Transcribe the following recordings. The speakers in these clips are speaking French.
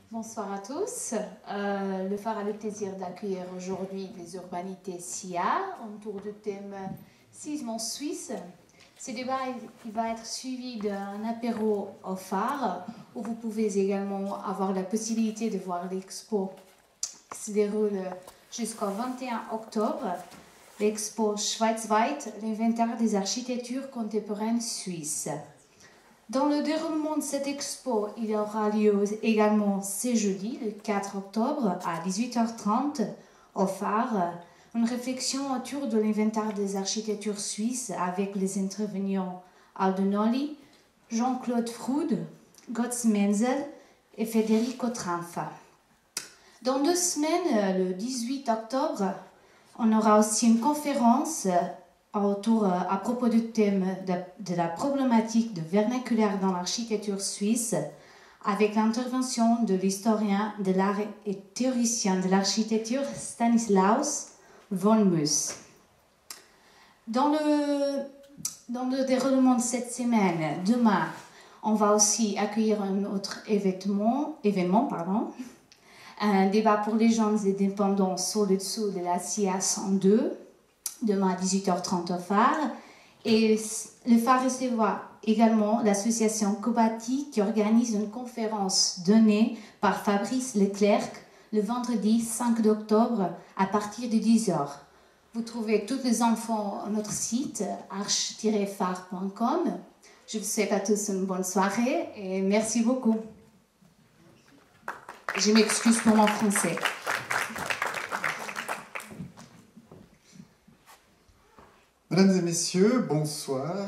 Bonsoir à tous. Le phare a le plaisir d'accueillir aujourd'hui les urbanités SIA autour du thème Sisme en Suisse. Ce débat il va être suivi d'un apéro au phare où vous pouvez également avoir la possibilité de voir l'expo qui se déroule jusqu'au 21 octobre. L'expo Schweizweit, l'inventaire des architectures contemporaines suisses. Dans le déroulement de cette expo, il aura lieu également ce jeudi, le 4 octobre, à 18h30, au phare, une réflexion autour de l'inventaire des architectures suisses avec les intervenants Aldo Nolli, Jean-Claude Froude, Götz Menzel et Federico Tranfa. Dans 2 semaines, le 18 octobre, on aura aussi une conférence à propos du thème de la problématique de vernaculaire dans l'architecture suisse, avec l'intervention de l'historien de l'art et théoricien de l'architecture Stanislaus von Muss. Dans le déroulement de cette semaine, demain, on va aussi accueillir un autre événement, un débat pour les jeunes et dépendants sur le dessous de la CIA 102, demain à 18h30 au phare. Et le phare recevra également l'association Cobati qui organise une conférence donnée par Fabrice Leclerc le vendredi 5 octobre à partir de 10h. Vous trouvez toutes les infos sur notre site arche-phare.com. Je vous souhaite à tous une bonne soirée et merci beaucoup. Je m'excuse pour mon français. Mesdames et messieurs, bonsoir.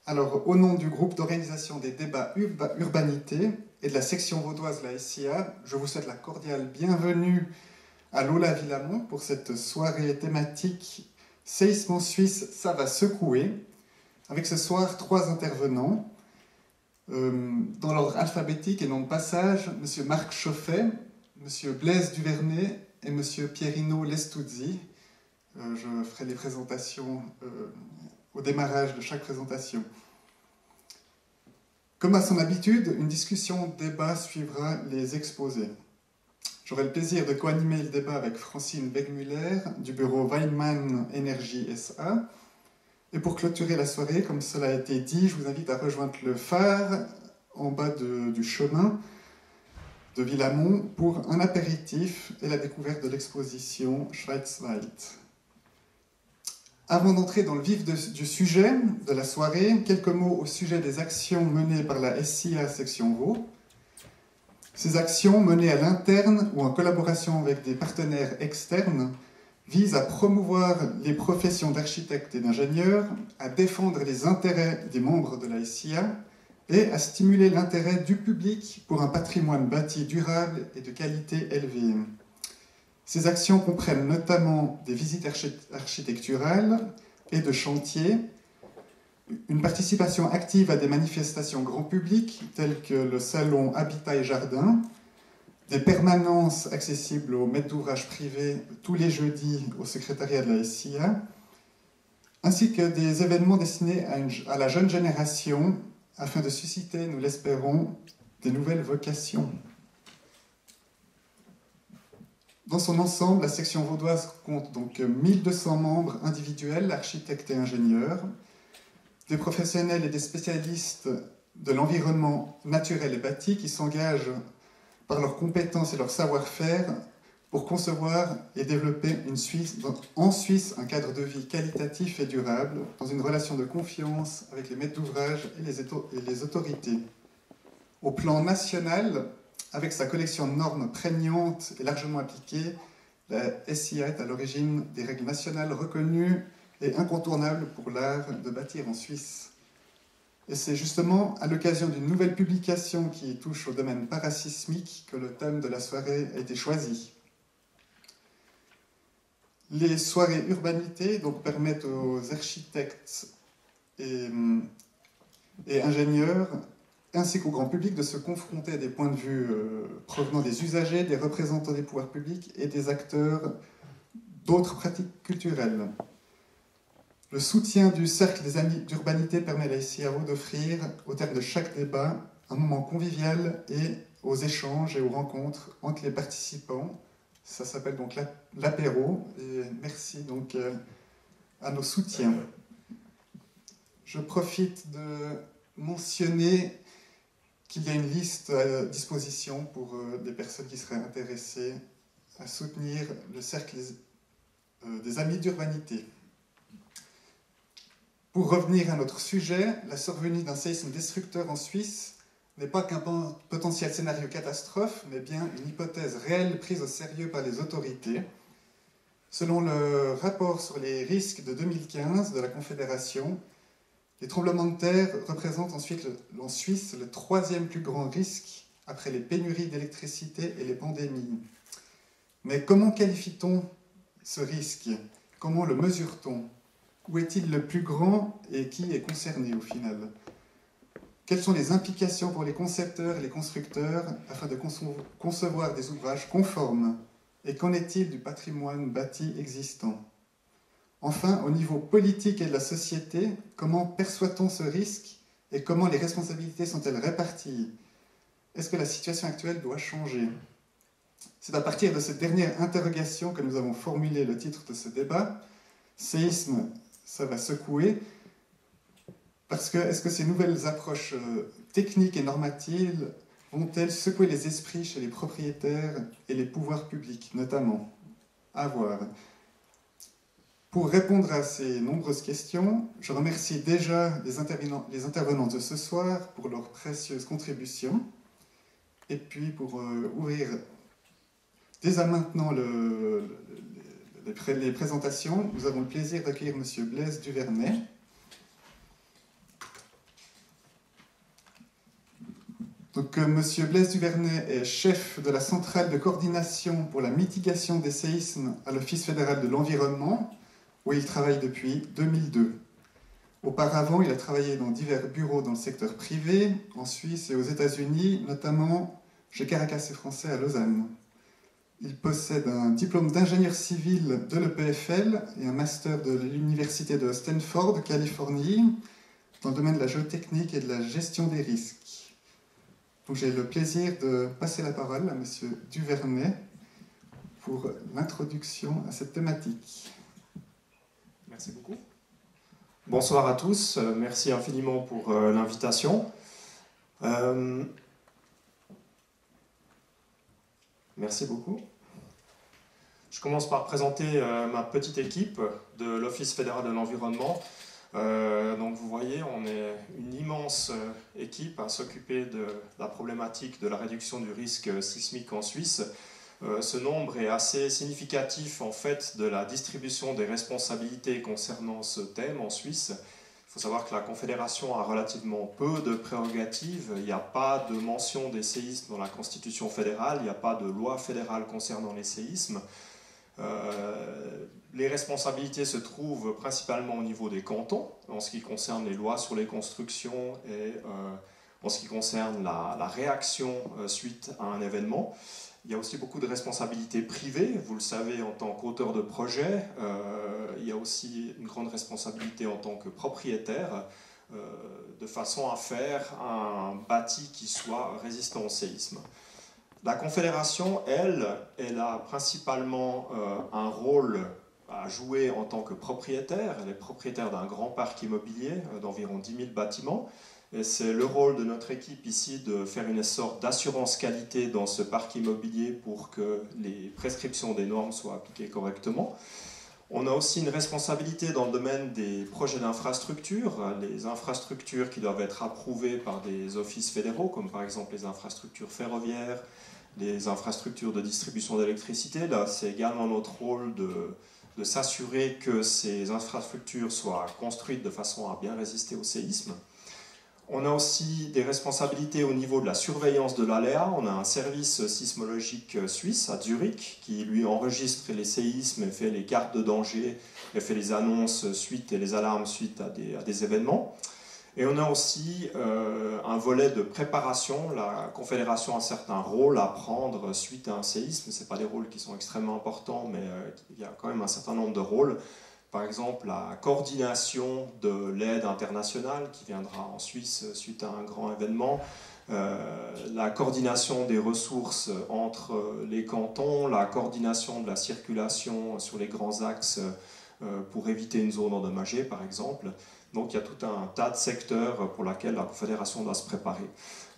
Alors, au nom du groupe d'organisation des débats Urbanité et de la section vaudoise de la SIA, je vous souhaite la cordiale bienvenue à l'Aula Villamont pour cette soirée thématique Séisme en Suisse, ça va secouer, avec ce soir 3 intervenants. Dans l'ordre alphabétique et non de passage, M. Marc Chauffet, M. Blaise Duvernay et M. Pierino Lestuzzi. Je ferai les présentations au démarrage de chaque présentation. Comme à son habitude, une discussion-débat suivra les exposés. J'aurai le plaisir de co-animer le débat avec Francine Wegmüller du bureau Weinmann Energie SA. Et pour clôturer la soirée, comme cela a été dit, je vous invite à rejoindre le phare en bas du chemin de Villamont pour un apéritif et la découverte de l'exposition Schweizweit. Avant d'entrer dans le vif du sujet de la soirée, quelques mots au sujet des actions menées par la SIA Section Vaud. Ces actions, menées à l'interne ou en collaboration avec des partenaires externes, visent à promouvoir les professions d'architectes et d'ingénieurs, à défendre les intérêts des membres de la SIA et à stimuler l'intérêt du public pour un patrimoine bâti durable et de qualité élevée. Ces actions comprennent notamment des visites architecturales et de chantiers, une participation active à des manifestations grand public telles que le salon Habitat et Jardin, des permanences accessibles aux maîtres d'ouvrage privés tous les jeudis au secrétariat de la SIA, ainsi que des événements destinés à la jeune génération afin de susciter, nous l'espérons, des nouvelles vocations. Dans son ensemble, la section vaudoise compte donc 1200 membres individuels, architectes et ingénieurs, des professionnels et des spécialistes de l'environnement naturel et bâti qui s'engagent par leurs compétences et leur savoir-faire pour concevoir et développer en Suisse un cadre de vie qualitatif et durable dans une relation de confiance avec les maîtres d'ouvrage et les autorités. Au plan national, avec sa collection de normes prégnantes et largement appliquées, la SIA est à l'origine des règles nationales reconnues et incontournables pour l'art de bâtir en Suisse. Et c'est justement à l'occasion d'une nouvelle publication qui touche au domaine parasismique que le thème de la soirée a été choisi. Les soirées urbanité donc, permettent aux architectes et ingénieurs ainsi qu'au grand public de se confronter à des points de vue provenant des usagers, des représentants des pouvoirs publics et des acteurs d'autres pratiques culturelles. Le soutien du Cercle des Amis d'Urbanité permet à la SIA Vaud d'offrir, au terme de chaque débat, un moment convivial et aux échanges et aux rencontres entre les participants. Ça s'appelle donc l'apéro. Et merci donc à nos soutiens. Je profite de mentionner qu'il y a une liste à disposition pour des personnes qui seraient intéressées à soutenir le cercle des Amis d'Urbanité. Pour revenir à notre sujet, la survenue d'un séisme destructeur en Suisse n'est pas qu'un potentiel scénario catastrophe, mais bien une hypothèse réelle prise au sérieux par les autorités. Selon le rapport sur les risques de 2015 de la Confédération, les tremblements de terre représentent ensuite en Suisse le troisième plus grand risque après les pénuries d'électricité et les pandémies. Mais comment qualifie-t-on ce risque? Comment le mesure-t-on? Où est-il le plus grand et qui est concerné au final? Quelles sont les implications pour les concepteurs et les constructeurs afin de concevoir des ouvrages conformes? Et qu'en est-il du patrimoine bâti existant? Enfin, au niveau politique et de la société, comment perçoit-on ce risque et comment les responsabilités sont-elles réparties? Est-ce que la situation actuelle doit changer? C'est à partir de cette dernière interrogation que nous avons formulé le titre de ce débat. Séisme, ça va secouer. Parce que, est-ce que ces nouvelles approches techniques et normatives vont-elles secouer les esprits chez les propriétaires et les pouvoirs publics, notamment? À voir. Pour répondre à ces nombreuses questions, je remercie déjà les intervenants de ce soir pour leurs précieuses contributions. Et puis, pour ouvrir dès à maintenant les présentations, nous avons le plaisir d'accueillir M. Blaise Duvernay. Donc, M. Blaise Duvernay est chef de la centrale de coordination pour la mitigation des séismes à l'Office fédéral de l'environnement, où il travaille depuis 2002. Auparavant, il a travaillé dans divers bureaux dans le secteur privé, en Suisse et aux États-Unis, notamment chez Caracas et Français à Lausanne. Il possède un diplôme d'ingénieur civil de l'EPFL et un master de l'Université de Stanford, Californie, dans le domaine de la géotechnique et de la gestion des risques. Donc j'ai le plaisir de passer la parole à M. Duvernay pour l'introduction à cette thématique. Merci beaucoup. Bonsoir à tous, merci infiniment pour l'invitation. Merci beaucoup. Je commence par présenter ma petite équipe de l'Office fédéral de l'environnement. Donc vous voyez, on est une immense équipe à s'occuper de la problématique de la réduction du risque sismique en Suisse. Ce nombre est assez significatif en fait de la distribution des responsabilités concernant ce thème en Suisse. Il faut savoir que la Confédération a relativement peu de prérogatives. Il n'y a pas de mention des séismes dans la Constitution fédérale, il n'y a pas de loi fédérale concernant les séismes. Les responsabilités se trouvent principalement au niveau des cantons, en ce qui concerne les lois sur les constructions et en ce qui concerne la réaction suite à un événement. Il y a aussi beaucoup de responsabilités privées, vous le savez, en tant qu'auteur de projet. Il y a aussi une grande responsabilité en tant que propriétaire, de façon à faire un bâti qui soit résistant au séisme. La Confédération, elle a principalement un rôle à jouer en tant que propriétaire. Elle est propriétaire d'un grand parc immobilier d'environ 10 000 bâtiments. Et c'est le rôle de notre équipe ici de faire une sorte d'assurance qualité dans ce parc immobilier pour que les prescriptions des normes soient appliquées correctement. On a aussi une responsabilité dans le domaine des projets d'infrastructures, les infrastructures qui doivent être approuvées par des offices fédéraux, comme par exemple les infrastructures ferroviaires, les infrastructures de distribution d'électricité. Là, c'est également notre rôle de s'assurer que ces infrastructures soient construites de façon à bien résister au séisme. On a aussi des responsabilités au niveau de la surveillance de l'aléa. On a un service sismologique suisse à Zurich qui lui enregistre les séismes et fait les cartes de danger et fait les annonces suite et les alarmes suite à des événements. Et on a aussi un volet de préparation. La Confédération a certains rôles à prendre suite à un séisme. Ce ne sont pas des rôles qui sont extrêmement importants, mais il y a quand même un certain nombre de rôles. Par exemple, la coordination de l'aide internationale qui viendra en Suisse suite à un grand événement, la coordination des ressources entre les cantons, la coordination de la circulation sur les grands axes pour éviter une zone endommagée, par exemple. Donc il y a tout un tas de secteurs pour lesquels la Confédération doit se préparer.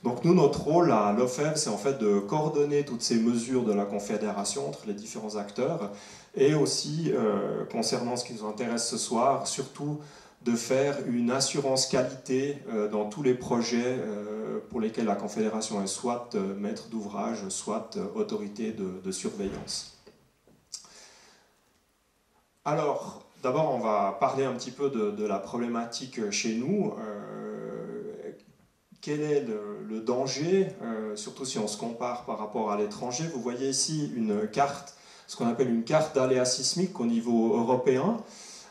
Donc nous, notre rôle à l'OFEV, c'est en fait de coordonner toutes ces mesures de la Confédération entre les différents acteurs et aussi, concernant ce qui nous intéresse ce soir, surtout de faire une assurance qualité dans tous les projets pour lesquels la Confédération est soit maître d'ouvrage, soit autorité de surveillance. Alors, d'abord, on va parler un petit peu de la problématique chez nous. Quel est le danger, surtout si on se compare par rapport à l'étranger? Vous voyez ici une carte, ce qu'on appelle une carte d'aléas sismiques au niveau européen.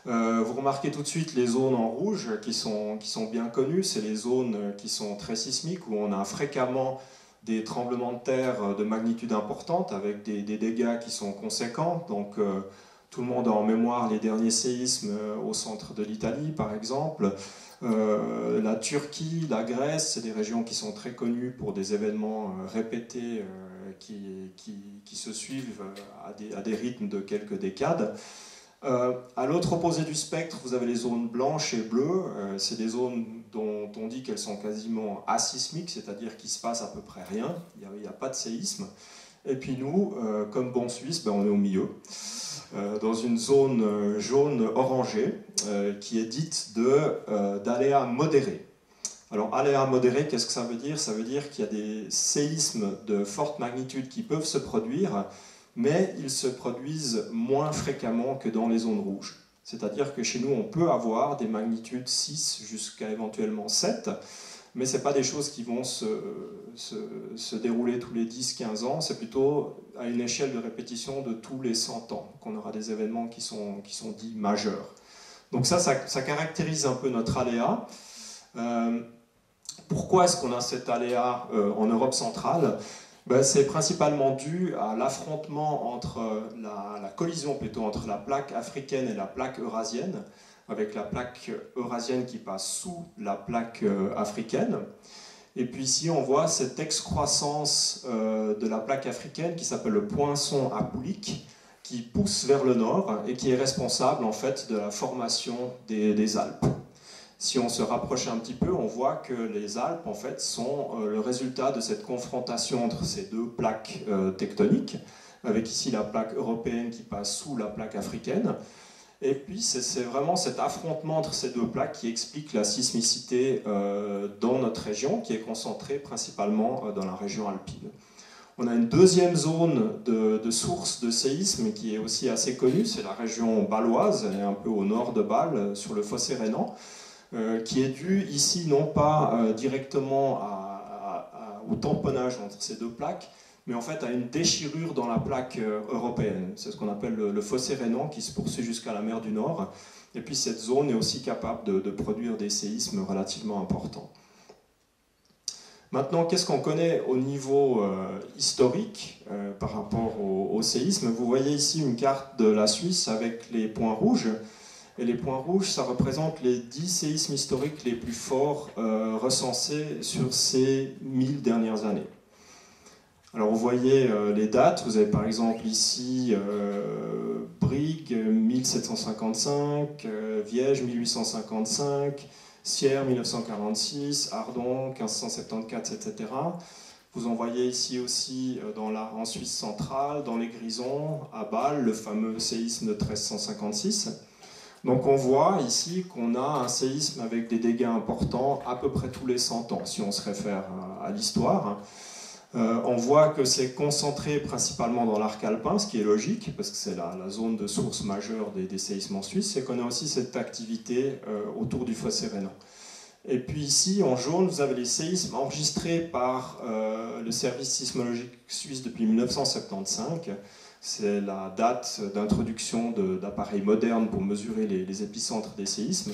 Vous remarquez tout de suite les zones en rouge qui sont bien connues. C'est les zones qui sont très sismiques, où on a fréquemment des tremblements de terre de magnitude importante avec des dégâts qui sont conséquents. Donc, tout le monde a en mémoire les derniers séismes au centre de l'Italie, par exemple. La Turquie, la Grèce, c'est des régions qui sont très connues pour des événements répétés qui se suivent à des rythmes de quelques décades. À l'autre opposé du spectre, vous avez les zones blanches et bleues. C'est des zones dont on dit qu'elles sont quasiment asismiques, c'est-à-dire qu'il ne se passe à peu près rien, il n'y a pas de séisme. Et puis nous, comme bons Suisses, on est au milieu, dans une zone jaune orangée, qui est dite d'aléas modérés. Alors, aléas modérés, qu'est-ce que ça veut dire? Ça veut dire qu'il y a des séismes de forte magnitude qui peuvent se produire, mais ils se produisent moins fréquemment que dans les zones rouges. C'est-à-dire que chez nous, on peut avoir des magnitudes 6 jusqu'à éventuellement 7, mais ce n'est pas des choses qui vont se dérouler tous les 10-15 ans, c'est plutôt à une échelle de répétition de tous les 100 ans qu'on aura des événements qui sont dits majeurs. Donc ça caractérise un peu notre aléa. Pourquoi est-ce qu'on a cet aléa en Europe centrale? C'est principalement dû à l'affrontement entre la collision plutôt entre la plaque africaine et la plaque eurasienne, avec la plaque eurasienne qui passe sous la plaque africaine. Et puis ici, on voit cette excroissance de la plaque africaine qui s'appelle le poinçon apoulique, qui pousse vers le nord et qui est responsable en fait de la formation des Alpes. Si on se rapproche un petit peu, on voit que les Alpes en fait sont le résultat de cette confrontation entre ces deux plaques tectoniques, avec ici la plaque européenne qui passe sous la plaque africaine. Et puis c'est vraiment cet affrontement entre ces deux plaques qui explique la sismicité dans notre région, qui est concentrée principalement dans la région alpine. On a une deuxième zone de source de séisme qui est aussi assez connue, c'est la région bâloise, elle est un peu au nord de Bâle, sur le fossé rhénan, qui est due ici non pas directement au tamponnage entre ces deux plaques, mais en fait à une déchirure dans la plaque européenne. C'est ce qu'on appelle le fossé rhénan qui se poursuit jusqu'à la mer du Nord. Et puis cette zone est aussi capable de produire des séismes relativement importants. Maintenant, qu'est-ce qu'on connaît au niveau historique par rapport au séisme? Vous voyez ici une carte de la Suisse avec les points rouges. Et les points rouges, ça représente les 10 séismes historiques les plus forts recensés sur ces 1000 dernières années. Alors vous voyez les dates, vous avez par exemple ici Brigue 1755, Viège 1855, Sierre 1946, Ardon 1574, etc. Vous en voyez ici aussi en Suisse centrale, dans les Grisons, à Bâle, le fameux séisme de 1356. Donc on voit ici qu'on a un séisme avec des dégâts importants à peu près tous les 100 ans, si on se réfère à l'histoire. On voit que c'est concentré principalement dans l'arc alpin, ce qui est logique, parce que c'est la zone de source majeure des séismes en Suisse, et qu'on a aussi cette activité autour du fossé rhénan. Et puis ici, en jaune, vous avez les séismes enregistrés par le service sismologique suisse depuis 1975. C'est la date d'introduction d'appareils modernes pour mesurer les épicentres des séismes.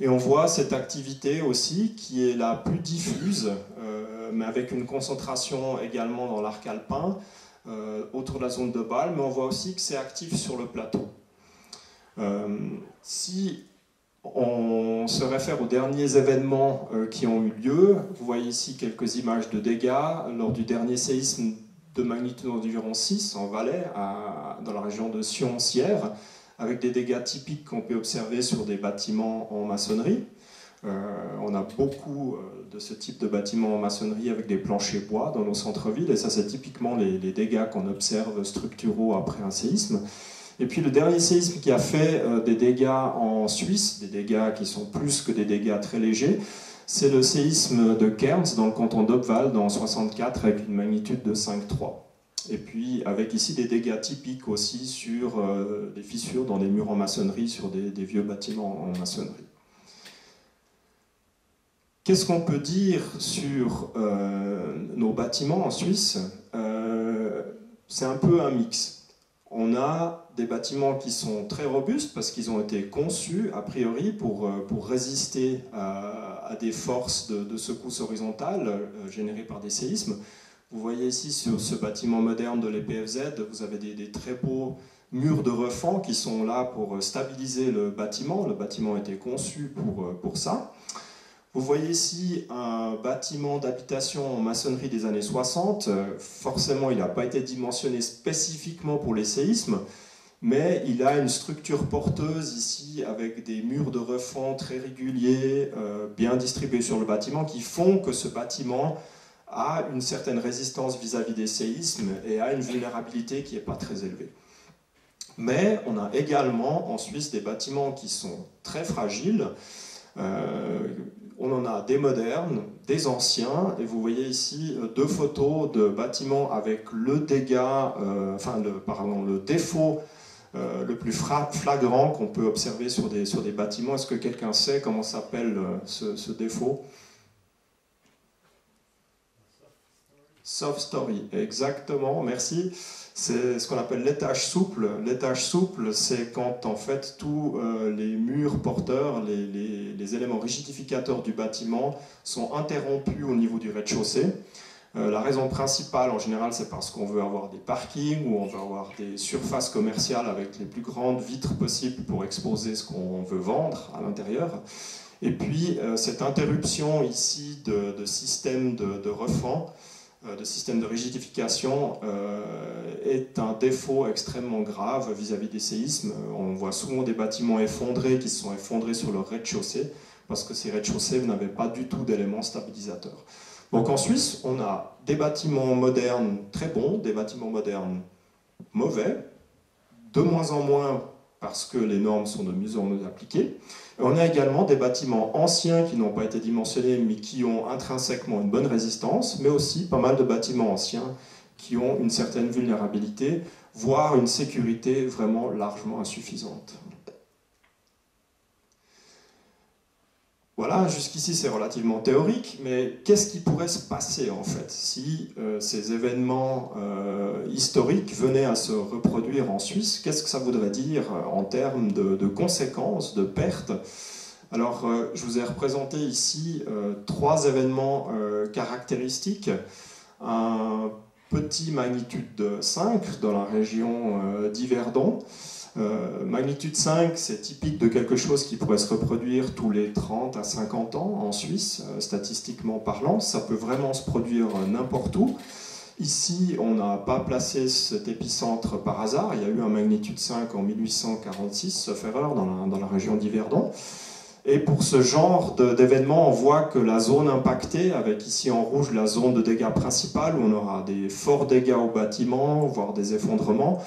Et on voit cette activité aussi qui est la plus diffuse, mais avec une concentration également dans l'arc alpin, autour de la zone de Bâle, mais on voit aussi que c'est actif sur le plateau. Si On se réfère aux derniers événements qui ont eu lieu. Vous voyez ici quelques images de dégâts lors du dernier séisme de magnitude environ 6 en Valais, dans la région de Sion-Sierre, avec des dégâts typiques qu'on peut observer sur des bâtiments en maçonnerie. On a beaucoup de ce type de bâtiments en maçonnerie avec des planchers bois dans nos centres-villes, et ça c'est typiquement les dégâts qu'on observe structuraux après un séisme. Et puis le dernier séisme qui a fait des dégâts en Suisse, des dégâts qui sont plus que des dégâts très légers, c'est le séisme de Cairns dans le canton d'Obwald en 1964 avec une magnitude de 5,3. Et puis avec ici des dégâts typiques aussi sur des fissures dans les murs en maçonnerie, sur des vieux bâtiments en maçonnerie. Qu'est-ce qu'on peut dire sur nos bâtiments en Suisse? C'est un peu un mix. On a des bâtiments qui sont très robustes parce qu'ils ont été conçus, a priori, pour résister à des forces de secousses horizontales générées par des séismes. Vous voyez ici sur ce bâtiment moderne de l'EPFZ, vous avez des très beaux murs de refend qui sont là pour stabiliser le bâtiment. Le bâtiment a été conçu pour ça. Vous voyez ici un bâtiment d'habitation en maçonnerie des années 60. Forcément, il n'a pas été dimensionné spécifiquement pour les séismes, mais il a une structure porteuse ici avec des murs de refend très réguliers, bien distribués sur le bâtiment, qui font que ce bâtiment a une certaine résistance vis-à-vis des séismes et a une vulnérabilité qui n'est pas très élevée. Mais on a également en Suisse des bâtiments qui sont très fragiles. On en a des modernes, des anciens, et vous voyez ici deux photos de bâtiments avec le dégât, le défaut le plus flagrant qu'on peut observer sur des bâtiments. Est-ce que quelqu'un sait comment s'appelle ce défaut? Soft story, exactement, merci. C'est ce qu'on appelle l'étage souple. L'étage souple, c'est quand en fait tous les murs porteurs, les éléments rigidificateurs du bâtiment sont interrompus au niveau du rez-de-chaussée. La raison principale, en général, c'est parce qu'on veut avoir des parkings ou on veut avoir des surfaces commerciales avec les plus grandes vitres possibles pour exposer ce qu'on veut vendre à l'intérieur. Et puis, cette interruption ici de système de refend, de système de rigidification est un défaut extrêmement grave vis-à-vis des séismes. On voit souvent des bâtiments effondrés qui se sont effondrés sur leur rez-de-chaussée parce que ces rez-de-chaussée n'avaient pas du tout d'éléments stabilisateurs. Donc en Suisse, on a des bâtiments modernes très bons, des bâtiments modernes mauvais, de moins en moins parce que les normes sont de mieux en mieux appliquées. Et on a également des bâtiments anciens qui n'ont pas été dimensionnés mais qui ont intrinsèquement une bonne résistance, mais aussi pas mal de bâtiments anciens qui ont une certaine vulnérabilité, voire une sécurité vraiment largement insuffisante. Voilà, jusqu'ici c'est relativement théorique, mais qu'est-ce qui pourrait se passer en fait si ces événements historiques venaient à se reproduire en Suisse? Qu'est-ce que ça voudrait dire en termes de conséquences, de pertes? Alors, je vous ai représenté ici 3 événements caractéristiques. Un petit magnitude 5 dans la région d'Yverdon. Magnitude 5, c'est typique de quelque chose qui pourrait se reproduire tous les 30 à 50 ans en Suisse, statistiquement parlant. Ça peut vraiment se produire n'importe où. Ici, on n'a pas placé cet épicentre par hasard. Il y a eu un magnitude 5 en 1846, sauf erreur, dans la région d'Yverdon. Et pour ce genre d'événement, on voit que la zone impactée, avec ici en rouge la zone de dégâts principale, où on aura des forts dégâts au bâtiment, voire des effondrements,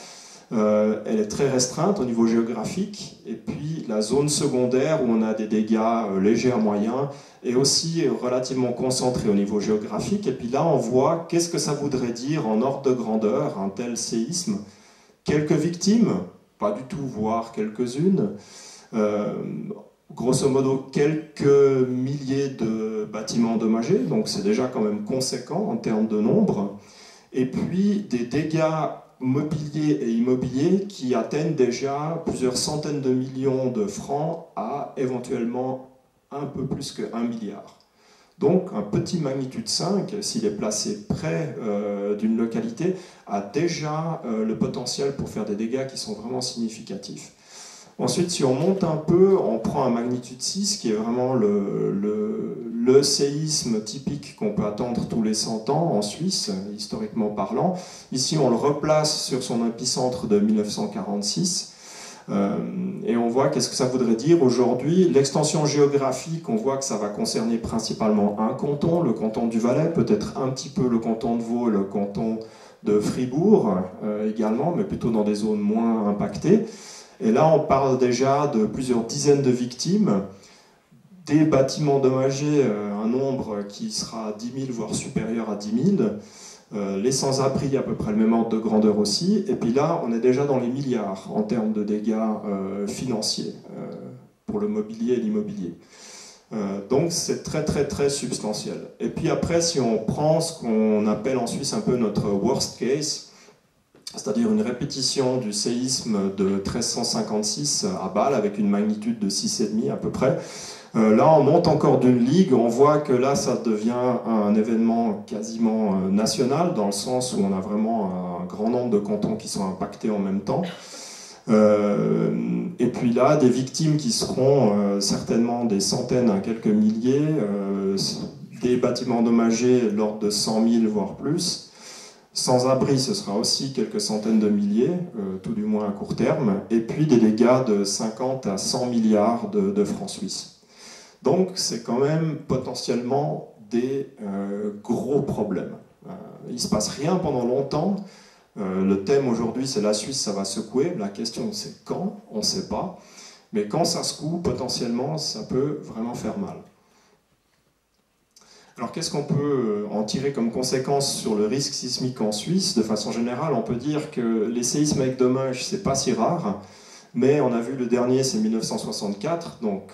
elle est très restreinte au niveau géographique. Et puis la zone secondaire, où on a des dégâts légers à moyens, est aussi relativement concentrée au niveau géographique. Et puis là, on voit qu'est-ce que ça voudrait dire en ordre de grandeur, un tel séisme. Quelques victimes, pas du tout, voire quelques-unes. Grosso modo, quelques milliers de bâtiments endommagés, donc c'est déjà quand même conséquent en termes de nombre. Et puis des dégâts mobiliers et immobiliers qui atteignent déjà plusieurs centaines de millions de francs à éventuellement un peu plus que 1 milliard. Donc un petit magnitude 5, s'il est placé près d'une localité, a déjà le potentiel pour faire des dégâts qui sont vraiment significatifs. Ensuite, si on monte un peu, on prend un magnitude 6, qui est vraiment le séisme typique qu'on peut attendre tous les 100 ans en Suisse, historiquement parlant. Ici, on le replace sur son épicentre de 1946. Et on voit qu'est-ce que ça voudrait dire aujourd'hui. L'extension géographique, on voit que ça va concerner principalement un canton, le canton du Valais, peut-être un petit peu le canton de Vaud, le canton de Fribourg également, mais plutôt dans des zones moins impactées. Et là, on parle déjà de plusieurs dizaines de victimes, des bâtiments endommagés, un nombre qui sera 10 000, voire supérieur à 10 000, les sans-abri à peu près le même ordre de grandeur aussi, et puis là, on est déjà dans les milliards en termes de dégâts financiers pour le mobilier et l'immobilier. Donc c'est très très très substantiel. Et puis après, si on prend ce qu'on appelle en Suisse un peu notre worst case, c'est-à-dire une répétition du séisme de 1356 à Bâle avec une magnitude de 6,5 à peu près. Là, on monte encore d'une ligue, on voit que là, ça devient un événement quasiment national, dans le sens où on a vraiment un grand nombre de cantons qui sont impactés en même temps. Et puis là, des victimes qui seront certainement des centaines à quelques milliers, des bâtiments endommagés l'ordre de 100 000, voire plus. Sans abri, ce sera aussi quelques centaines de milliers, tout du moins à court terme, et puis des dégâts de 50 à 100 milliards de francs suisses. Donc c'est quand même potentiellement des gros problèmes. Il ne se passe rien pendant longtemps. Le thème aujourd'hui, c'est la Suisse, ça va secouer. La question, c'est quand, on ne sait pas. Mais quand ça secoue, potentiellement, ça peut vraiment faire mal. Alors qu'est-ce qu'on peut en tirer comme conséquence sur le risque sismique en Suisse? De façon générale, on peut dire que les séismes avec dommages, c'est pas si rare, mais on a vu le dernier, c'est 1964, donc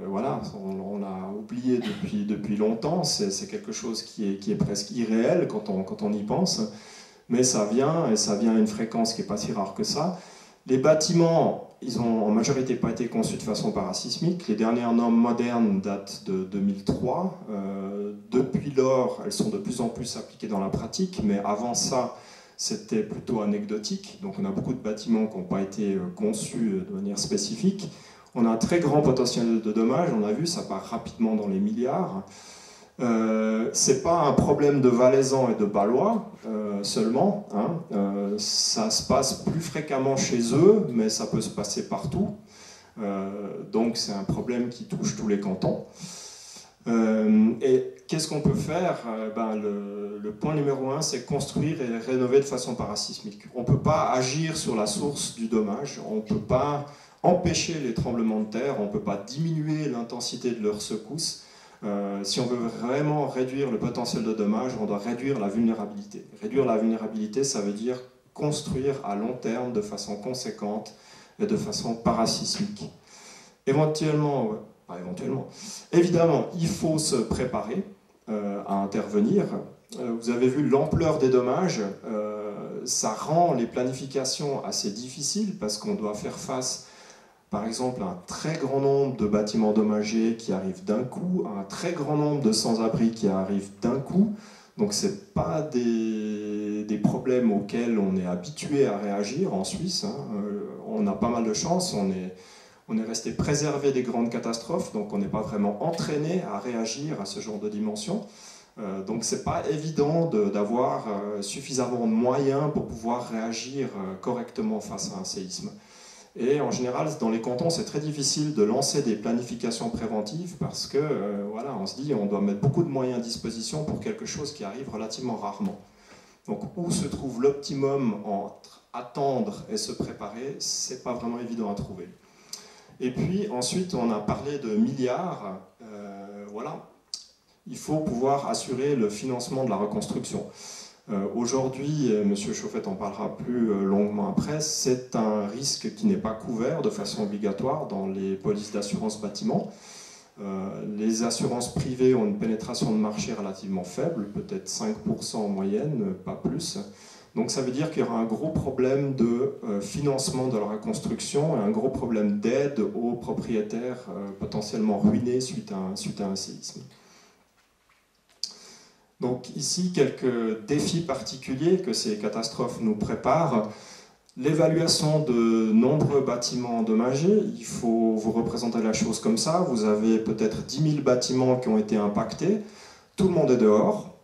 voilà, on l'a oublié depuis longtemps, c'est quelque chose qui est presque irréel quand on y pense, mais ça vient, et ça vient à une fréquence qui n'est pas si rare que ça. Les bâtiments, ils n'ont en majorité pas été conçus de façon parasismique. Les dernières normes modernes datent de 2003. Depuis lors, elles sont de plus en plus appliquées dans la pratique, mais avant ça, c'était plutôt anecdotique. Donc on a beaucoup de bâtiments qui n'ont pas été conçus de manière spécifique. On a un très grand potentiel de dommages, on a vu, ça part rapidement dans les milliards. C'est pas un problème de Valaisans et de Bâlois seulement, hein. Ça se passe plus fréquemment chez eux, mais ça peut se passer partout. Donc c'est un problème qui touche tous les cantons. Et qu'est-ce qu'on peut faire? Le point numéro 1, c'est construire et rénover de façon parasismique. On ne peut pas agir sur la source du dommage, on ne peut pas empêcher les tremblements de terre, on ne peut pas diminuer l'intensité de leurs secousses. Si on veut vraiment réduire le potentiel de dommage, on doit réduire la vulnérabilité. Réduire la vulnérabilité, ça veut dire construire à long terme de façon conséquente et de façon parasismique. Éventuellement, évidemment, il faut se préparer à intervenir. Vous avez vu l'ampleur des dommages, ça rend les planifications assez difficiles parce qu'on doit faire face, par exemple, à un très grand nombre de bâtiments endommagés qui arrivent d'un coup, à un très grand nombre de sans-abri qui arrivent d'un coup. Donc ce n'est pas des problèmes auxquels on est habitué à réagir en Suisse, hein. On a pas mal de chance, on est resté préservé des grandes catastrophes, donc on n'est pas vraiment entraîné à réagir à ce genre de dimension. Donc c'est pas évident d'avoir suffisamment de moyens pour pouvoir réagir correctement face à un séisme. Et en général, dans les cantons, c'est très difficile de lancer des planifications préventives parce que, voilà, on se dit on doit mettre beaucoup de moyens à disposition pour quelque chose qui arrive relativement rarement. Donc où se trouve l'optimum entre attendre et se préparer, c'est pas vraiment évident à trouver. Et puis ensuite, on a parlé de milliards. Voilà, il faut pouvoir assurer le financement de la reconstruction. Aujourd'hui, M. Chauffette en parlera plus longuement après, c'est un risque qui n'est pas couvert de façon obligatoire dans les polices d'assurance bâtiment. Les assurances privées ont une pénétration de marché relativement faible, peut-être 5% en moyenne, pas plus. Donc ça veut dire qu'il y aura un gros problème de financement de la reconstruction et un gros problème d'aide aux propriétaires potentiellement ruinés suite à un séisme. Donc ici, quelques défis particuliers que ces catastrophes nous préparent. L'évaluation de nombreux bâtiments endommagés, il faut vous représenter la chose comme ça. Vous avez peut-être 10 000 bâtiments qui ont été impactés. Tout le monde est dehors.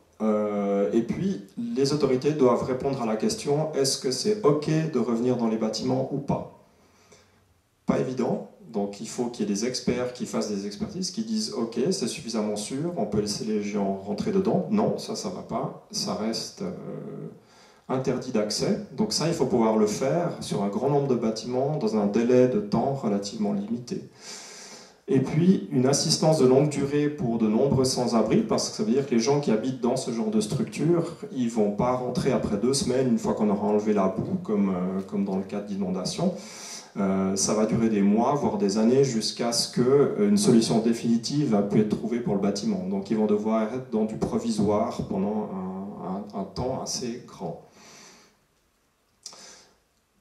Et puis, les autorités doivent répondre à la question, est-ce que c'est OK de revenir dans les bâtiments ou pas? Pas évident. Donc, il faut qu'il y ait des experts qui fassent des expertises, qui disent, OK, c'est suffisamment sûr, on peut laisser les gens rentrer dedans. Non, ça ne va pas. Ça reste interdit d'accès. Donc ça, il faut pouvoir le faire sur un grand nombre de bâtiments dans un délai de temps relativement limité. Et puis, une assistance de longue durée pour de nombreux sans-abri, parce que ça veut dire que les gens qui habitent dans ce genre de structure, ils ne vont pas rentrer après 2 semaines, une fois qu'on aura enlevé la boue, comme dans le cas d'inondation. Ça va durer des mois, voire des années, jusqu'à ce qu'une solution définitive a pu être trouvée pour le bâtiment. Donc ils vont devoir être dans du provisoire pendant un temps assez grand.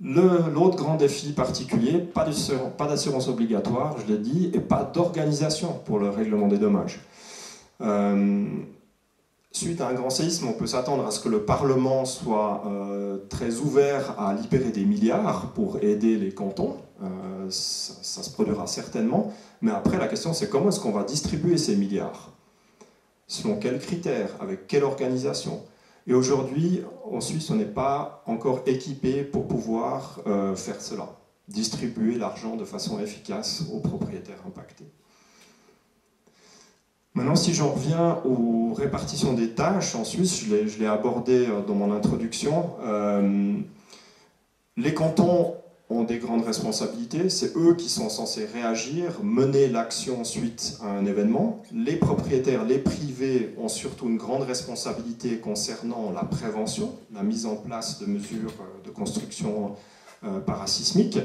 L'autre grand défi particulier, pas d'assurance obligatoire, je l'ai dit, et pas d'organisation pour le règlement des dommages. Suite à un grand séisme, on peut s'attendre à ce que le Parlement soit très ouvert à libérer des milliards pour aider les cantons. Ça se produira certainement, mais après la question c'est comment est-ce qu'on va distribuer ces milliards? Selon quels critères? Avec quelle organisation? Et aujourd'hui, en Suisse, on n'est pas encore équipé pour pouvoir faire cela, distribuer l'argent de façon efficace aux propriétaires impactés. Maintenant, si j'en reviens aux répartitions des tâches en Suisse, je l'ai abordé dans mon introduction, les cantons ont des grandes responsabilités, c'est eux qui sont censés réagir, mener l'action suite à un événement. Les propriétaires, les privés ont surtout une grande responsabilité concernant la prévention, la mise en place de mesures de construction parasismique.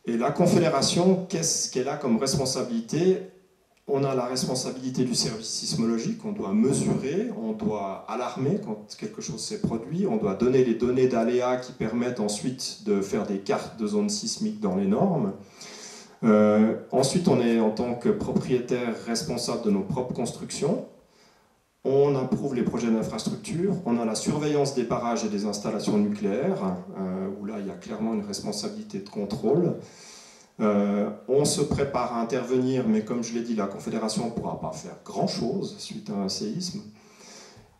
Et la Confédération, qu'est-ce qu'elle a comme responsabilité? On a la responsabilité du service sismologique, on doit mesurer, on doit alarmer quand quelque chose s'est produit, on doit donner les données d'aléas qui permettent ensuite de faire des cartes de zones sismiques dans les normes. Ensuite, on est en tant que propriétaire responsable de nos propres constructions. On approuve les projets d'infrastructure, on a la surveillance des barrages et des installations nucléaires, où là il y a clairement une responsabilité de contrôle. On se prépare à intervenir, mais comme je l'ai dit, la Confédération ne pourra pas faire grand-chose suite à un séisme.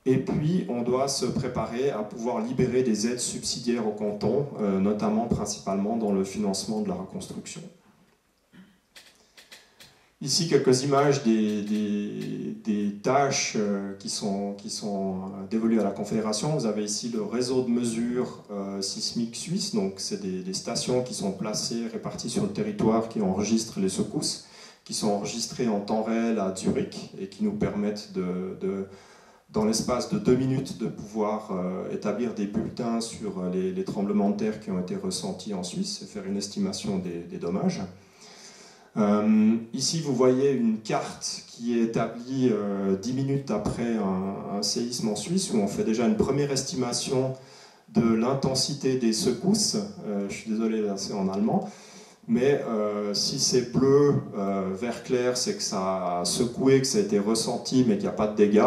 Et puis, on doit se préparer à pouvoir libérer des aides subsidiaires au canton, notamment, principalement, dans le financement de la reconstruction. Ici, quelques images des tâches qui sont dévolues à la Confédération. Vous avez ici le réseau de mesures sismiques suisses. Donc, c'est des stations qui sont placées, réparties sur le territoire, qui enregistrent les secousses, qui sont enregistrées en temps réel à Zurich et qui nous permettent, dans l'espace de 2 minutes, de pouvoir établir des bulletins sur les tremblements de terre qui ont été ressentis en Suisse et faire une estimation des dommages. Ici, vous voyez une carte qui est établie 10 minutes après un séisme en Suisse, où on fait déjà une première estimation de l'intensité des secousses. Je suis désolé, là c'est en allemand. Mais si c'est bleu, vert clair, c'est que ça a secoué, que ça a été ressenti, mais qu'il n'y a pas de dégâts.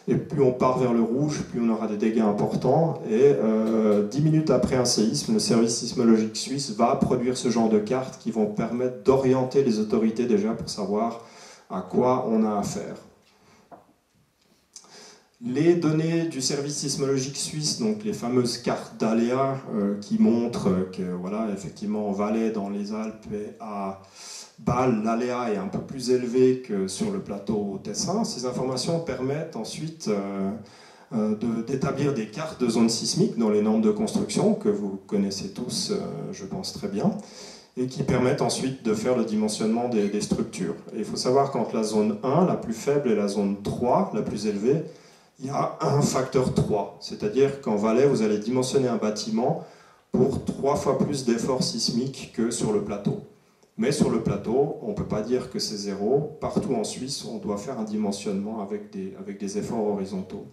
Et plus on part vers le rouge, plus on aura des dégâts importants. Et 10 minutes après un séisme, le service sismologique suisse va produire ce genre de cartes qui vont permettre d'orienter les autorités déjà pour savoir à quoi on a affaire. Les données du service sismologique suisse, donc les fameuses cartes d'aléas qui montrent que, voilà, effectivement, en Valais, dans les Alpes et à Bâle, l'aléa est un peu plus élevé que sur le plateau Tessin. Ces informations permettent ensuite d'établir des cartes de zones sismiques dans les normes de construction que vous connaissez tous, je pense très bien, et qui permettent ensuite de faire le dimensionnement des structures. Et il faut savoir qu'entre la zone 1, la plus faible, et la zone 3, la plus élevée, il y a un facteur 3. C'est-à-dire qu'en Valais, vous allez dimensionner un bâtiment pour 3 fois plus d'efforts sismiques que sur le plateau. Mais sur le plateau, on ne peut pas dire que c'est zéro. Partout en Suisse, on doit faire un dimensionnement avec des efforts horizontaux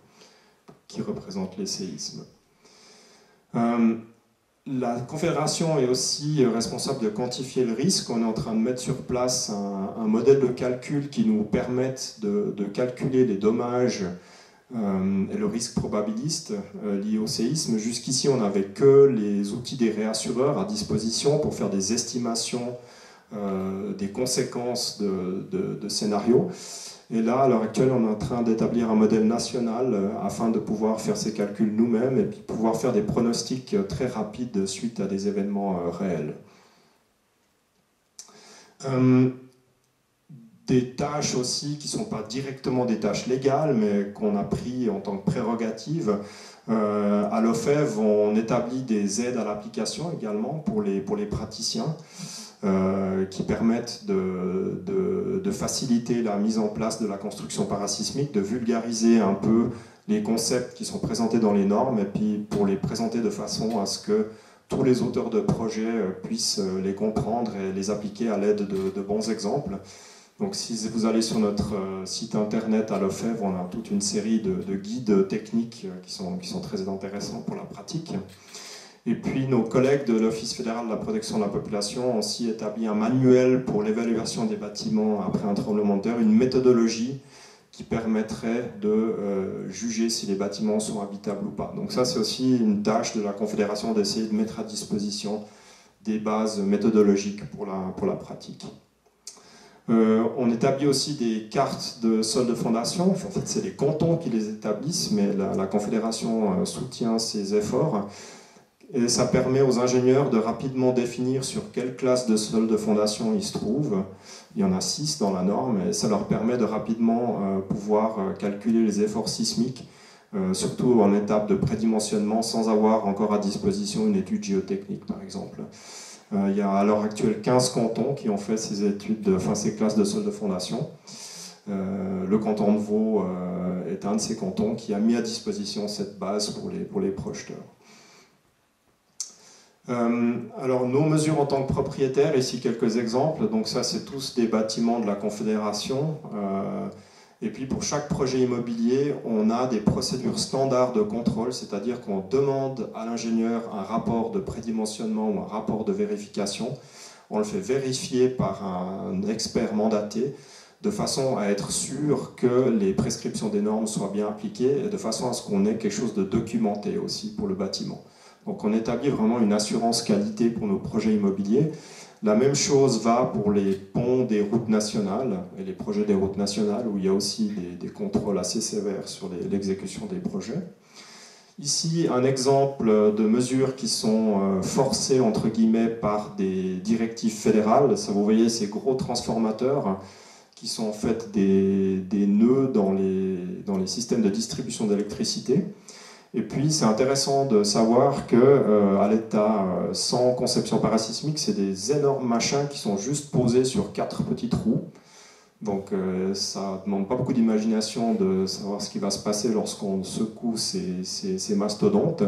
qui représentent les séismes. La Confédération est aussi responsable de quantifier le risque. On est en train de mettre sur place un modèle de calcul qui nous permette de calculer les dommages et le risque probabiliste lié au séisme. Jusqu'ici, on n'avait que les outils des réassureurs à disposition pour faire des estimations des conséquences de scénarios. Et là, à l'heure actuelle, on est en train d'établir un modèle national afin de pouvoir faire ces calculs nous-mêmes et puis pouvoir faire des pronostics très rapides suite à des événements réels. Des tâches aussi qui ne sont pas directement des tâches légales, mais qu'on a pris en tant que prérogative. À l'OFEV, on établit des aides à l'application également pour les praticiens. Qui permettent de faciliter la mise en place de la construction parasismique, de vulgariser un peu les concepts qui sont présentés dans les normes, et puis pour les présenter de façon à ce que tous les auteurs de projets puissent les comprendre et les appliquer à l'aide de bons exemples. Donc si vous allez sur notre site internet à l'OFEV, on a toute une série de guides techniques qui sont très intéressants pour la pratique. Et puis nos collègues de l'Office fédéral de la protection de la population ont aussi établi un manuel pour l'évaluation des bâtiments après un tremblement de terre, une méthodologie qui permettrait de juger si les bâtiments sont habitables ou pas. Donc ça, c'est aussi une tâche de la Confédération d'essayer de mettre à disposition des bases méthodologiques pour la pratique. On établit aussi des cartes de sol de fondation. En fait, c'est les cantons qui les établissent, mais la Confédération soutient ces efforts. Et ça permet aux ingénieurs de rapidement définir sur quelle classe de sol de fondation ils se trouvent. Il y en a 6 dans la norme, et ça leur permet de rapidement pouvoir calculer les efforts sismiques, surtout en étape de prédimensionnement, sans avoir encore à disposition une étude géotechnique, par exemple. Il y a à l'heure actuelle 15 cantons qui ont fait ces études, ces classes de sol de fondation. Le canton de Vaud est un de ces cantons qui a mis à disposition cette base pour les projeteurs. Alors nos mesures en tant que propriétaires, ici quelques exemples. Donc ça, c'est tous des bâtiments de la Confédération. Et puis pour chaque projet immobilier, on a des procédures standards de contrôle, c'est-à-dire qu'on demande à l'ingénieur un rapport de prédimensionnement ou un rapport de vérification. On le fait vérifier par un expert mandaté, de façon à être sûr que les prescriptions des normes soient bien appliquées et de façon à ce qu'on ait quelque chose de documenté aussi pour le bâtiment. Donc on établit vraiment une assurance qualité pour nos projets immobiliers. La même chose va pour les ponts des routes nationales et les projets des routes nationales, où il y a aussi des contrôles assez sévères sur l'exécution des projets. Ici, un exemple de mesures qui sont forcées, entre guillemets, par des directives fédérales. Ça, vous voyez, ces gros transformateurs qui sont en fait des nœuds dans les systèmes de distribution d'électricité. Et puis, c'est intéressant de savoir qu'à l'état sans conception parasismique, c'est des énormes machins qui sont juste posés sur 4 petits trous. Donc, ça ne demande pas beaucoup d'imagination de savoir ce qui va se passer lorsqu'on secoue ces mastodontes.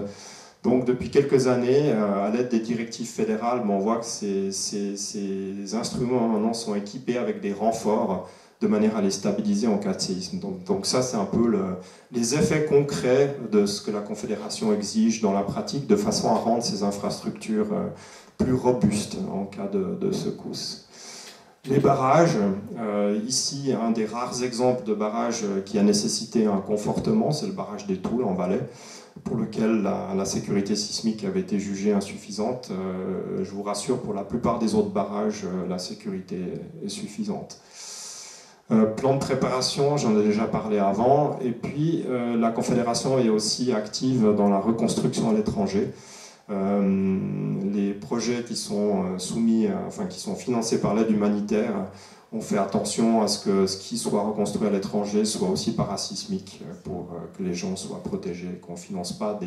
Donc, depuis quelques années, à l'aide des directives fédérales, on voit que ces instruments maintenant sont équipés avec des renforts de manière à les stabiliser en cas de séisme. Donc ça, c'est un peu les effets concrets de ce que la Confédération exige dans la pratique, de façon à rendre ces infrastructures plus robustes en cas de secousse. Les barrages, ici, un des rares exemples de barrage qui a nécessité un confortement, c'est le barrage des Toules en Valais, pour lequel la sécurité sismique avait été jugée insuffisante. Je vous rassure, pour la plupart des autres barrages, la sécurité est suffisante. Plan de préparation, j'en ai déjà parlé avant, et puis la Confédération est aussi active dans la reconstruction à l'étranger. Les projets qui sont qui sont financés par l'aide humanitaire, on fait attention à ce que ce qui soit reconstruit à l'étranger soit aussi parasismique pour que les gens soient protégés, qu'on ne finance pas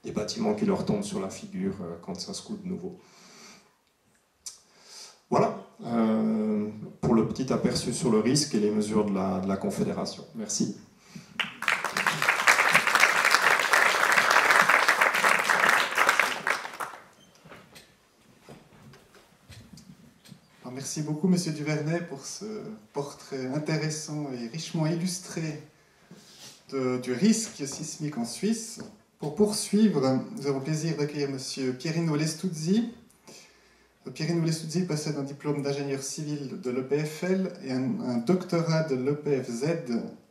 des bâtiments qui leur tombent sur la figure quand ça secoue de nouveau. Voilà pour le petit aperçu sur le risque et les mesures de la Confédération. Merci. Alors, merci beaucoup, Monsieur Duvernay, pour ce portrait intéressant et richement illustré du risque sismique en Suisse. Pour poursuivre, nous avons le plaisir d'accueillir Monsieur Pierino Lestuzzi. Pierino Lestuzzi possède un diplôme d'ingénieur civil de l'EPFL et un doctorat de l'EPFZ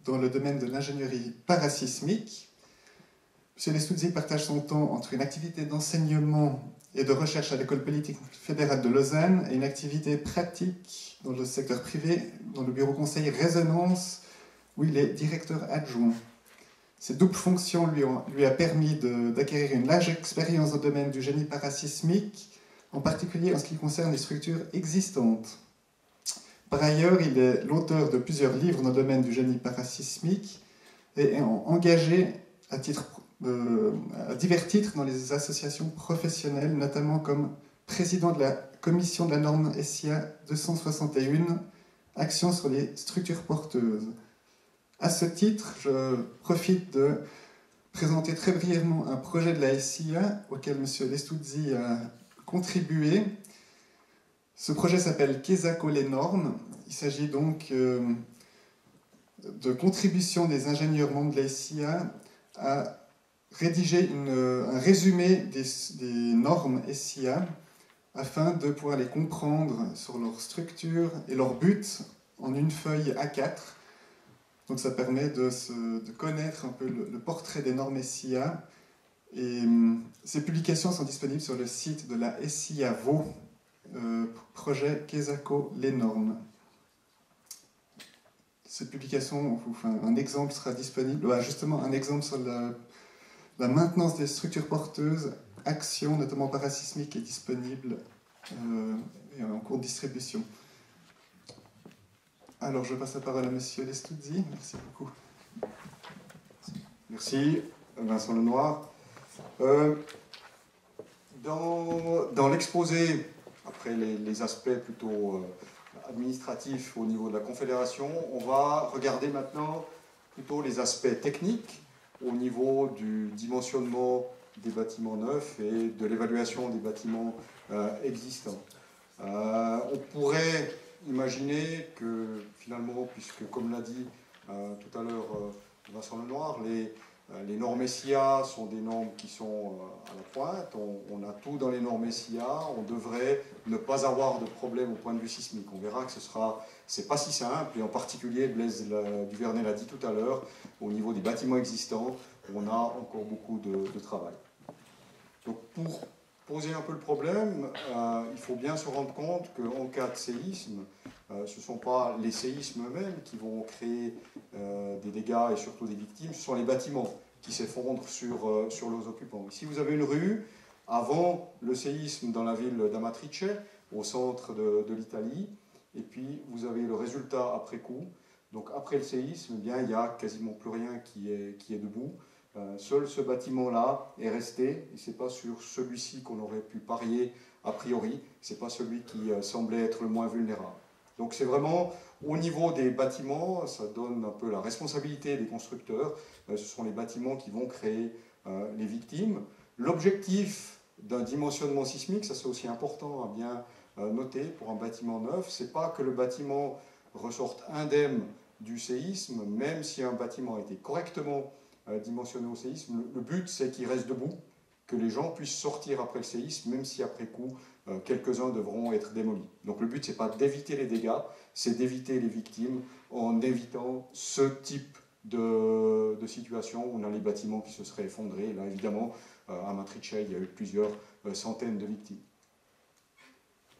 dans le domaine de l'ingénierie parasismique. M. Lestuzzi partage son temps entre une activité d'enseignement et de recherche à l'École politique fédérale de Lausanne et une activité pratique dans le secteur privé, dans le bureau conseil Résonance, où il est directeur adjoint. Ces doubles fonctions lui a permis d'acquérir une large expérience dans le domaine du génie parasismique, en particulier en ce qui concerne les structures existantes. Par ailleurs, il est l'auteur de plusieurs livres dans le domaine du génie parasismique et est engagé à divers titres dans les associations professionnelles, notamment comme président de la commission de la norme SIA 261, Action sur les structures porteuses. À ce titre, je profite de présenter très brièvement un projet de la SIA auquel M. Lestuzzi a contribué. Ce projet s'appelle Kesako les normes. Il s'agit donc de contribution des ingénieurs membres de la SIA à rédiger un résumé des normes SIA afin de pouvoir les comprendre sur leur structure et leur but en une feuille A4. Donc ça permet de connaître un peu le portrait des normes SIA. Et ces publications sont disponibles sur le site de la SIAVO, projet Kesako les normes. Cette publication, enfin, un exemple sera disponible, justement un exemple sur la maintenance des structures porteuses, action notamment parasismique, est disponible et en cours de distribution. Alors je passe la parole à M. Lestuzzi. Merci beaucoup. Merci, Vincent Lenoir. Dans l'exposé, après les aspects plutôt administratifs au niveau de la Confédération, on va regarder maintenant plutôt les aspects techniques au niveau du dimensionnement des bâtiments neufs et de l'évaluation des bâtiments existants. On pourrait imaginer que finalement, puisque comme l'a dit tout à l'heure Vincent Lenoir, les normes SIA sont des normes qui sont à la pointe, on a tout dans les normes SIA, on devrait ne pas avoir de problème au point de vue sismique. On verra que c'est pas si simple, et en particulier, Blaise Duvernay l'a dit tout à l'heure, au niveau des bâtiments existants, on a encore beaucoup de travail. Donc pour poser un peu le problème, il faut bien se rendre compte qu'en cas de séisme, ce ne sont pas les séismes eux-mêmes qui vont créer des dégâts et surtout des victimes, ce sont les bâtiments qui s'effondrent sur leurs occupants. Ici, vous avez une rue, avant le séisme dans la ville d'Amatrice, au centre de l'Italie, et puis vous avez le résultat après coup. Donc après le séisme, eh bien, il n'y a quasiment plus rien qui est debout. Seul ce bâtiment-là est resté, et ce n'est pas sur celui-ci qu'on aurait pu parier a priori, ce n'est pas celui qui semblait être le moins vulnérable. Donc c'est vraiment au niveau des bâtiments, ça donne un peu la responsabilité des constructeurs, ce sont les bâtiments qui vont créer les victimes. L'objectif d'un dimensionnement sismique, ça c'est aussi important à bien noter pour un bâtiment neuf, c'est pas que le bâtiment ressorte indemne du séisme, même si un bâtiment a été correctement dimensionné au séisme, le but c'est qu'il reste debout, que les gens puissent sortir après le séisme, même si après coup, quelques-uns devront être démolis. Donc le but c'est pas d'éviter les dégâts, c'est d'éviter les victimes en évitant ce type de situation où on a les bâtiments qui se seraient effondrés. Et là évidemment, à Matrice, il y a eu plusieurs centaines de victimes.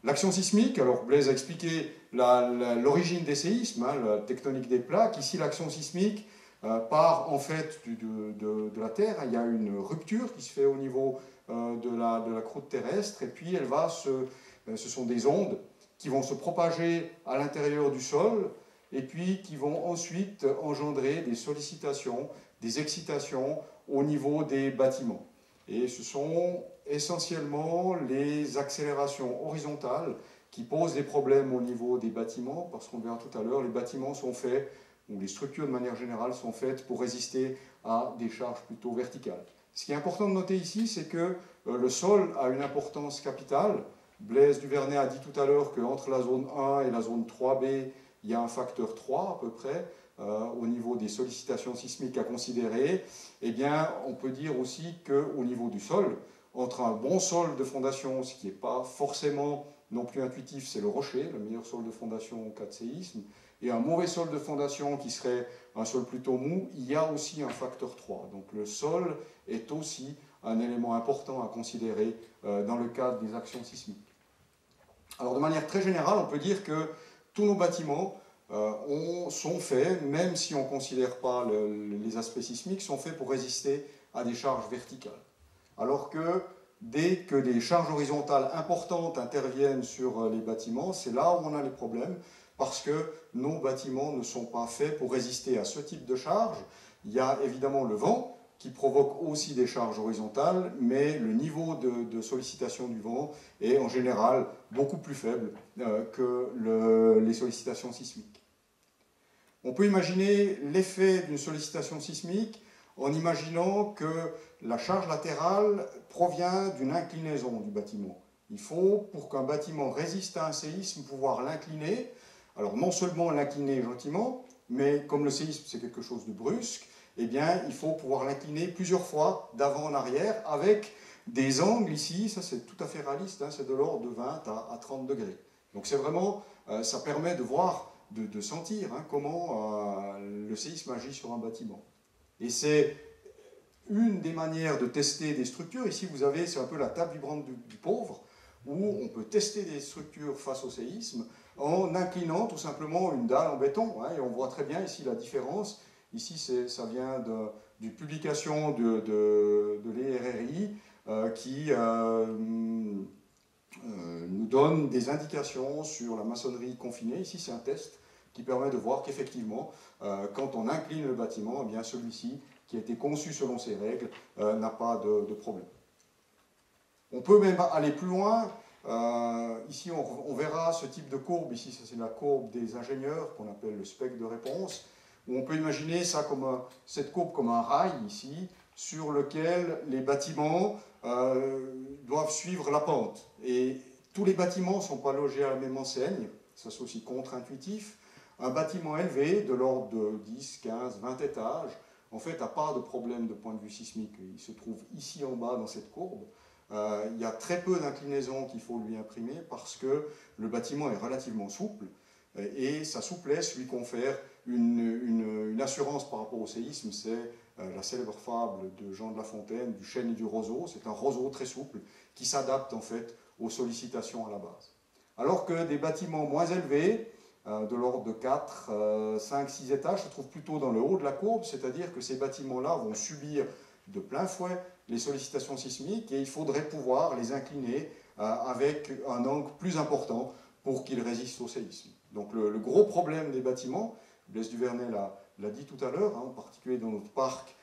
L'action sismique, alors Blaise a expliqué l'origine des séismes, la tectonique des plaques. Ici, l'action sismique part en fait de la Terre. Il y a une rupture qui se fait au niveau de la croûte terrestre, et puis ce sont des ondes qui vont se propager à l'intérieur du sol, et puis qui vont ensuite engendrer des sollicitations, des excitations au niveau des bâtiments. Et ce sont essentiellement les accélérations horizontales qui posent des problèmes au niveau des bâtiments, parce qu'on verra tout à l'heure, les bâtiments sont faits, ou les structures de manière générale sont faites pour résister à des charges plutôt verticales. Ce qui est important de noter ici, c'est que le sol a une importance capitale. Blaise Duvernay a dit tout à l'heure qu'entre la zone 1 et la zone 3B, il y a un facteur 3 à peu près, au niveau des sollicitations sismiques à considérer. Eh bien, on peut dire aussi qu'au niveau du sol, entre un bon sol de fondation, ce qui n'est pas forcément non plus intuitif, c'est le rocher, le meilleur sol de fondation en cas de séisme, et un mauvais sol de fondation qui serait un sol plutôt mou, il y a aussi un facteur 3. Donc le sol est aussi un élément important à considérer dans le cadre des actions sismiques. Alors de manière très générale, on peut dire que tous nos bâtiments sont faits, même si on ne considère pas les aspects sismiques, sont faits pour résister à des charges verticales. Alors que dès que des charges horizontales importantes interviennent sur les bâtiments, c'est là où on a les problèmes, parce que nos bâtiments ne sont pas faits pour résister à ce type de charge. Il y a évidemment le vent, qui provoque aussi des charges horizontales, mais le niveau de sollicitation du vent est en général beaucoup plus faible que les sollicitations sismiques. On peut imaginer l'effet d'une sollicitation sismique en imaginant que la charge latérale provient d'une inclinaison du bâtiment. Il faut, pour qu'un bâtiment résiste à un séisme, pouvoir l'incliner. Alors non seulement l'incliner gentiment, mais comme le séisme c'est quelque chose de brusque, eh bien, il faut pouvoir l'incliner plusieurs fois d'avant en arrière avec des angles ici, ça c'est tout à fait réaliste, hein, c'est de l'ordre de 20 à 30 degrés. Donc c'est vraiment, ça permet de voir, de sentir hein, comment le séisme agit sur un bâtiment. Et c'est une des manières de tester des structures. Ici vous avez, c'est un peu la table vibrante du pauvre, où on peut tester des structures face au séisme en inclinant tout simplement une dalle en béton. Hein, et on voit très bien ici la différence. Ici, ça vient d'une publication de l'ERRI qui nous donne des indications sur la maçonnerie confinée. Ici, c'est un test qui permet de voir qu'effectivement, quand on incline le bâtiment, eh bien celui-ci, qui a été conçu selon ces règles, n'a pas de problème. On peut même aller plus loin. Ici, on verra ce type de courbe. Ici, ça c'est la courbe des ingénieurs qu'on appelle le spectre de réponse. Où on peut imaginer ça cette courbe comme un rail ici, sur lequel les bâtiments doivent suivre la pente. Et tous les bâtiments ne sont pas logés à la même enseigne, ça c'est aussi contre-intuitif. Un bâtiment élevé, de l'ordre de 10, 15, 20 étages, en fait, n'a pas de problème de point de vue sismique. Il se trouve ici en bas dans cette courbe. Il y a très peu d'inclinaison qu'il faut lui imprimer parce que le bâtiment est relativement souple et sa souplesse lui confère une assurance par rapport au séisme. C'est la célèbre fable de Jean de La Fontaine, du chêne et du roseau. C'est un roseau très souple qui s'adapte en fait aux sollicitations à la base. Alors que des bâtiments moins élevés, de l'ordre de 4, 5, 6 étages, se trouvent plutôt dans le haut de la courbe, c'est-à-dire que ces bâtiments-là vont subir de plein fouet les sollicitations sismiques et il faudrait pouvoir les incliner avec un angle plus important pour qu'ils résistent au séisme. Donc le gros problème des bâtiments, Blaise Duvernay l'a dit tout à l'heure, hein, en particulier dans notre parc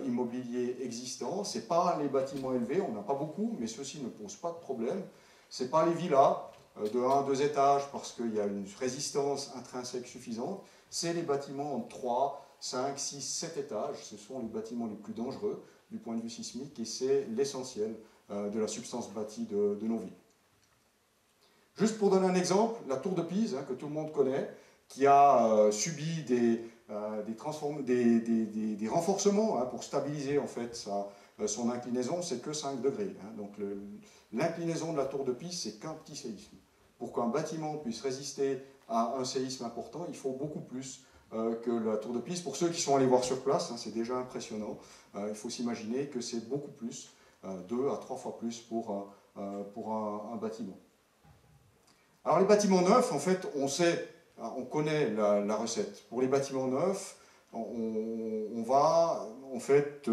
immobilier existant, ce n'est pas les bâtiments élevés, on n'a pas beaucoup, mais ceux-ci ne posent pas de problème. Ce n'est pas les villas de 1 à 2 étages parce qu'il y a une résistance intrinsèque suffisante, c'est les bâtiments en 3, 5, 6, 7 étages, ce sont les bâtiments les plus dangereux du point de vue sismique et c'est l'essentiel de la substance bâtie de nos villes. Juste pour donner un exemple, la tour de Pise, hein, que tout le monde connaît, qui a subi des renforcements hein, pour stabiliser en fait son inclinaison, c'est que 5 degrés. Hein. Donc l'inclinaison de la tour de Pise, c'est qu'un petit séisme. Pour qu'un bâtiment puisse résister à un séisme important, il faut beaucoup plus que la tour de Pise. Pour ceux qui sont allés voir sur place, hein, c'est déjà impressionnant. Il faut s'imaginer que c'est beaucoup plus, 2 à 3 fois plus pour un bâtiment. Alors les bâtiments neufs, en fait, on connaît la recette. Pour les bâtiments neufs, on va en fait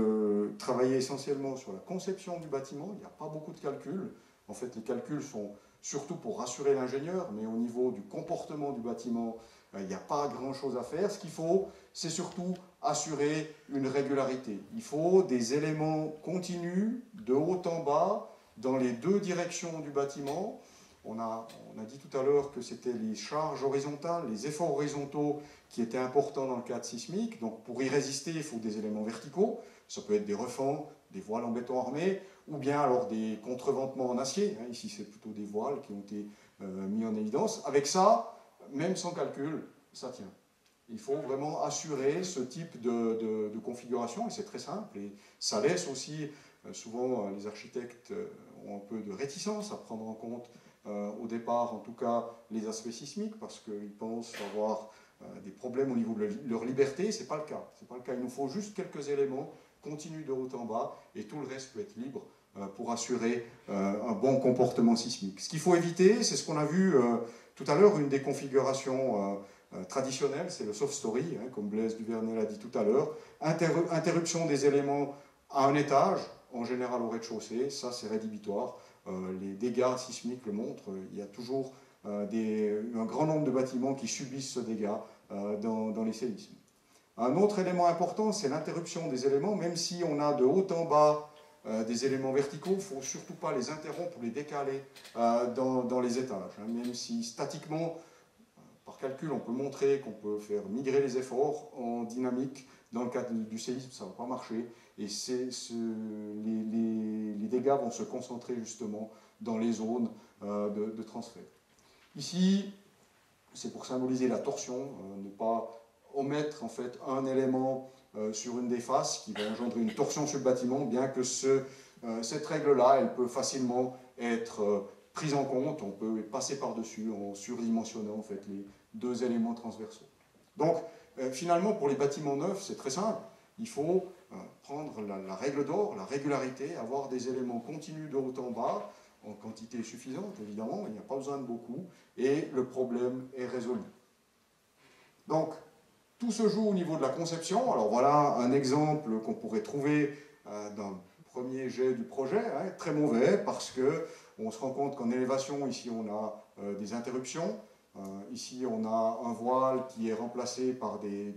travailler essentiellement sur la conception du bâtiment. Il n'y a pas beaucoup de calculs. En fait, les calculs sont surtout pour rassurer l'ingénieur, mais au niveau du comportement du bâtiment, il n'y a pas grand-chose à faire. Ce qu'il faut, c'est surtout assurer une régularité. Il faut des éléments continus, de haut en bas, dans les deux directions du bâtiment. On a dit tout à l'heure que c'était les charges horizontales, les efforts horizontaux qui étaient importants dans le cadre sismique. Donc pour y résister, il faut des éléments verticaux. Ça peut être des refends, des voiles en béton armé, ou bien alors des contreventements en acier. Ici, c'est plutôt des voiles qui ont été mis en évidence. Avec ça, même sans calcul, ça tient. Il faut vraiment assurer ce type de configuration, et c'est très simple. Et ça laisse aussi, souvent les architectes ont un peu de réticence à prendre en compte au départ, en tout cas, les aspects sismiques, parce qu'ils pensent avoir des problèmes au niveau de leur liberté, ce n'est pas le cas. C'est pas le cas. Il nous faut juste quelques éléments continus de haut en bas et tout le reste peut être libre pour assurer un bon comportement sismique. Ce qu'il faut éviter, c'est ce qu'on a vu tout à l'heure, une des configurations traditionnelles, c'est le soft story, hein, comme Blaise Duvernay l'a dit tout à l'heure. Interruption des éléments à un étage, en général au rez-de-chaussée, ça c'est rédhibitoire. Les dégâts sismiques le montrent, il y a toujours un grand nombre de bâtiments qui subissent ce dégât dans les séismes. Un autre élément important, c'est l'interruption des éléments, même si on a de haut en bas des éléments verticaux, il ne faut surtout pas les interrompre ou les décaler dans les étages. Hein, même si statiquement, par calcul, on peut montrer qu'on peut faire migrer les efforts en dynamique, dans le cas du séisme, ça ne va pas marcher. Et les dégâts vont se concentrer justement dans les zones de transfert. Ici, c'est pour symboliser la torsion, ne pas omettre en fait un élément sur une des faces qui va engendrer une torsion sur le bâtiment, bien que cette règle-là, elle peut facilement être prise en compte, on peut passer par-dessus en surdimensionnant en fait, les deux éléments transversaux. Donc, finalement, pour les bâtiments neufs, c'est très simple. Il faut prendre la règle d'or, la régularité, avoir des éléments continus de haut en bas, en quantité suffisante, évidemment, il n'y a pas besoin de beaucoup, et le problème est résolu. Donc, tout se joue au niveau de la conception. Alors voilà un exemple qu'on pourrait trouver d'un premier jet du projet, hein, très mauvais, parce qu'on se rend compte qu'en élévation, ici on a des interruptions, ici on a un voile qui est remplacé par des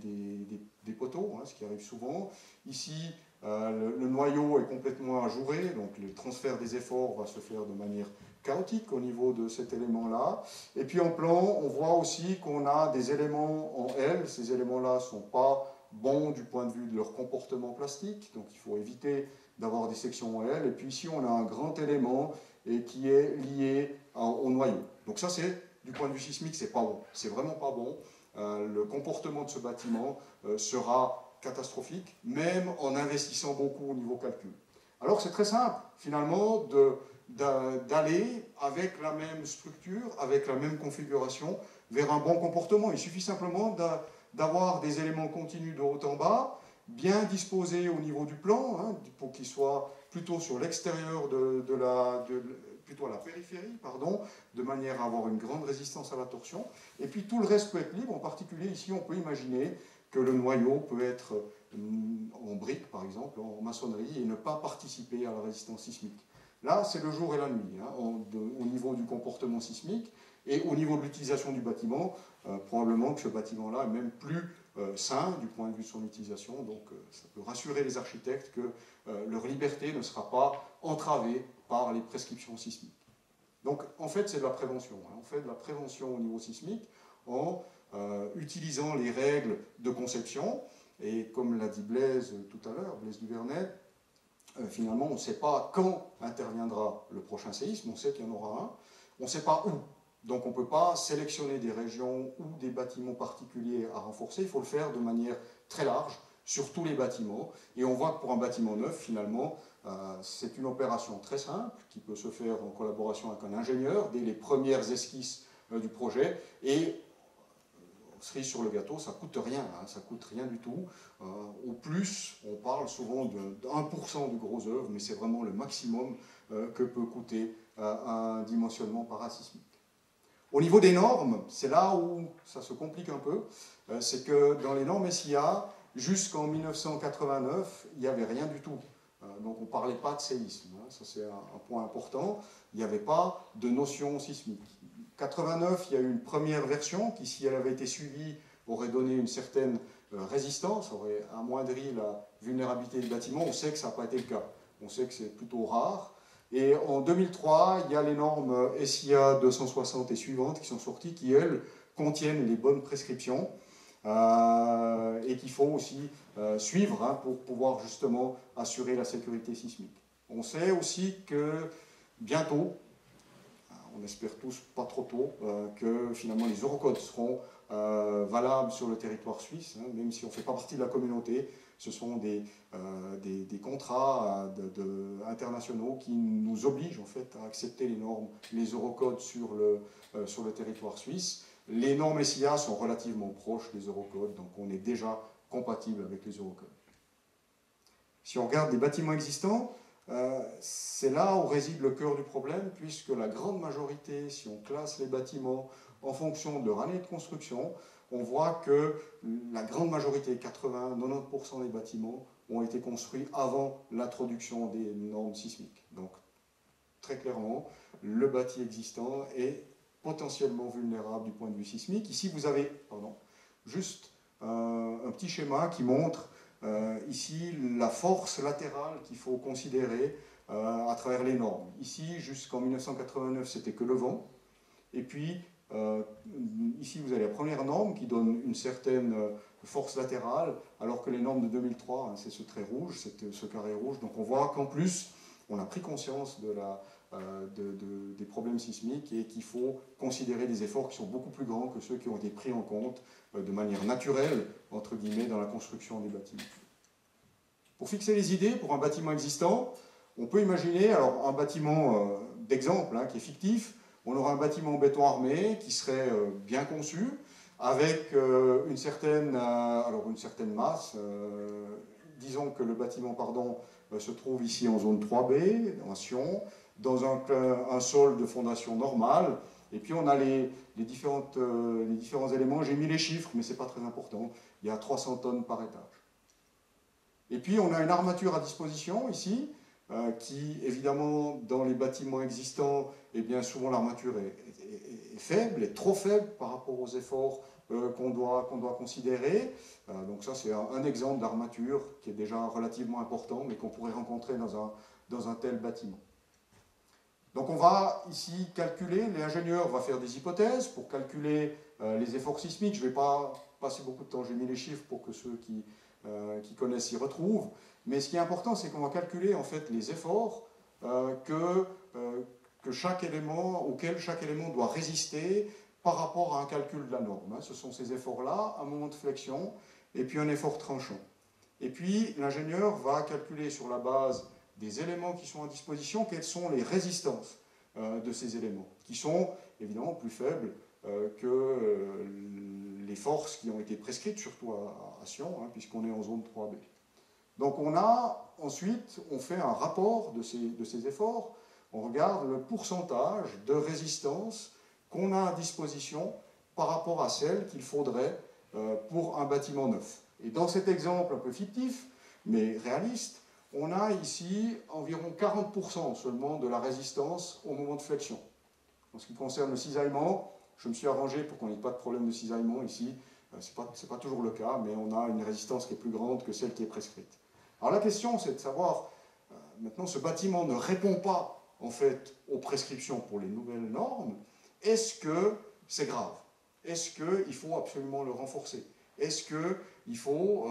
poteaux, hein, ce qui arrive souvent. Ici, le noyau est complètement ajouré, donc le transfert des efforts va se faire de manière chaotique au niveau de cet élément-là. Et puis en plan, on voit aussi qu'on a des éléments en L. Ces éléments-là ne sont pas bons du point de vue de leur comportement plastique, donc il faut éviter d'avoir des sections en L. Et puis ici, on a un grand élément qui est lié au noyau. Donc ça, c'est du point de vue sismique, c'est pas bon. C'est vraiment pas bon. Le comportement de ce bâtiment sera catastrophique, même en investissant beaucoup au niveau calcul. Alors c'est très simple, finalement, d'aller avec la même structure, avec la même configuration, vers un bon comportement. Il suffit simplement d'avoir des éléments continus de haut en bas, bien disposés au niveau du plan, hein, pour qu'ils soient plutôt sur l'extérieur plutôt à la périphérie, pardon, de manière à avoir une grande résistance à la torsion. Et puis tout le reste peut être libre, en particulier ici on peut imaginer que le noyau peut être en briques, par exemple, en maçonnerie, et ne pas participer à la résistance sismique. Là, c'est le jour et la nuit, hein, au niveau du comportement sismique, et au niveau de l'utilisation du bâtiment, probablement que ce bâtiment-là est même plus sain du point de vue de son utilisation, donc ça peut rassurer les architectes que leur liberté ne sera pas entravée par les prescriptions sismiques. Donc, en fait, c'est de la prévention. Hein. On fait de la prévention au niveau sismique en utilisant les règles de conception. Et comme l'a dit Blaise tout à l'heure, Blaise Duvernay, finalement, on ne sait pas quand interviendra le prochain séisme, on sait qu'il y en aura un, on ne sait pas où. Donc on ne peut pas sélectionner des régions ou des bâtiments particuliers à renforcer, il faut le faire de manière très large sur tous les bâtiments. Et on voit que pour un bâtiment neuf, finalement, c'est une opération très simple qui peut se faire en collaboration avec un ingénieur dès les premières esquisses du projet. Et cerise sur le gâteau, ça ne coûte rien, hein, ça ne coûte rien du tout. Au plus, on parle souvent de 1% du gros œuvre, mais c'est vraiment le maximum que peut coûter un dimensionnement parasismique. Au niveau des normes, c'est là où ça se complique un peu, c'est que dans les normes SIA, jusqu'en 1989, il n'y avait rien du tout. Donc on ne parlait pas de séisme, hein, ça c'est un point important, il n'y avait pas de notion sismique. En 1989, il y a eu une première version qui, si elle avait été suivie, aurait donné une certaine résistance, aurait amoindri la vulnérabilité du bâtiment. On sait que ça n'a pas été le cas, on sait que c'est plutôt rare. Et en 2003, il y a les normes SIA 260 et suivantes qui sont sorties, qui, elles, contiennent les bonnes prescriptions et qu'il faut aussi suivre hein, pour pouvoir justement assurer la sécurité sismique. On sait aussi que bientôt, on espère tous pas trop tôt, que finalement les eurocodes seront valables sur le territoire suisse, hein, même si on ne fait pas partie de la communauté. Ce sont des contrats internationaux qui nous obligent en fait à accepter les normes, les eurocodes sur le territoire suisse. Les normes SIA sont relativement proches des Eurocodes, donc on est déjà compatible avec les Eurocodes. Si on regarde les bâtiments existants, c'est là où réside le cœur du problème, puisque la grande majorité, si on classe les bâtiments en fonction de leur année de construction, on voit que la grande majorité, 80-90% des bâtiments, ont été construits avant l'introduction des normes sismiques. Donc, très clairement, le bâti existant est potentiellement vulnérable du point de vue sismique. Ici, vous avez juste un petit schéma qui montre ici la force latérale qu'il faut considérer à travers les normes. Ici, jusqu'en 1989, c'était que le vent. Et puis, ici, vous avez la première norme qui donne une certaine force latérale, alors que les normes de 2003, hein, c'est ce trait rouge, ce carré rouge. Donc on voit qu'en plus, on a pris conscience des problèmes sismiques et qu'il faut considérer des efforts qui sont beaucoup plus grands que ceux qui ont été pris en compte de manière naturelle, entre guillemets, dans la construction des bâtiments. Pour fixer les idées, pour un bâtiment existant, on peut imaginer alors, un bâtiment d'exemple qui est fictif. On aura un bâtiment en béton armé qui serait bien conçu, avec une certaine masse. Disons que le bâtiment se trouve ici en zone 3B, en Sion, dans un sol de fondation normale. Et puis on a les différents éléments. J'ai mis les chiffres, mais ce n'est pas très important. Il y a 300 tonnes par étage. Et puis on a une armature à disposition ici, qui évidemment dans les bâtiments existants, eh bien souvent l'armature est faible, est trop faible par rapport aux efforts qu'on doit considérer. Donc ça c'est un exemple d'armature qui est déjà relativement important, mais qu'on pourrait rencontrer dans un tel bâtiment. Donc on va ici calculer, l'ingénieur va faire des hypothèses pour calculer les efforts sismiques. Je ne vais pas passer beaucoup de temps, j'ai mis les chiffres pour que ceux qui connaissent s'y retrouvent. Mais ce qui est important, c'est qu'on va calculer en fait les efforts auxquels chaque élément doit résister par rapport à un calcul de la norme. Ce sont ces efforts-là, un moment de flexion, et puis un effort tranchant. Et puis l'ingénieur va calculer sur la base des éléments qui sont à disposition quelles sont les résistances de ces éléments, qui sont évidemment plus faibles que les forces qui ont été prescrites, surtout à Sion, puisqu'on est en zone 3B. Donc ensuite, on fait un rapport de ces efforts, on regarde le pourcentage de résistance qu'on a à disposition par rapport à celle qu'il faudrait pour un bâtiment neuf. Et dans cet exemple un peu fictif, mais réaliste, on a ici environ 40% seulement de la résistance au moment de flexion. En ce qui concerne le cisaillement, je me suis arrangé pour qu'on n'ait pas de problème de cisaillement ici. Ce n'est pas toujours le cas, mais on a une résistance qui est plus grande que celle qui est prescrite. Alors la question, c'est de savoir, maintenant ce bâtiment ne répond pas en fait aux prescriptions pour les nouvelles normes. Est-ce que c'est grave? Est-ce qu'il faut absolument le renforcer? Est-ce qu'il faut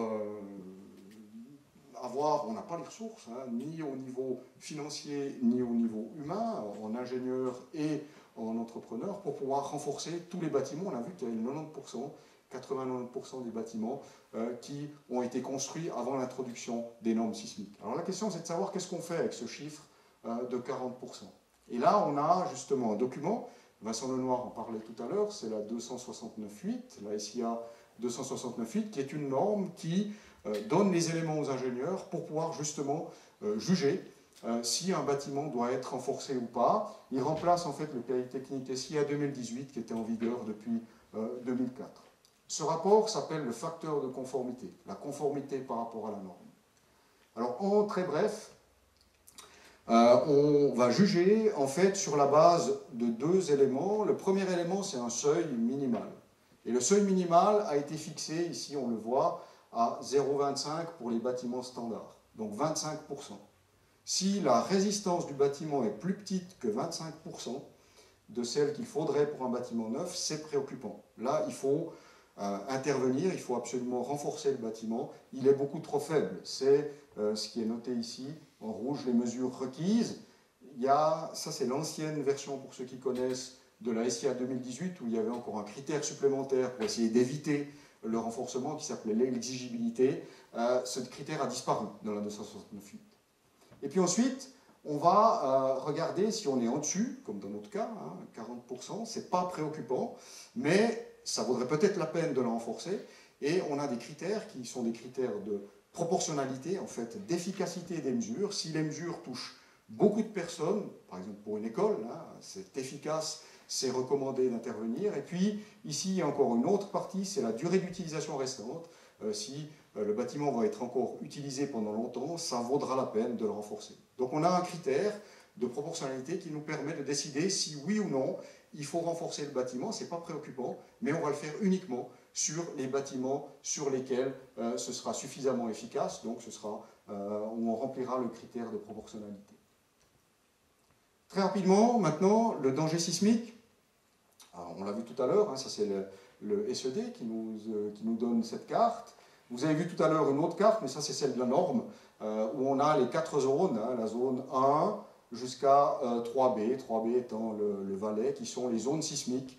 on n'a pas les ressources, ni au niveau financier, ni au niveau humain, en ingénieur et en entrepreneur, pour pouvoir renforcer tous les bâtiments? On a vu qu'il y avait 80-90% des bâtiments qui ont été construits avant l'introduction des normes sismiques. Alors la question, c'est de savoir qu'est-ce qu'on fait avec ce chiffre de 40%. Et là, on a justement un document, Vincent Lenoir en parlait tout à l'heure, c'est la 269.8, la SIA 269.8, qui est une norme qui donne les éléments aux ingénieurs pour pouvoir justement juger si un bâtiment doit être renforcé ou pas. Il remplace en fait le cahier technique SIA 2018 qui était en vigueur depuis 2004. Ce rapport s'appelle le facteur de conformité, la conformité par rapport à la norme. Alors en très bref, on va juger en fait sur la base de deux éléments. Le premier élément, c'est un seuil minimal. Et le seuil minimal a été fixé, ici on le voit, à 0,25 pour les bâtiments standards, donc 25%. Si la résistance du bâtiment est plus petite que 25% de celle qu'il faudrait pour un bâtiment neuf, c'est préoccupant. Là, il faut intervenir, il faut absolument renforcer le bâtiment. Il est beaucoup trop faible. C'est ce qui est noté ici, en rouge, les mesures requises. Ça c'est l'ancienne version, pour ceux qui connaissent, de la SIA 2018, où il y avait encore un critère supplémentaire pour essayer d'éviter le renforcement qui s'appelait l'exigibilité. Ce critère a disparu dans la 269.8. Et puis ensuite, on va regarder si on est en dessus, comme dans notre cas, 40%, c'est pas préoccupant, mais ça vaudrait peut-être la peine de le renforcer. Et on a des critères qui sont des critères de proportionnalité, en fait, d'efficacité des mesures. Si les mesures touchent beaucoup de personnes, par exemple pour une école, c'est efficace, c'est recommandé d'intervenir. Et puis, ici, il y a encore une autre partie, c'est la durée d'utilisation restante. Si le bâtiment va être encore utilisé pendant longtemps, ça vaudra la peine de le renforcer. Donc on a un critère de proportionnalité qui nous permet de décider si oui ou non il faut renforcer le bâtiment. Ce n'est pas préoccupant, mais on va le faire uniquement sur les bâtiments sur lesquels ce sera suffisamment efficace, donc ce sera où on remplira le critère de proportionnalité. Très rapidement, maintenant, le danger sismique. Alors, on l'a vu tout à l'heure, ça c'est le SED qui nous donne cette carte. Vous avez vu tout à l'heure une autre carte, mais ça c'est celle de la norme, où on a les 4 zones, la zone 1 jusqu'à 3B, 3B étant le Valais, qui sont les zones sismiques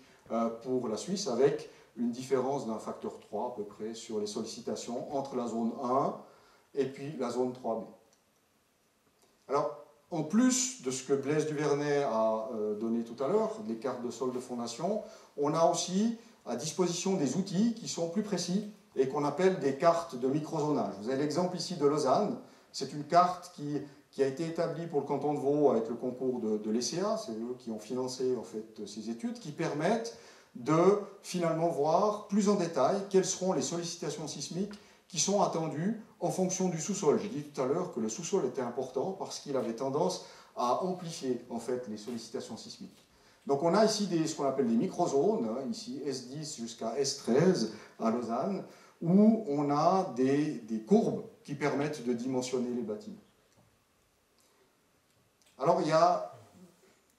pour la Suisse, avec une différence d'un facteur 3 à peu près sur les sollicitations entre la zone 1 et puis la zone 3B. Alors, en plus de ce que Blaise Duvernay a donné tout à l'heure, des cartes de sol de fondation, on a aussi à disposition des outils qui sont plus précis et qu'on appelle des cartes de microzonage. Vous avez l'exemple ici de Lausanne. C'est une carte qui a été établie pour le canton de Vaud avec le concours de l'ECA. C'est eux qui ont financé en fait, ces études qui permettent de finalement voir plus en détail quelles seront les sollicitations sismiques qui sont attendues en fonction du sous-sol. J'ai dit tout à l'heure que le sous-sol était important parce qu'il avait tendance à amplifier en fait, les sollicitations sismiques. Donc on a ici ce qu'on appelle des microzones, ici S10 jusqu'à S13 à Lausanne, où on a des courbes qui permettent de dimensionner les bâtiments. Alors il y a,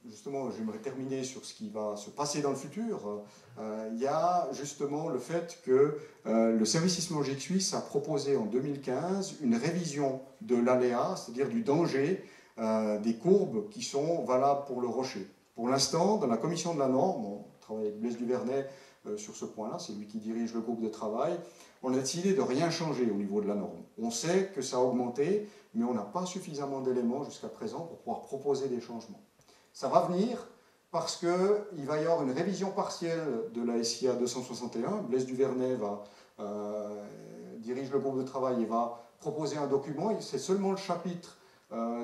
justement, j'aimerais terminer sur ce qui va se passer dans le futur, il y a justement le fait que le service sismologique suisse a proposé en 2015 une révision de l'aléa, c'est-à-dire du danger des courbes qui sont valables pour le rocher. Pour l'instant, dans la commission de la norme, on travaille avec Blaise Duvernay sur ce point-là, c'est lui qui dirige le groupe de travail, on a décidé de ne rien changer au niveau de la norme. On sait que ça a augmenté, mais on n'a pas suffisamment d'éléments jusqu'à présent pour pouvoir proposer des changements. Ça va venir parce qu'il va y avoir une révision partielle de la SIA 261. Blaise Duvernay dirige le groupe de travail et va proposer un document. C'est seulement le chapitre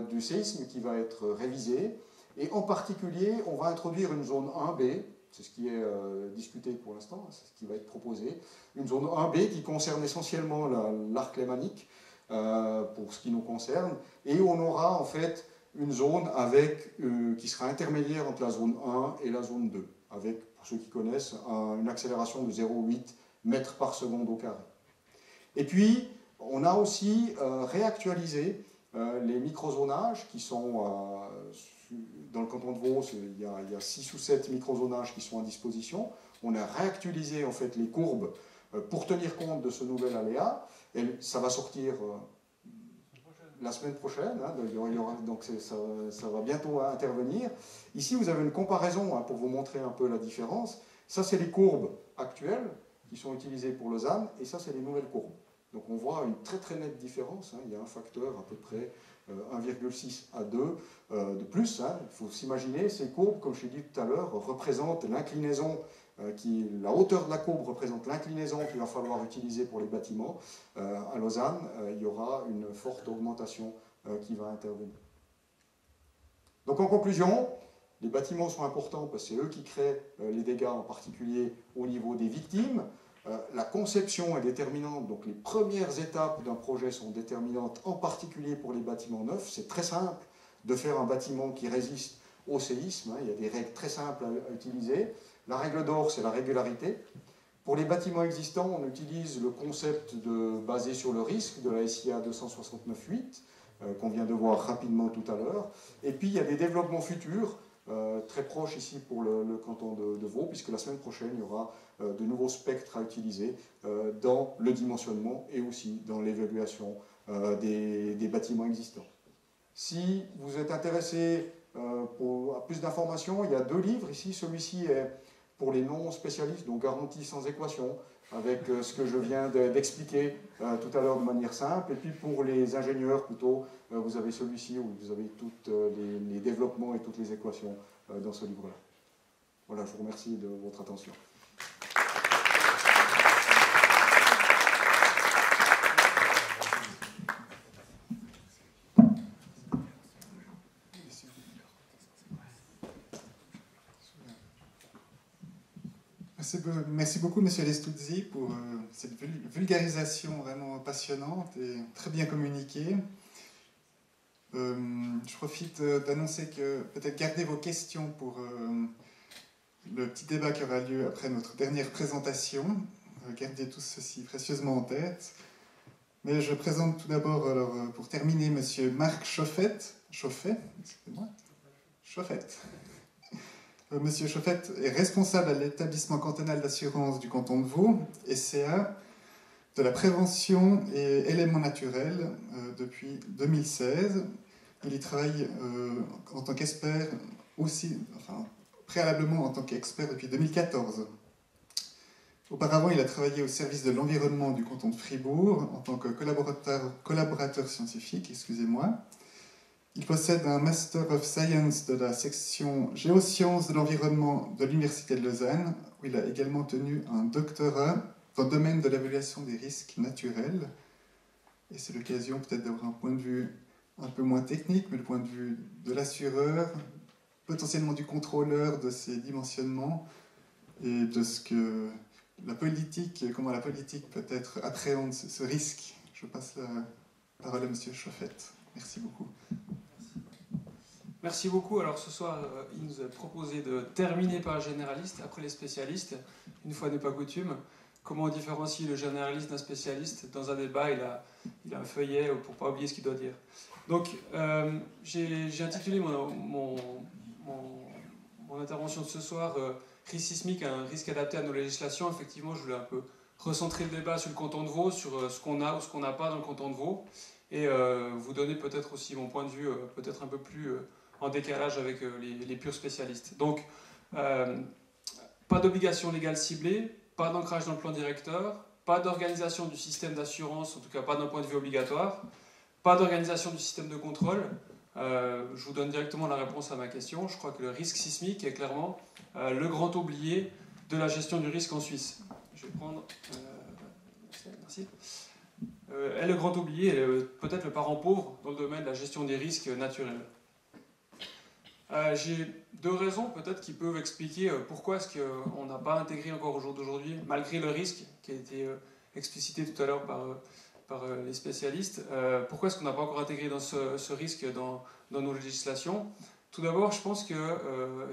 du séisme qui va être révisé. Et en particulier, on va introduire une zone 1B, c'est ce qui est discuté pour l'instant, c'est ce qui va être proposé. Une zone 1B qui concerne essentiellement l'arc lémanique, pour ce qui nous concerne, et où on aura en fait une zone qui sera intermédiaire entre la zone 1 et la zone 2, avec, pour ceux qui connaissent, une accélération de 0,8 mètres par seconde au carré. Et puis, on a aussi réactualisé les microzonages qui sont, dans le canton de Vaud, il y a 6 ou 7 microzonages qui sont à disposition. On a réactualisé en fait les courbes pour tenir compte de ce nouvel aléa. Et ça va sortir la semaine prochaine, donc ça va bientôt intervenir. Ici, vous avez une comparaison pour vous montrer un peu la différence. Ça, c'est les courbes actuelles qui sont utilisées pour Lausanne, et ça, c'est les nouvelles courbes. Donc on voit une très très nette différence. Il y a un facteur à peu près 1,6 à 2 de plus. Il faut s'imaginer, ces courbes, comme je l'ai dit tout à l'heure, représentent l'inclinaison, la hauteur de la courbe représente l'inclinaison qu'il va falloir utiliser pour les bâtiments. À Lausanne, il y aura une forte augmentation qui va intervenir. Donc en conclusion, les bâtiments sont importants parce que c'est eux qui créent les dégâts, en particulier au niveau des victimes. La conception est déterminante, donc les premières étapes d'un projet sont déterminantes, en particulier pour les bâtiments neufs. C'est très simple de faire un bâtiment qui résiste au séisme. Il y a des règles très simples à utiliser. La règle d'or, c'est la régularité. Pour les bâtiments existants, on utilise le concept basé sur le risque de la SIA 269.8, qu'on vient de voir rapidement tout à l'heure. Et puis, il y a des développements futurs, très proches ici pour le canton de Vaud, puisque la semaine prochaine, il y aura de nouveaux spectres à utiliser dans le dimensionnement et aussi dans l'évaluation des bâtiments existants. Si vous êtes intéressé à plus d'informations, il y a 2 livres ici. Celui-ci est pour les non-spécialistes, donc garantie sans équation. avec ce que je viens d'expliquer tout à l'heure de manière simple. Et puis pour les ingénieurs, plutôt, vous avez celui-ci où vous avez tous les développements et toutes les équations dans ce livre-là. Voilà, je vous remercie de votre attention. Merci beaucoup, Monsieur Lestuzzi, pour cette vulgarisation vraiment passionnante et très bien communiquée. Je profite d'annoncer que peut-être gardez vos questions pour le petit débat qui aura lieu après notre dernière présentation. Gardez tout ceci précieusement en tête. Mais je présente tout d'abord, alors, pour terminer, Monsieur Marc Chauffet. Excusez-moi. Chauffet. Monsieur Chauffet est responsable à l'établissement cantonal d'assurance du canton de Vaud, SCA, de la prévention et éléments naturels depuis 2016. Il y travaille en tant qu'expert aussi, enfin, préalablement en tant qu'expert depuis 2014. Auparavant, il a travaillé au service de l'environnement du canton de Fribourg en tant que collaborateur scientifique, excusez-moi. Il possède un Master of Science de la section Géosciences de l'environnement de l'Université de Lausanne, où il a également tenu un doctorat dans le domaine de l'évaluation des risques naturels. Et c'est l'occasion peut-être d'avoir un point de vue un peu moins technique, mais le point de vue de l'assureur, potentiellement du contrôleur de ces dimensionnements et de ce que la politique, comment la politique peut-être appréhende ce risque. Je passe la parole à M. Chauffet. Merci beaucoup. Merci beaucoup. Alors ce soir, il nous a proposé de terminer par le généraliste, après les spécialistes. Une fois n'est pas coutume. Comment on différencie le généraliste d'un spécialiste? Dans un débat, il a un feuillet pour ne pas oublier ce qu'il doit dire. Donc, j'ai intitulé mon intervention de ce soir risque sismique, un risque adapté à nos législations. Effectivement, je voulais un peu recentrer le débat sur le canton de Vaud, sur ce qu'on a ou ce qu'on n'a pas dans le canton de Vaud, et vous donner peut-être aussi mon point de vue peut-être un peu plus en décalage avec les purs spécialistes. Donc, pas d'obligation légale ciblée, pas d'ancrage dans le plan directeur, pas d'organisation du système d'assurance, en tout cas pas d'un point de vue obligatoire, pas d'organisation du système de contrôle. Je vous donne directement la réponse à ma question. Je crois que le risque sismique est clairement le grand oublié de la gestion du risque en Suisse. Je vais prendre... merci. Est le grand oublié et peut-être le parent pauvre dans le domaine de la gestion des risques naturels. J'ai deux raisons peut-être qui peuvent expliquer pourquoi est-ce qu'on n'a pas intégré encore au jour d'aujourd'hui, malgré le risque qui a été explicité tout à l'heure par les spécialistes, pourquoi est-ce qu'on n'a pas encore intégré dans ce risque dans nos législations. Tout d'abord, je pense qu'il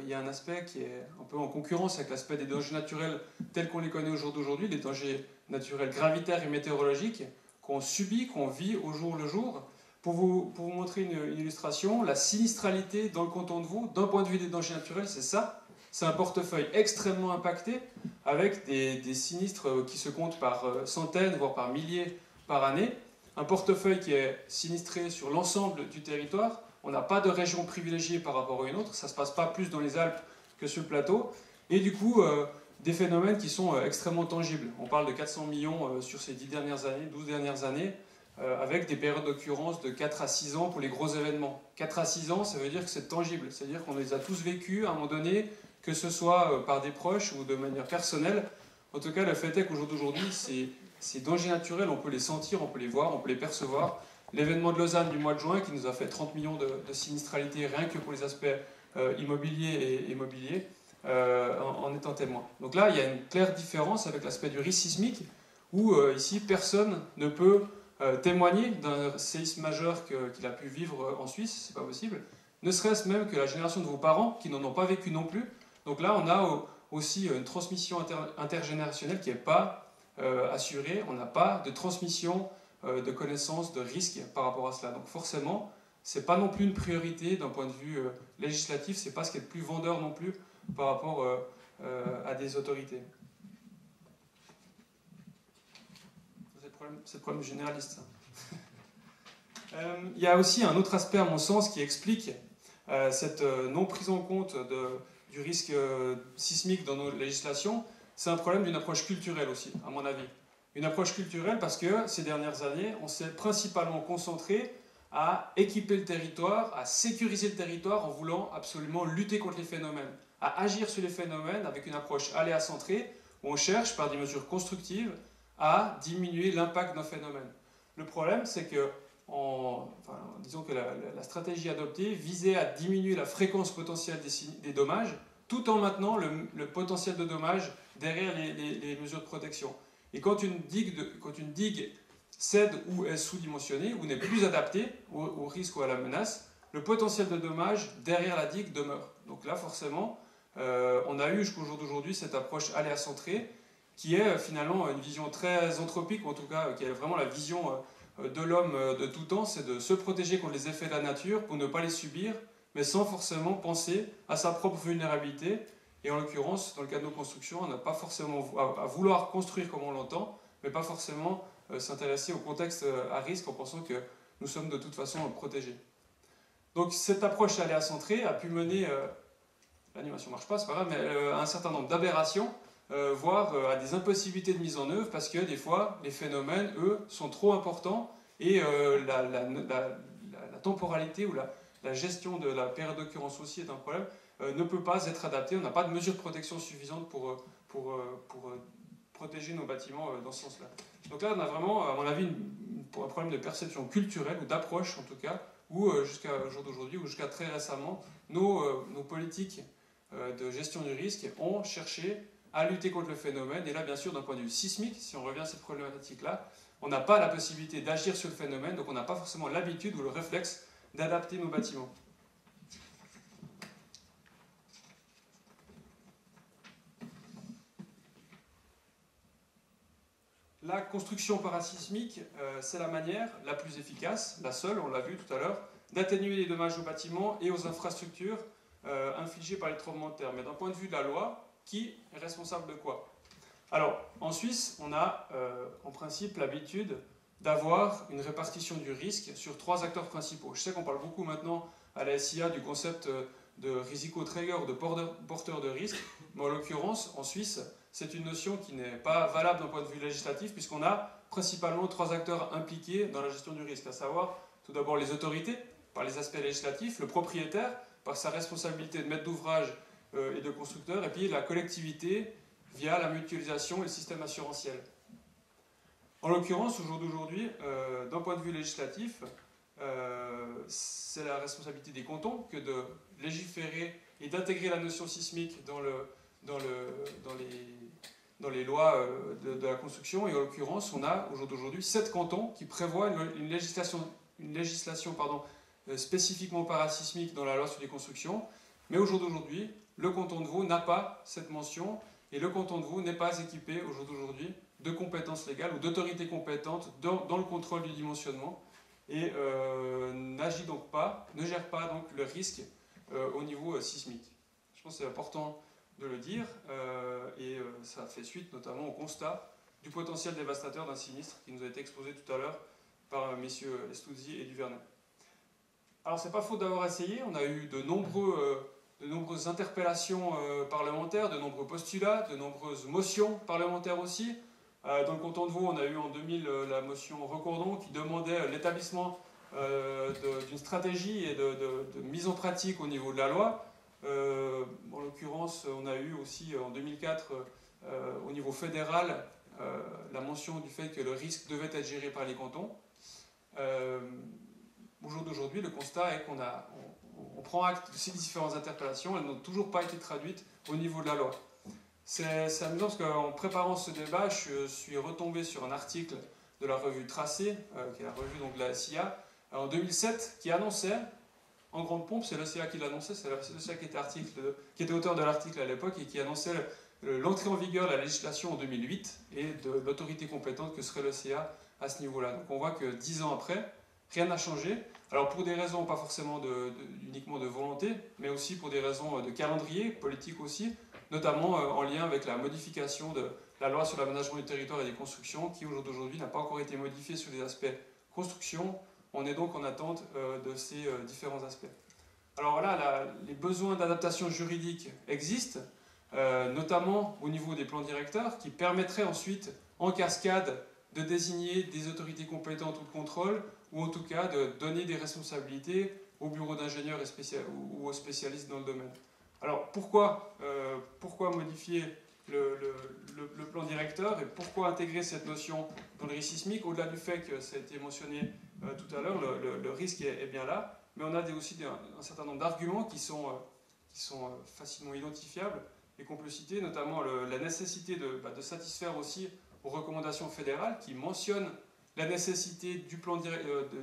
y a un aspect qui est un peu en concurrence avec l'aspect des dangers naturels tels qu'on les connaît au jour d'aujourd'hui, les dangers naturels gravitaires et météorologiques qu'on subit, qu'on vit au jour le jour. Pour vous montrer une illustration, la sinistralité dans le canton de Vaud, d'un point de vue des dangers naturels, c'est ça. C'est un portefeuille extrêmement impacté, avec des sinistres qui se comptent par centaines, voire par milliers par année. Un portefeuille qui est sinistré sur l'ensemble du territoire. On n'a pas de région privilégiée par rapport à une autre. Ça ne se passe pas plus dans les Alpes que sur le plateau. Et du coup, des phénomènes qui sont extrêmement tangibles. On parle de 400 millions sur ces 10 dernières années, 12 dernières années, avec des périodes d'occurrence de 4 à 6 ans pour les gros événements. 4 à 6 ans, ça veut dire que c'est tangible. C'est-à-dire qu'on les a tous vécus à un moment donné, que ce soit par des proches ou de manière personnelle. En tout cas, le fait est qu'au jour d'aujourd'hui, ces dangers naturels, on peut les sentir, on peut les voir, on peut les percevoir. L'événement de Lausanne du mois de juin, qui nous a fait 30 millions de sinistralité, rien que pour les aspects immobiliers et immobiliers, en est un témoin. Donc là, il y a une claire différence avec l'aspect du risque sismique, où ici, personne ne peut témoigner d'un séisme majeur qu'il a pu vivre en Suisse, c'est pas possible, ne serait-ce même que la génération de vos parents qui n'en ont pas vécu non plus. Donc là, on a aussi une transmission intergénérationnelle qui n'est pas assurée, on n'a pas de transmission de connaissances, de risques par rapport à cela. Donc forcément, c'est pas non plus une priorité d'un point de vue législatif, c'est pas ce qui est le plus vendeur non plus par rapport à des autorités. C'est le problème du généraliste. Il y a aussi un autre aspect, à mon sens, qui explique cette non prise en compte du risque sismique dans nos législations, c'est un problème d'une approche culturelle aussi, à mon avis. Une approche culturelle parce que ces dernières années, on s'est principalement concentré à équiper le territoire, à sécuriser le territoire en voulant absolument lutter contre les phénomènes, à agir sur les phénomènes avec une approche aléa-centrée où on cherche par des mesures constructives à diminuer l'impact d'un phénomène. Le problème, c'est que disons que la stratégie adoptée visait à diminuer la fréquence potentielle des dommages tout en maintenant le potentiel de dommages derrière les mesures de protection. Et quand une digue cède ou est sous-dimensionnée ou n'est plus adaptée au risque ou à la menace, le potentiel de dommage derrière la digue demeure. Donc là, forcément, on a eu jusqu'au jour d'aujourd'hui cette approche aléa-centrée qui est finalement une vision très anthropique, ou en tout cas qui est vraiment la vision de l'homme de tout temps, c'est de se protéger contre les effets de la nature pour ne pas les subir, mais sans forcément penser à sa propre vulnérabilité. Et en l'occurrence, dans le cas de nos constructions, on n'a pas forcément à vouloir construire comme on l'entend, mais pas forcément s'intéresser au contexte à risque en pensant que nous sommes de toute façon protégés. Donc cette approche aléa-centrée a pu mener, l'animation ne marche pas, c'est pas grave, mais à un certain nombre d'aberrations, voire à des impossibilités de mise en œuvre, parce que des fois, les phénomènes, eux, sont trop importants et la temporalité ou la gestion de la période d'occurrence aussi est un problème, ne peut pas être adaptée. On n'a pas de mesures de protection suffisantes pour protéger nos bâtiments dans ce sens-là. Donc là, on a vraiment, à mon avis, un problème de perception culturelle, ou d'approche en tout cas, où jusqu'à jour d'aujourd'hui, ou jusqu'à très récemment, nos politiques de gestion du risque ont cherché à lutter contre le phénomène. Et là, bien sûr, d'un point de vue sismique, si on revient à cette problématique-là, on n'a pas la possibilité d'agir sur le phénomène, donc on n'a pas forcément l'habitude ou le réflexe d'adapter nos bâtiments. La construction parasismique, c'est la manière la plus efficace, la seule, on l'a vu tout à l'heure, d'atténuer les dommages aux bâtiments et aux infrastructures infligés par les tremblements de terre. Mais d'un point de vue de la loi, qui est responsable de quoi? Alors, en Suisse, on a en principe l'habitude d'avoir une répartition du risque sur 3 acteurs principaux. Je sais qu'on parle beaucoup maintenant à la SIA du concept de Risikoträger ou de porteur de risque, mais en l'occurrence, en Suisse, c'est une notion qui n'est pas valable d'un point de vue législatif, puisqu'on a principalement 3 acteurs impliqués dans la gestion du risque, à savoir tout d'abord les autorités, par les aspects législatifs, le propriétaire, par sa responsabilité de maître d'ouvrage et de constructeur, et puis la collectivité via la mutualisation et le système assurantiel. En l'occurrence, au jour d'aujourd'hui, d'un point de vue législatif, c'est la responsabilité des cantons que de légiférer et d'intégrer la notion sismique dans les lois de la construction. Et en l'occurrence, on a au jour d'aujourd'hui 7 cantons qui prévoient une législation spécifiquement parasismique dans la loi sur les constructions. Mais au jour d'aujourd'hui, le canton de Vaud n'a pas cette mention et le canton de Vaud n'est pas équipé au jour d'aujourd'hui de compétences légales ou d'autorités compétentes dans le contrôle du dimensionnement et n'agit donc pas, ne gère pas donc le risque au niveau sismique. Je pense que c'est important de le dire et ça fait suite notamment au constat du potentiel dévastateur d'un sinistre qui nous a été exposé tout à l'heure par messieurs Lestouzi et Duvernay. Alors c'est pas faute d'avoir essayé, on a eu de nombreuses interpellations parlementaires, de nombreux postulats, de nombreuses motions parlementaires aussi. Dans le canton de Vaud, on a eu en 2000 la motion Recourdon qui demandait l'établissement d'une stratégie et de mise en pratique au niveau de la loi. En l'occurrence, on a eu aussi en 2004 au niveau fédéral la mention du fait que le risque devait être géré par les cantons. Au jour d'aujourd'hui, le constat est qu'on prend acte de ces différentes interpellations, elles n'ont toujours pas été traduites au niveau de la loi. C'est amusant parce qu'en préparant ce débat, je suis retombé sur un article de la revue Tracé, qui est la revue donc, de la SIA, en 2007, qui annonçait, en grande pompe, c'est l'OCA qui l'annonçait, c'est l'OCA qui était auteur de l'article à l'époque et qui annonçait l'entrée en vigueur de la législation en 2008 et de l'autorité compétente que serait l'OCA à ce niveau-là. Donc on voit que 10 ans après, rien n'a changé. Alors pour des raisons pas forcément uniquement de volonté, mais aussi pour des raisons de calendrier, politique aussi, notamment en lien avec la modification de la loi sur l'aménagement du territoire et des constructions, qui au jour d'aujourd'hui n'a pas encore été modifiée sur les aspects construction. On est donc en attente de ces différents aspects. Alors là, les besoins d'adaptation juridique existent. notamment au niveau des plans directeurs, qui permettraient ensuite, en cascade, de désigner des autorités compétentes ou de contrôle, ou en tout cas de donner des responsabilités aux bureaux d'ingénieurs ou aux spécialistes dans le domaine. Alors pourquoi modifier le plan directeur et pourquoi intégrer cette notion dans le risque sismique, au-delà du fait que ça a été mentionné tout à l'heure, le risque est bien là, mais on a aussi un certain nombre d'arguments qui sont facilement identifiables et qu'on peut citer, notamment la nécessité de satisfaire aussi aux recommandations fédérales qui mentionnent la nécessité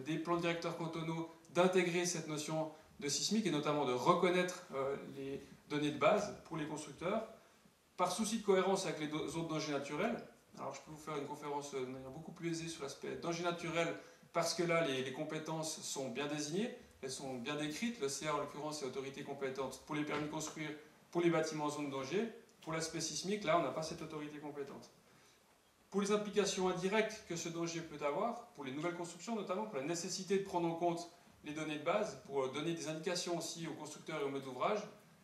des plans directeurs cantonaux d'intégrer cette notion de sismique et notamment de reconnaître les données de base pour les constructeurs, par souci de cohérence avec les autres dangers naturels. Alors je peux vous faire une conférence de manière beaucoup plus aisée sur l'aspect danger naturel, parce que là les compétences sont bien désignées, elles sont bien décrites. Le CA en l'occurrence est autorité compétente pour les permis de construire, pour les bâtiments en zone de danger. Pour l'aspect sismique, là on n'a pas cette autorité compétente. Pour les implications indirectes que ce danger peut avoir, pour les nouvelles constructions notamment, pour la nécessité de prendre en compte les données de base, pour donner des indications aussi aux constructeurs et aux maîtres d'ouvrage,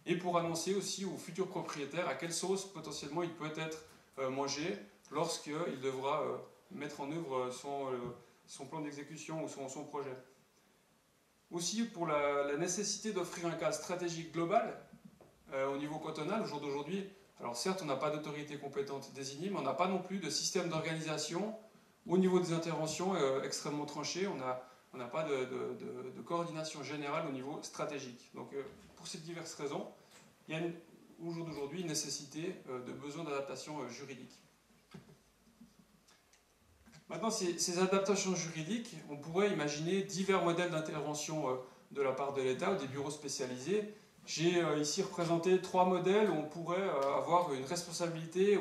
et pour annoncer aussi aux futurs propriétaires à quelle sauce potentiellement il peut être mangé lorsqu'il devra mettre en œuvre son plan d'exécution ou son projet. Aussi pour la nécessité d'offrir un cadre stratégique global au niveau cantonal. Au jour d'aujourd'hui, alors certes on n'a pas d'autorité compétente désignée, mais on n'a pas non plus de système d'organisation au niveau des interventions extrêmement tranché. On n'a pas de coordination générale au niveau stratégique. Donc pour ces diverses raisons, il y a au jour d'aujourd'hui une nécessité de besoin d'adaptation juridique. Maintenant, ces adaptations juridiques, on pourrait imaginer divers modèles d'intervention de la part de l'État ou des bureaux spécialisés. J'ai ici représenté 3 modèles où on pourrait avoir une responsabilité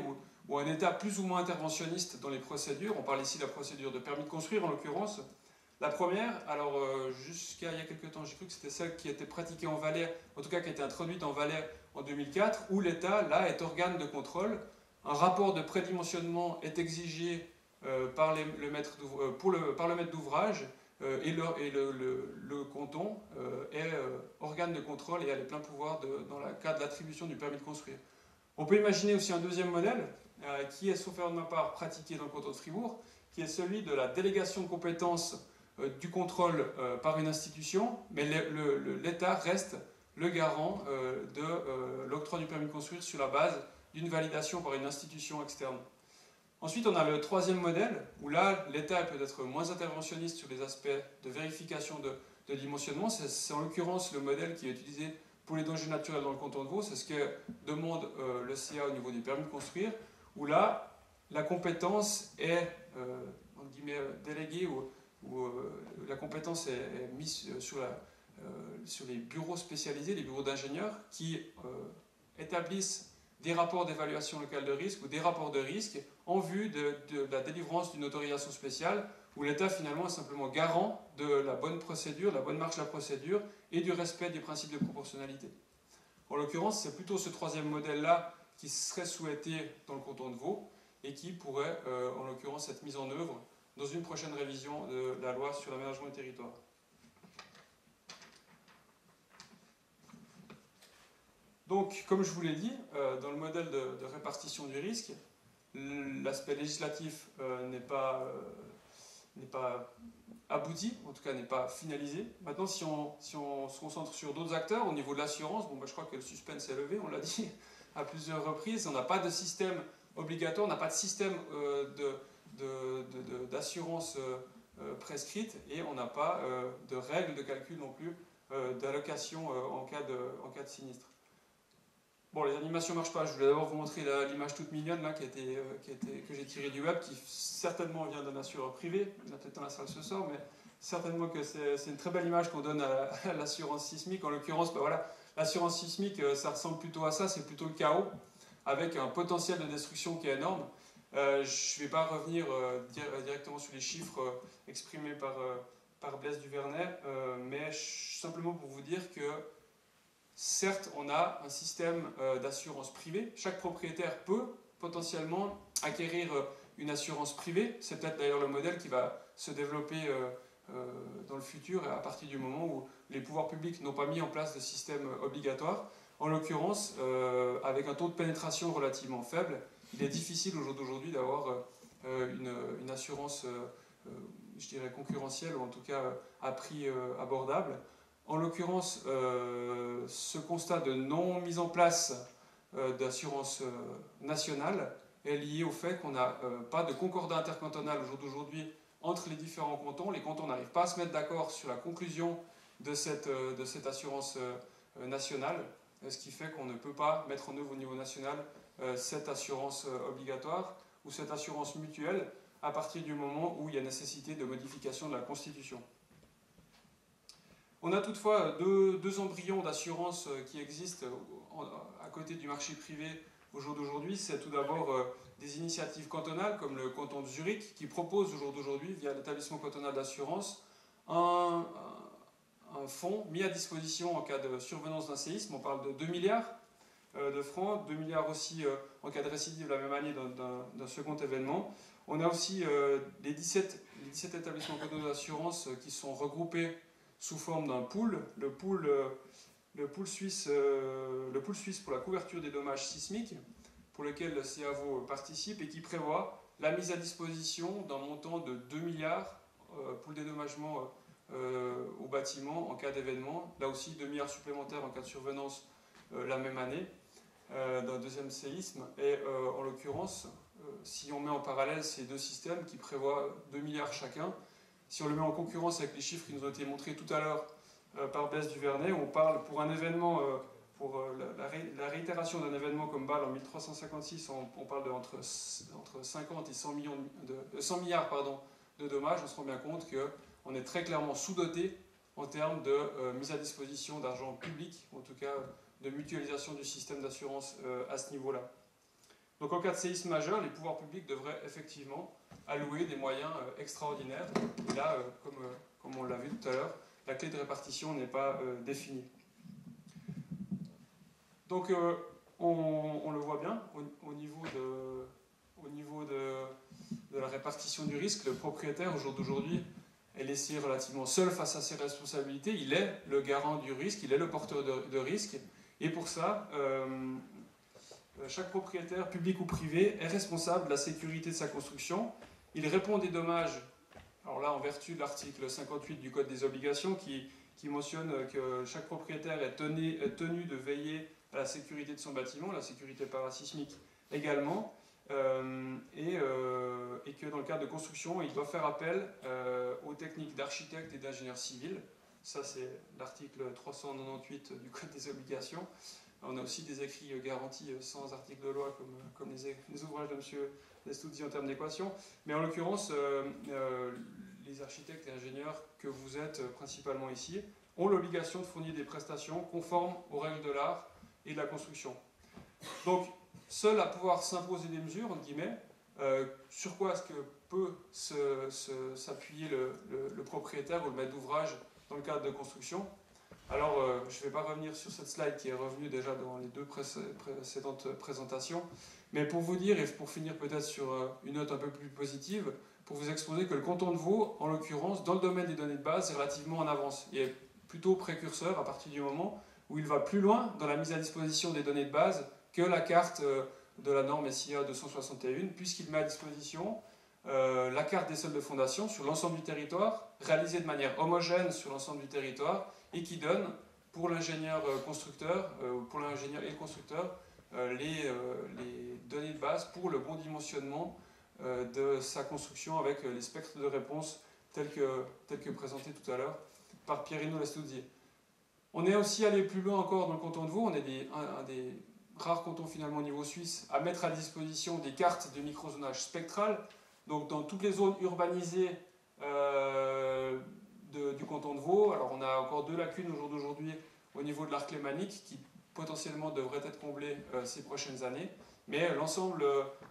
ou un État plus ou moins interventionniste dans les procédures. On parle ici de la procédure de permis de construire en l'occurrence. La première, alors jusqu'à il y a quelques temps, j'ai cru que c'était celle qui était pratiquée en Valais, en tout cas qui a été introduite en Valais en 2004, où l'État, là, est organe de contrôle. Un rapport de prédimensionnement est exigé par le maître d'ouvrage et le canton est organe de contrôle et a les pleins pouvoirs dans le cadre de l'attribution du permis de construire. On peut imaginer aussi un deuxième modèle qui est, sauf erreur de ma part, pratiqué dans le canton de Fribourg, qui est celui de la délégation de compétences du contrôle par une institution, mais l'État reste le garant de l'octroi du permis de construire sur la base d'une validation par une institution externe. Ensuite, on a le troisième modèle, où là, l'État peut être moins interventionniste sur les aspects de vérification de dimensionnement. C'est en l'occurrence le modèle qui est utilisé pour les dangers naturels dans le canton de Vaud. C'est ce que demande le CA au niveau du permis de construire, où là, la compétence est entre guillemets, déléguée, ou la compétence est mise sur les bureaux spécialisés, les bureaux d'ingénieurs, qui établissent des rapports d'évaluation locale de risque ou des rapports de risque en vue de la délivrance d'une autorisation spéciale où l'État finalement est simplement garant de la bonne procédure, de la bonne marche de la procédure et du respect des principes de proportionnalité. En l'occurrence, c'est plutôt ce troisième modèle-là qui serait souhaité dans le canton de Vaud et qui pourrait en l'occurrence être mis en œuvre dans une prochaine révision de la loi sur l'aménagement du territoire. Donc, comme je vous l'ai dit, dans le modèle de répartition du risque, l'aspect législatif n'est pas abouti, en tout cas n'est pas finalisé. Maintenant, si on se concentre sur d'autres acteurs, au niveau de l'assurance, bon, je crois que le suspense est levé, on l'a dit à plusieurs reprises, on n'a pas de système obligatoire, on n'a pas de système d'assurance prescrite et on n'a pas de règles de calcul non plus d'allocation en cas de sinistre. Bon, les animations ne marchent pas. Je voulais d'abord vous montrer l'image toute mignonne là, que j'ai tirée du web, qui certainement vient d'un assureur privé. Il y en a peut-être dans la salle ce soir, mais certainement que c'est une très belle image qu'on donne à l'assurance sismique. En l'occurrence, ben voilà, l'assurance sismique, ça ressemble plutôt à ça, c'est plutôt le chaos, avec un potentiel de destruction qui est énorme. Je ne vais pas revenir directement sur les chiffres exprimés par Blaise Duvernay, mais simplement pour vous dire que certes, on a un système d'assurance privée. Chaque propriétaire peut potentiellement acquérir une assurance privée. C'est peut-être d'ailleurs le modèle qui va se développer dans le futur, à partir du moment où les pouvoirs publics n'ont pas mis en place de système obligatoire. En l'occurrence, avec un taux de pénétration relativement faible, il est difficile au jour d'aujourd'hui d'avoir une assurance, je dirais, concurrentielle, ou en tout cas à prix abordable. En l'occurrence, ce constat de non mise en place d'assurance nationale est lié au fait qu'on n'a pas de concordat intercantonal au jour d'aujourd'hui entre les différents cantons. Les cantons n'arrivent pas à se mettre d'accord sur la conclusion de cette assurance nationale, ce qui fait qu'on ne peut pas mettre en œuvre au niveau national cette assurance obligatoire ou cette assurance mutuelle à partir du moment où il y a nécessité de modification de la Constitution. On a toutefois deux embryons d'assurance qui existent à côté du marché privé au jour d'aujourd'hui. C'est tout d'abord des initiatives cantonales comme le canton de Zurich qui propose au jour d'aujourd'hui, via l'établissement cantonal d'assurance, un fonds mis à disposition en cas de survenance d'un séisme. On parle de 2 milliards de francs, 2 milliards aussi en cas de récidive la même année d'un second événement. On a aussi les 17 établissements cantonaux d'assurance qui sont regroupés sous forme d'un pool, le pool suisse pour la couverture des dommages sismiques, pour lequel le CAVO participe et qui prévoit la mise à disposition d'un montant de 2 milliards pour le dédommagement au bâtiment en cas d'événement. Là aussi, 2 milliards supplémentaires en cas de survenance la même année d'un deuxième séisme. Et en l'occurrence, si on met en parallèle ces deux systèmes qui prévoient 2 milliards chacun, si on le met en concurrence avec les chiffres qui nous ont été montrés tout à l'heure par Bess Duvernay, on parle pour un événement, pour la réitération d'un événement comme Bâle en 1356, on parle entre 50 et 100 milliards de dommages. On se rend bien compte qu'on est très clairement sous-doté en termes de mise à disposition d'argent public, en tout cas de mutualisation du système d'assurance à ce niveau-là. Donc en cas de séisme majeur, les pouvoirs publics devraient effectivement allouer des moyens extraordinaires. Et là, comme on l'a vu tout à l'heure, la clé de répartition n'est pas définie. Donc on le voit bien, au niveau de la répartition du risque, le propriétaire au jour d'aujourd'hui est laissé relativement seul face à ses responsabilités. Il est le garant du risque, il est le porteur de risque. Et pour ça, chaque propriétaire, public ou privé, est responsable de la sécurité de sa construction. Il répond des dommages, alors là en vertu de l'article 58 du Code des obligations qui mentionne que chaque propriétaire est tenu de veiller à la sécurité de son bâtiment, la sécurité parasismique également, et que dans le cadre de construction, il doit faire appel aux techniques d'architectes et d'ingénieurs civils. Ça c'est l'article 398 du Code des obligations. On a aussi des écrits garantis sans article de loi, comme les ouvrages de M. Destouzy en termes d'équation. Mais en l'occurrence, les architectes et ingénieurs que vous êtes principalement ici ont l'obligation de fournir des prestations conformes aux règles de l'art et de la construction. Donc, seul à pouvoir s'imposer des mesures, entre guillemets, sur quoi est-ce que peut s'appuyer le propriétaire ou le maître d'ouvrage dans le cadre de construction? Alors, je ne vais pas revenir sur cette slide qui est revenue déjà dans les deux précédentes présentations, mais pour vous dire, et pour finir peut-être sur une note un peu plus positive, pour vous exposer que le canton de Vaud, en l'occurrence, dans le domaine des données de base, est relativement en avance. Il est plutôt précurseur à partir du moment où il va plus loin dans la mise à disposition des données de base que la carte de la norme SIA 261, puisqu'il met à disposition la carte des sols de fondation sur l'ensemble du territoire, réalisée de manière homogène sur l'ensemble du territoire, et qui donne pour l'ingénieur constructeur, pour l'ingénieur et le constructeur, les données de base pour le bon dimensionnement de sa construction avec les spectres de réponse tels que présentés tout à l'heure par Pierino Lestouzier. On est aussi allé plus loin encore dans le canton de Vaud. On est un des rares cantons finalement au niveau suisse à mettre à disposition des cartes de microzonage spectral. Donc dans toutes les zones urbanisées du canton de Vaud, alors on a encore deux lacunes au jour d'aujourd'hui au niveau de l'arc lémanique qui potentiellement devraient être comblées ces prochaines années, mais l'ensemble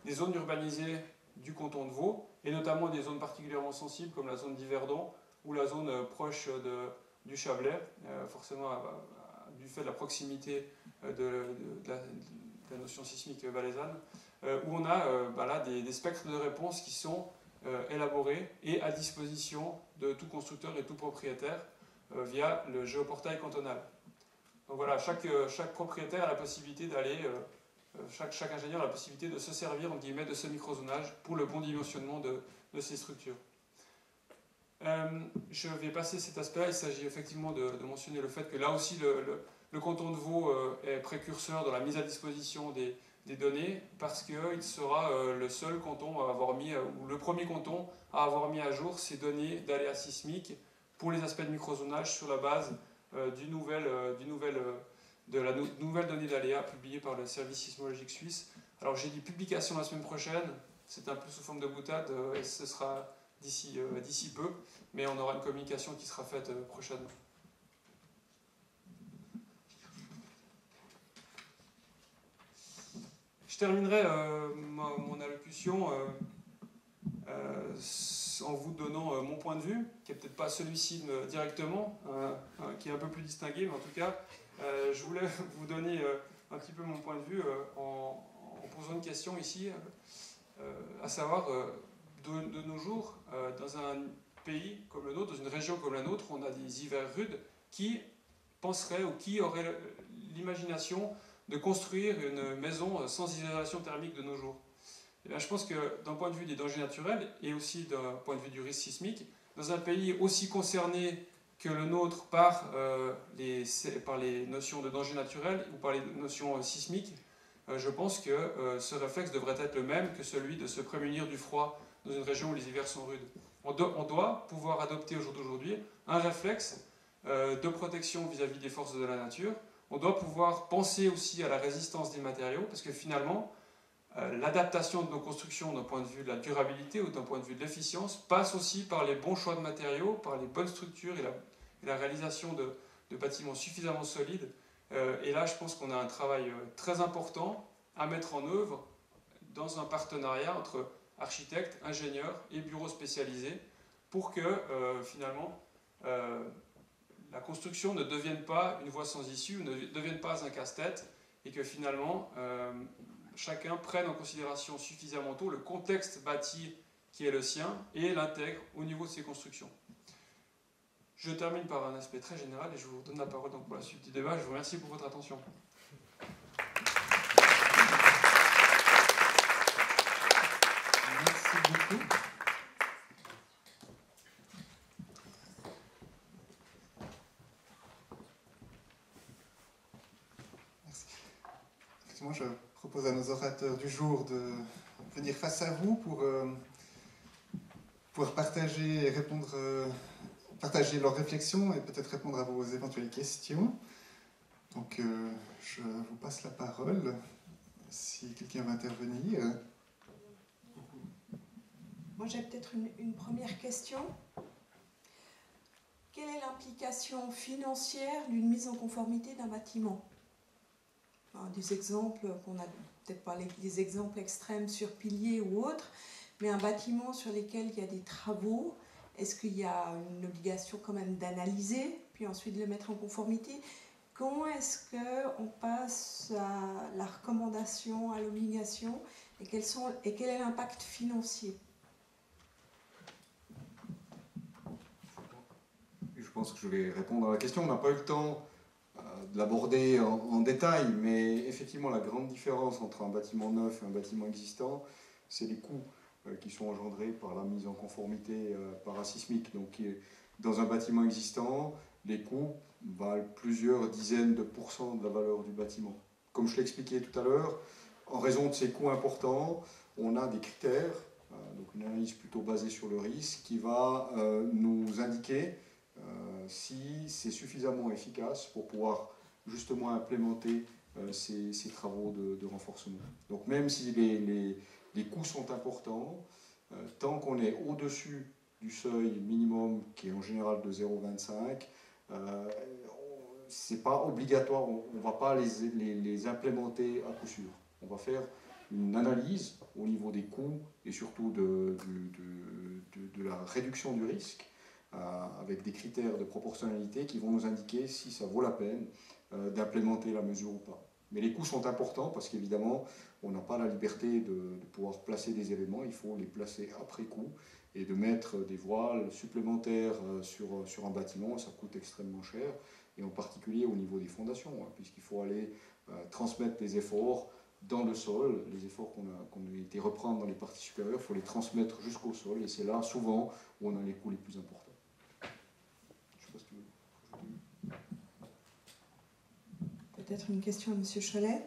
des zones urbanisées du canton de Vaud, et notamment des zones particulièrement sensibles comme la zone d'Yverdon ou la zone proche du Chablais, forcément du fait de la proximité de la notion sismique valaisanne, où on a là, des spectres de réponse qui sont élaborés et à disposition de tout constructeur et tout propriétaire via le géoportail cantonal. Donc voilà, chaque propriétaire a la possibilité d'aller, chaque ingénieur a la possibilité de se servir entre guillemets de ce microzonage pour le bon dimensionnement de ces structures. Je vais passer cet aspect-là. Il s'agit effectivement de mentionner le fait que là aussi le canton de Vaud est précurseur dans la mise à disposition des données, parce qu'il sera le seul canton à avoir mis, ou le premier canton à avoir mis à jour ces données d'aléas sismiques pour les aspects de microzonage sur la base de la nouvelle donnée d'aléas publiée par le service sismologique suisse. Alors j'ai dit publication la semaine prochaine, c'est un peu sous forme de boutade, et ce sera d'ici peu, mais on aura une communication qui sera faite prochainement. Je terminerai mon allocution en vous donnant mon point de vue, qui n'est peut-être pas celui-ci directement, qui est un peu plus distingué, mais en tout cas, je voulais vous donner un petit peu mon point de vue en posant une question ici, à savoir, de nos jours, dans un pays comme le nôtre, dans une région comme la nôtre, on a des hivers rudes. Qui penserait ou qui aurait l'imagination de construire une maison sans isolation thermique de nos jours? Eh bien, je pense que d'un point de vue des dangers naturels et aussi d'un point de vue du risque sismique, dans un pays aussi concerné que le nôtre par les notions de danger naturel ou par les notions sismiques, je pense que ce réflexe devrait être le même que celui de se prémunir du froid dans une région où les hivers sont rudes. On doit pouvoir adopter au jour d'aujourd'hui un réflexe de protection vis-à-vis des forces de la nature. On doit pouvoir penser aussi à la résistance des matériaux, parce que finalement, l'adaptation de nos constructions d'un point de vue de la durabilité ou d'un point de vue de l'efficience passe aussi par les bons choix de matériaux, par les bonnes structures et la réalisation de bâtiments suffisamment solides. Et là, je pense qu'on a un travail très important à mettre en œuvre dans un partenariat entre architectes, ingénieurs et bureaux spécialisés pour que finalement la construction ne devienne pas une voie sans issue, ne devienne pas un casse-tête, et que finalement chacun prenne en considération suffisamment tôt le contexte bâti qui est le sien et l'intègre au niveau de ses constructions. Je termine par un aspect très général et je vous donne la parole donc pour la suite du débat. Je vous remercie pour votre attention. Merci beaucoup. Merci. Effectivement, je propose à nos orateurs du jour de venir face à vous pour pouvoir partager et répondre, partager leurs réflexions et peut-être répondre à vos éventuelles questions. Donc, je vous passe la parole si quelqu'un veut intervenir. Moi, j'ai peut-être une première question. Quelle est l'implication financière d'une mise en conformité d'un bâtiment? Des exemples, qu'on n'a peut-être pas des exemples extrêmes sur piliers ou autres, mais un bâtiment sur lequel il y a des travaux, est-ce qu'il y a une obligation quand même d'analyser, puis ensuite de le mettre en conformité? Comment est-ce qu'on passe à la recommandation, à l'obligation, et quel est l'impact financier? Je pense que je vais répondre à la question. On n'a pas eu le temps de l'aborder en détail, mais effectivement, la grande différence entre un bâtiment neuf et un bâtiment existant, c'est les coûts qui sont engendrés par la mise en conformité parasismique. Donc, dans un bâtiment existant, les coûts valent plusieurs dizaines de pourcents de la valeur du bâtiment. Comme je l'expliquais tout à l'heure, en raison de ces coûts importants, on a des critères, donc une analyse plutôt basée sur le risque, qui va nous indiquer si c'est suffisamment efficace pour pouvoir justement implémenter ces travaux de renforcement. Donc même si les coûts sont importants, tant qu'on est au-dessus du seuil minimum qui est en général de 0,25, c'est pas obligatoire, on ne va pas les implémenter à coup sûr. On va faire une analyse au niveau des coûts et surtout de la réduction du risque avec des critères de proportionnalité qui vont nous indiquer si ça vaut la peine d'implémenter la mesure ou pas. Mais les coûts sont importants parce qu'évidemment, on n'a pas la liberté de pouvoir placer des éléments, il faut les placer après coup, et de mettre des voiles supplémentaires sur un bâtiment, ça coûte extrêmement cher. et en particulier au niveau des fondations, hein, puisqu'il faut aller transmettre les efforts dans le sol, les efforts qu'on a été reprendre dans les parties supérieures, il faut les transmettre jusqu'au sol, et c'est là souvent où on a les coûts les plus importants. Je sais pas si tu veux. Peut-être une question à M. Cholet.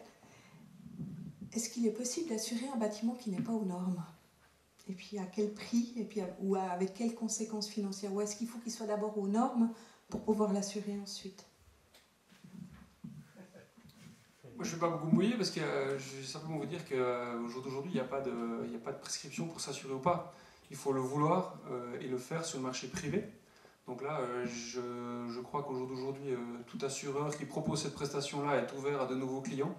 Est-ce qu'il est possible d'assurer un bâtiment qui n'est pas aux normes? Et puis à quel prix? Et puis ou avec quelles conséquences financières? Ou est-ce qu'il faut qu'il soit d'abord aux normes pour pouvoir l'assurer ensuite? Moi, je ne vais pas beaucoup mouiller parce que je vais simplement vous dire qu'au jour d'aujourd'hui, il n'y a pas de prescription pour s'assurer ou pas. Il faut le vouloir et le faire sur le marché privé. Donc là, je crois qu'au jour d'aujourd'hui, tout assureur qui propose cette prestation-là est ouvert à de nouveaux clients.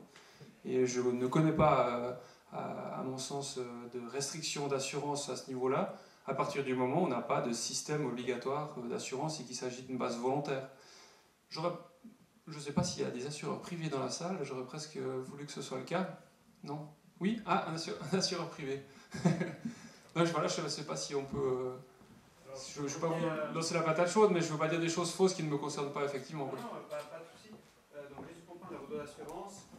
Et je ne connais pas, à mon sens, de restriction d'assurance à ce niveau-là, à partir du moment où on n'a pas de système obligatoire d'assurance et qu'il s'agit d'une base volontaire. Je ne sais pas s'il y a des assureurs privés dans la salle, j'aurais presque voulu que ce soit le cas. Non? Oui? Ah, un assureur privé. Donc voilà, je ne sais pas si on peut... je ne veux pas vous lancer la patate chaude, mais je ne veux pas dire des choses fausses qui ne me concernent pas, effectivement. Non, pas de souci. Donc juste pour comprendre la route de l'assurance,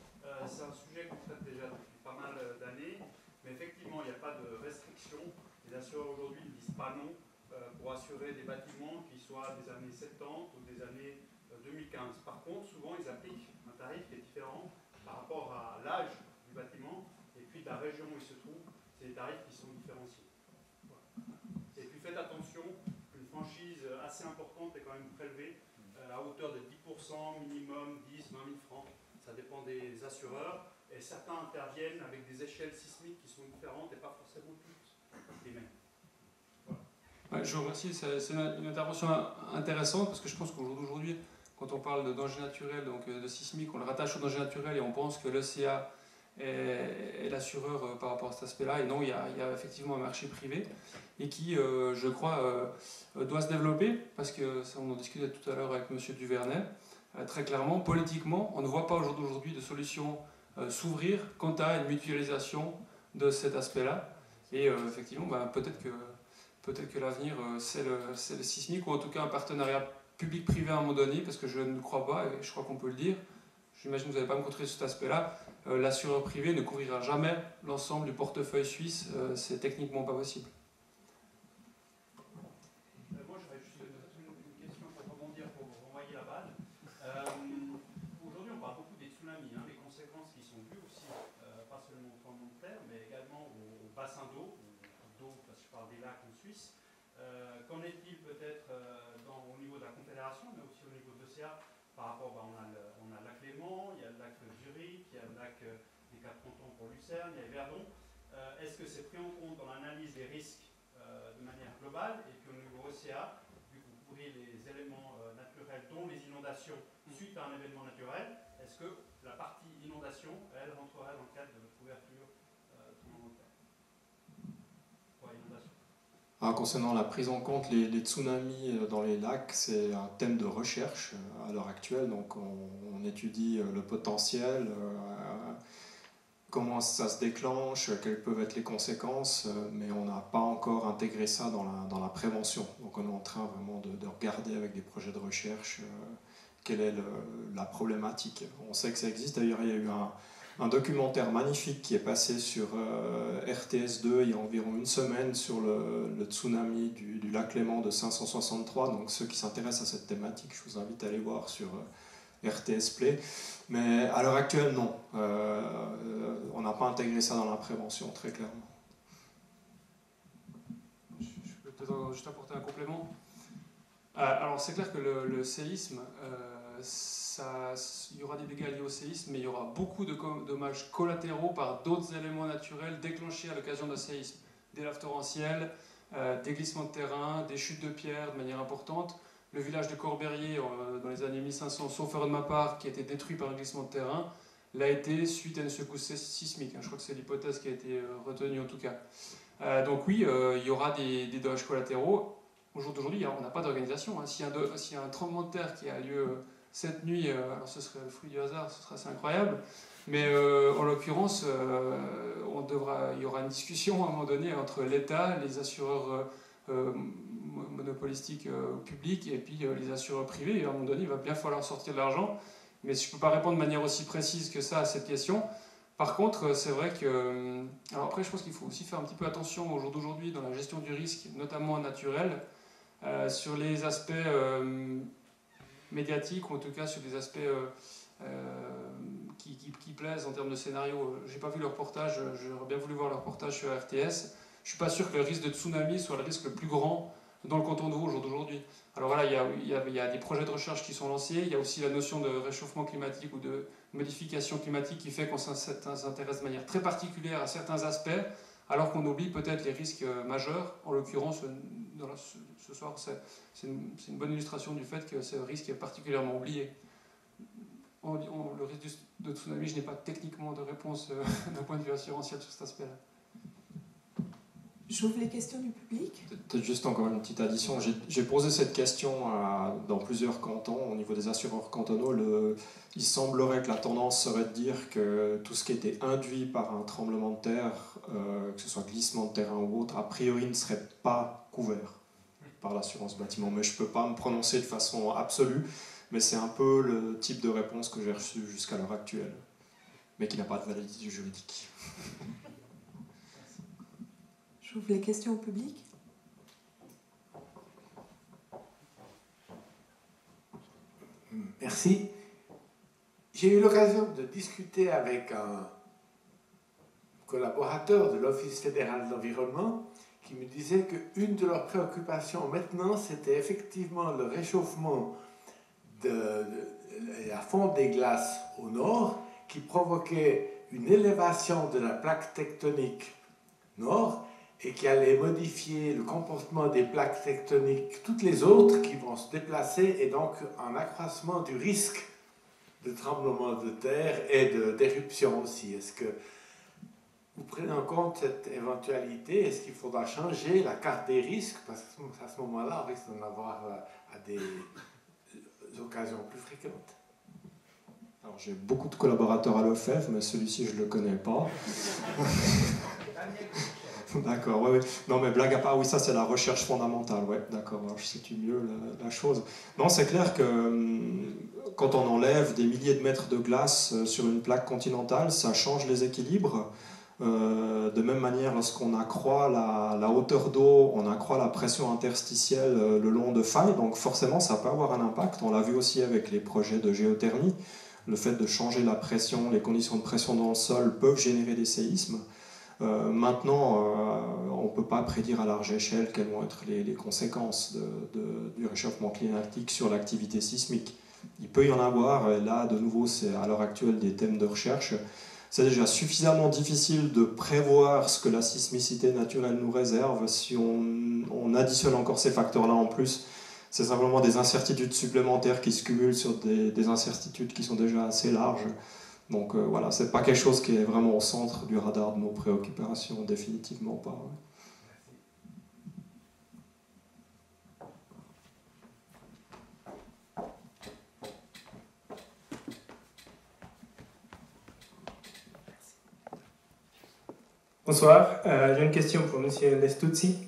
c'est un sujet qu'on traite déjà depuis pas mal d'années, mais effectivement, il n'y a pas de restriction. Les assureurs aujourd'hui ne disent pas non pour assurer des bâtiments qui soient des années 70 ou des années 2015. Par contre, souvent, ils appliquent un tarif qui est différent par rapport à l'âge du bâtiment et puis de la région où il se trouve. C'est des tarifs qui sont différenciés. Voilà. Et puis faites attention, une franchise assez importante est quand même prélevée à hauteur de 10% minimum, 10, 20 000 francs. Ça dépend des assureurs. Et certains interviennent avec des échelles sismiques qui sont différentes et pas forcément toutes les mêmes. Voilà. Ouais, je vous remercie. C'est une intervention intéressante parce que je pense qu'au jour d'aujourd'hui, quand on parle de danger naturel, donc de sismique, on le rattache au danger naturel et on pense que l'ECA est l'assureur par rapport à cet aspect-là. Et non, il y a effectivement un marché privé et qui, je crois, doit se développer parce que, ça, on en discutait tout à l'heure avec M. Duvernay, très clairement, politiquement, on ne voit pas au jour d'aujourd'hui de solution s'ouvrir quant à une mutualisation de cet aspect-là. Et effectivement, peut-être que l'avenir, c'est le sismique ou en tout cas un partenariat public-privé à un moment donné, parce que je ne crois pas, et je crois qu'on peut le dire, j'imagine que vous n'allez pas me contrer sur cet aspect-là, l'assureur privé ne couvrira jamais l'ensemble du portefeuille suisse, c'est techniquement pas possible. Moi, j'aurais juste une question pour rebondir, pour renvoyer la balle. Aujourd'hui, on parle beaucoup des tsunamis, hein, des conséquences qui sont dues aussi, pas seulement au tremblement de terre, mais également au bassin d'eau, parce que je parle des lacs en Suisse. Qu'en est-il peut-être au niveau de la Confédération, mais aussi au niveau de l'OCA, par rapport, on a le lac Léman, il y a le lac Zurich, il y a le lac des Quatre Cantons pour Lucerne, il y a Verdon. Est-ce que c'est pris en compte dans l'analyse des risques de manière globale, et qu'au niveau OCA, vu que vous couvrez les éléments naturels, dont les inondations suite à un événement naturel, est-ce que la partie inondation, elle, rentrerait dans le cadre de la couverture tremblementaire pour l'inondation? Concernant la prise en compte les tsunamis dans les lacs, c'est un thème de recherche à l'heure actuelle. Donc on étudie le potentiel, comment ça se déclenche, quelles peuvent être les conséquences, mais on n'a pas encore intégré ça dans la prévention. Donc on est en train vraiment de regarder avec des projets de recherche quelle est la problématique. On sait que ça existe. D'ailleurs, il y a eu un documentaire magnifique qui est passé sur RTS2 il y a environ une semaine sur le tsunami du lac Léman de 563. Donc ceux qui s'intéressent à cette thématique, je vous invite à aller voir sur RTS Play. Mais à l'heure actuelle, non. On n'a pas intégré ça dans la prévention, très clairement. Je peux peut-être juste apporter un complément. Alors c'est clair que le séisme, il y aura des dégâts liés au séisme, mais il y aura beaucoup de dommages collatéraux par d'autres éléments naturels déclenchés à l'occasion d'un séisme. Des laves torrentielles, des glissements de terrain, des chutes de pierres de manière importante. Le village de Corberier, dans les années 1500, sauf erreur de ma part, qui a été détruit par un glissement de terrain, l'a été suite à une secousse sismique. Je crois que c'est l'hypothèse qui a été retenue en tout cas. Donc oui, il y aura des dommages collatéraux. Au jour d'aujourd'hui, on n'a pas d'organisation. S'il y a un tremblement de terre qui a lieu cette nuit, alors ce serait le fruit du hasard, ce serait assez incroyable. Mais en l'occurrence, il y aura une discussion à un moment donné entre l'État, les assureurs monopolistique public et puis les assureurs privés. Et à un moment donné, il va bien falloir sortir de l'argent. Mais je ne peux pas répondre de manière aussi précise que ça à cette question. Par contre, c'est vrai que... Alors après, je pense qu'il faut aussi faire un petit peu attention au jour d'aujourd'hui dans la gestion du risque, notamment naturel, sur les aspects médiatiques, ou en tout cas sur des aspects qui plaisent en termes de scénario. Je n'ai pas vu le reportage, j'aurais bien voulu voir le reportage sur RTS. Je ne suis pas sûr que le risque de tsunami soit le risque le plus grand dans le canton de Vaud au jour d'aujourd'hui. Alors voilà, il y a des projets de recherche qui sont lancés, il y a aussi la notion de réchauffement climatique ou de modification climatique qui fait qu'on s'intéresse de manière très particulière à certains aspects, alors qu'on oublie peut-être les risques majeurs. En l'occurrence, ce soir, c'est une bonne illustration du fait que ce risque est particulièrement oublié. Le risque de tsunami, je n'ai pas techniquement de réponse d'un point de vue assurantiel sur cet aspect-là. J'ouvre les questions du public. Peut-être juste encore une petite addition. J'ai posé cette question dans plusieurs cantons, au niveau des assureurs cantonaux. Il semblerait que la tendance serait de dire que tout ce qui était induit par un tremblement de terre, que ce soit glissement de terrain ou autre, a priori ne serait pas couvert par l'assurance bâtiment. Mais je ne peux pas me prononcer de façon absolue, mais c'est un peu le type de réponse que j'ai reçue jusqu'à l'heure actuelle, mais qui n'a pas de validité juridique. J'ouvre les questions au public. Merci. J'ai eu l'occasion de discuter avec un collaborateur de l'Office fédéral de l'environnement qui me disait qu'une de leurs préoccupations maintenant, c'était effectivement le réchauffement de la fonte des glaces au nord qui provoquait une élévation de la plaque tectonique nord et qui allait modifier le comportement des plaques tectoniques, toutes les autres qui vont se déplacer, et donc un accroissement du risque de tremblement de terre et d'éruption aussi. Est-ce que vous prenez en compte cette éventualité? Est-ce qu'il faudra changer la carte des risques? Parce qu'à ce moment-là, on risque d'en avoir à des occasions plus fréquentes. Alors, j'ai beaucoup de collaborateurs à l'OFEV, mais celui-ci, je ne le connais pas. D'accord, oui. Non, mais blague à part, oui, ça c'est la recherche fondamentale, ouais, d'accord, alors je situe mieux la chose. Non, c'est clair que quand on enlève des milliers de mètres de glace sur une plaque continentale, ça change les équilibres. De même manière, lorsqu'on accroît la hauteur d'eau, on accroît la pression interstitielle le long de failles, donc forcément ça peut avoir un impact. On l'a vu aussi avec les projets de géothermie. Le fait de changer la pression, les conditions de pression dans le sol peuvent générer des séismes. Maintenant, on ne peut pas prédire à large échelle quelles vont être les conséquences du réchauffement climatique sur l'activité sismique. Il peut y en avoir, et là, de nouveau, c'est à l'heure actuelle des thèmes de recherche. C'est déjà suffisamment difficile de prévoir ce que la sismicité naturelle nous réserve. Si on additionne encore ces facteurs-là en plus, c'est simplement des incertitudes supplémentaires qui se cumulent sur des incertitudes qui sont déjà assez larges. Donc voilà, c'est pas quelque chose qui est vraiment au centre du radar de nos préoccupations, définitivement pas. Ouais. Bonsoir, j'ai une question pour M. Lestuzzi.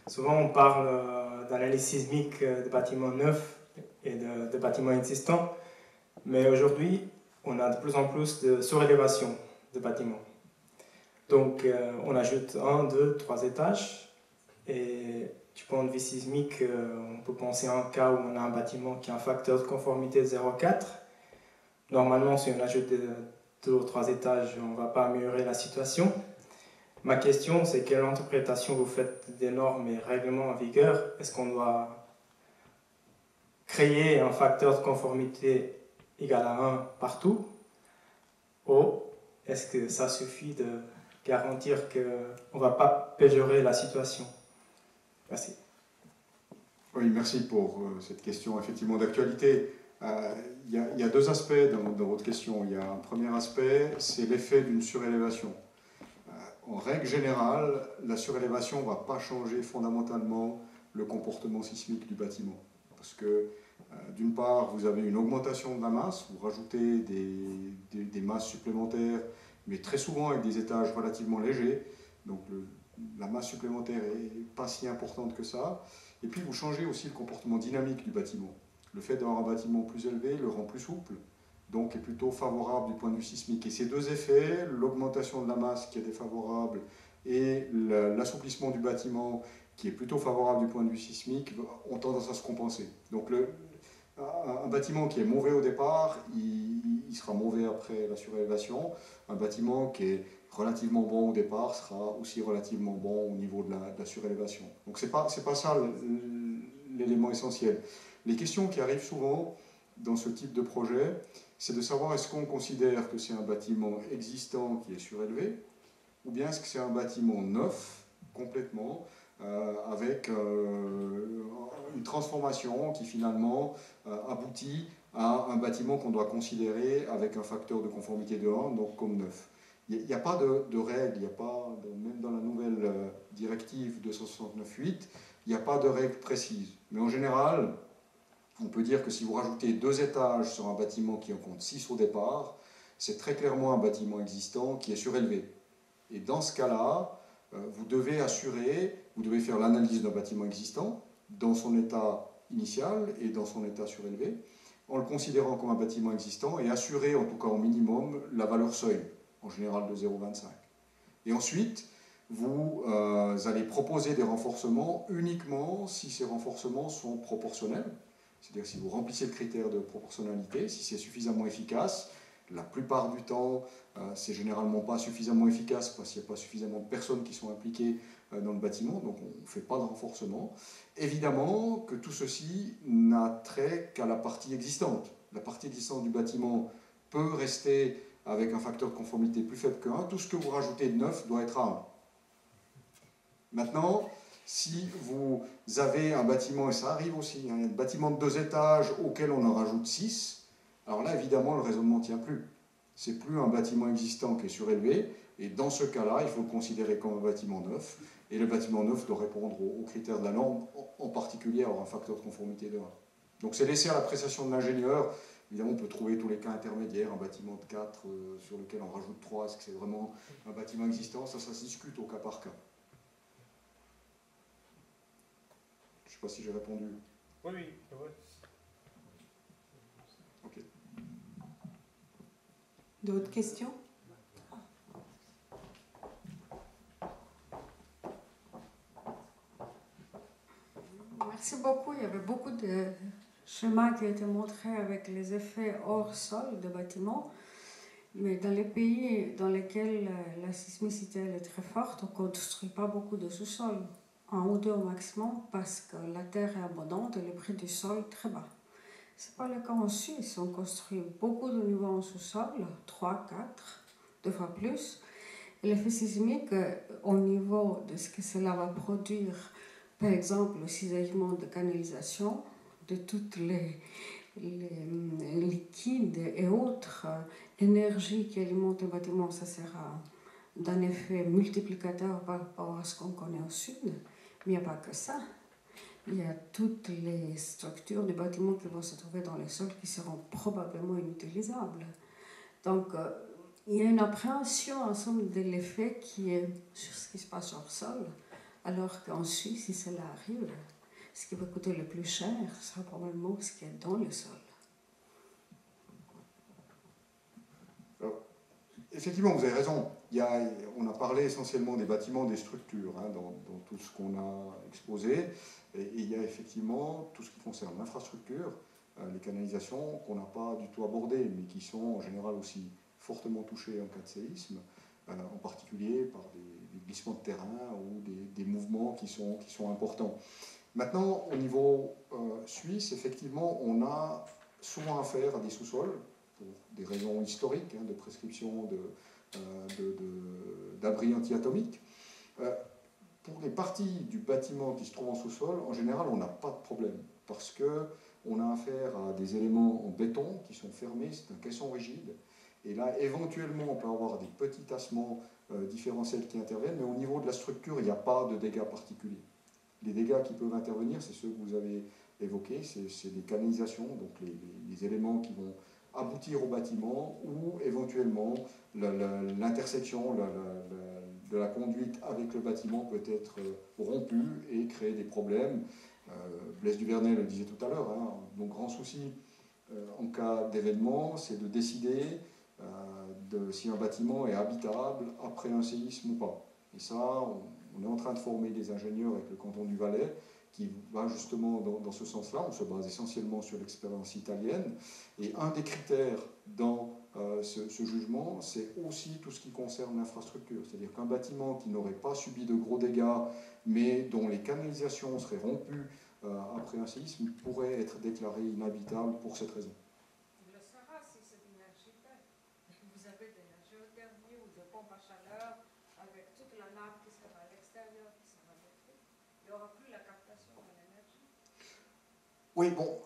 Souvent on parle d'analyse sismique de bâtiments neufs et de bâtiments existants, mais aujourd'hui on a de plus en plus de surélévation de bâtiments. Donc on ajoute 1, 2, 3 étages, et du point de vue sismique, on peut penser à un cas où on a un bâtiment qui a un facteur de conformité de 0,4. Normalement, si on ajoute 2 ou 3 étages, on ne va pas améliorer la situation. Ma question, c'est quelle interprétation vous faites des normes et règlements en vigueur? Est-ce qu'on doit créer un facteur de conformité égal à 1 partout? Ou est-ce que ça suffit de garantir qu'on ne va pas péjorer la situation? Merci. Oui, merci pour cette question effectivement d'actualité. Il y a deux aspects dans votre question. Il y a un premier aspect, c'est l'effet d'une surélévation. En règle générale, la surélévation ne va pas changer fondamentalement le comportement sismique du bâtiment. Parce que, d'une part, vous avez une augmentation de la masse, vous rajoutez des masses supplémentaires, mais très souvent avec des étages relativement légers. Donc la masse supplémentaire n'est pas si importante que ça. Et puis vous changez aussi le comportement dynamique du bâtiment. Le fait d'avoir un bâtiment plus élevé le rend plus souple, donc est plutôt favorable du point de vue sismique. Et ces deux effets, l'augmentation de la masse qui est défavorable et l'assouplissement du bâtiment qui est plutôt favorable du point de vue sismique, ont tendance à se compenser. Donc un bâtiment qui est mauvais au départ, il sera mauvais après la surélévation. Un bâtiment qui est relativement bon au départ sera aussi relativement bon au niveau de la surélévation. Donc c'est pas ça l'élément essentiel. Les questions qui arrivent souvent dans ce type de projet, c'est de savoir est-ce qu'on considère que c'est un bâtiment existant qui est surélevé, ou bien est-ce que c'est un bâtiment neuf, complètement, avec une transformation qui finalement aboutit à un bâtiment qu'on doit considérer avec un facteur de conformité de 1, donc comme neuf. Il n'y a pas de règle, il n'y a pas, même dans la nouvelle directive 269.8, il n'y a pas de règle précise. Mais en général, on peut dire que si vous rajoutez 2 étages sur un bâtiment qui en compte 6 au départ, c'est très clairement un bâtiment existant qui est surélevé. Et dans ce cas-là, vous devez faire l'analyse d'un bâtiment existant dans son état initial et dans son état surélevé, en le considérant comme un bâtiment existant et assurer, en tout cas au minimum, la valeur seuil, en général de 0,25. Et ensuite, vous allez proposer des renforcements uniquement si ces renforcements sont proportionnels, c'est-à-dire si vous remplissez le critère de proportionnalité, si c'est suffisamment efficace. La plupart du temps, c'est généralement pas suffisamment efficace parce qu'il n'y a pas suffisamment de personnes qui sont impliquées dans le bâtiment, donc on ne fait pas de renforcement. Évidemment que tout ceci n'a trait qu'à la partie existante. La partie existante du bâtiment peut rester avec un facteur de conformité plus faible que 1. Tout ce que vous rajoutez de neuf doit être à 1. Maintenant, si vous avez un bâtiment, et ça arrive aussi, un bâtiment de 2 étages auquel on en rajoute 6, alors là, évidemment, le raisonnement ne tient plus. C'est plus un bâtiment existant qui est surélevé, et dans ce cas-là, il faut le considérer comme un bâtiment neuf, et le bâtiment neuf doit répondre aux critères de la norme, en particulier avoir un facteur de conformité de 1. Donc c'est laissé à l'appréciation de l'ingénieur. Évidemment, on peut trouver tous les cas intermédiaires, un bâtiment de 4 sur lequel on rajoute 3, est-ce que c'est vraiment un bâtiment existant? Ça se discute au cas par cas. Je ne sais pas si j'ai répondu. Oui, c'est vrai. Ok. D'autres questions? Merci beaucoup. Il y avait beaucoup de schémas qui ont été montrés avec les effets hors sol de bâtiments. Mais dans les pays dans lesquels la sismicité est très forte, on ne construit pas beaucoup de sous-sol. 1 ou 2 au maximum parce que la terre est abondante et le prix du sol est très bas. Ce n'est pas le cas en Suisse. On construit beaucoup de niveaux en sous-sol, 3, 4, 2 fois plus. Et l'effet sismique, au niveau de ce que cela va produire, par exemple, le cisaillement de canalisation, de toutes les liquides et autres énergies qui alimentent le bâtiment, ça sera d'un effet multiplicateur par rapport à ce qu'on connaît au sud. Mais il n'y a pas que ça. Il y a toutes les structures du bâtiment qui vont se trouver dans les sols qui seront probablement inutilisables. Donc, il y a une appréhension ensemble de l'effet qui est sur ce qui se passe hors sol, alors qu'en Suisse, si cela arrive, ce qui va coûter le plus cher sera probablement ce qui est dans le sol. Alors, effectivement, vous avez raison. On a parlé essentiellement des bâtiments, des structures, dans tout ce qu'on a exposé. Et il y a effectivement tout ce qui concerne l'infrastructure, les canalisations qu'on n'a pas du tout abordées, mais qui sont en général aussi fortement touchées en cas de séisme, en particulier par des glissements de terrain ou des mouvements qui sont importants. Maintenant, au niveau suisse, effectivement, on a souvent affaire à des sous-sols, pour des raisons historiques, de prescription d'abris anti-atomiques. Pour les parties du bâtiment qui se trouvent en sous-sol, en général, on n'a pas de problème, parce qu'on a affaire à des éléments en béton qui sont fermés, c'est un caisson rigide, et là, éventuellement, on peut avoir des petits tassements différentiels qui interviennent, mais au niveau de la structure, il n'y a pas de dégâts particuliers. Les dégâts qui peuvent intervenir, c'est ceux que vous avez évoqués, c'est des canalisations, donc les éléments qui vont aboutir au bâtiment, ou éventuellement l'intersection de la conduite avec le bâtiment peut être rompue et créer des problèmes Blaise Duvernay le disait tout à l'heure, hein, mon grand souci en cas d'événement, c'est de décider si un bâtiment est habitable après un séisme ou pas. Et ça, on est en train de former des ingénieurs avec le canton du Valais qui va justement dans ce sens-là. On se base essentiellement sur l'expérience italienne. Et un des critères dans ce jugement, c'est aussi tout ce qui concerne l'infrastructure. C'est-à-dire qu'un bâtiment qui n'aurait pas subi de gros dégâts, mais dont les canalisations seraient rompues après un séisme, pourrait être déclaré inhabitable pour cette raison. Le Sahara, si c'est une énergie verte, vous avez de la géothermie ou des pompes à chaleur avec toute la nappe qui sera à l'extérieur, qui sera détruite, il n'y aura plus la captation de l'énergie. Oui, bon,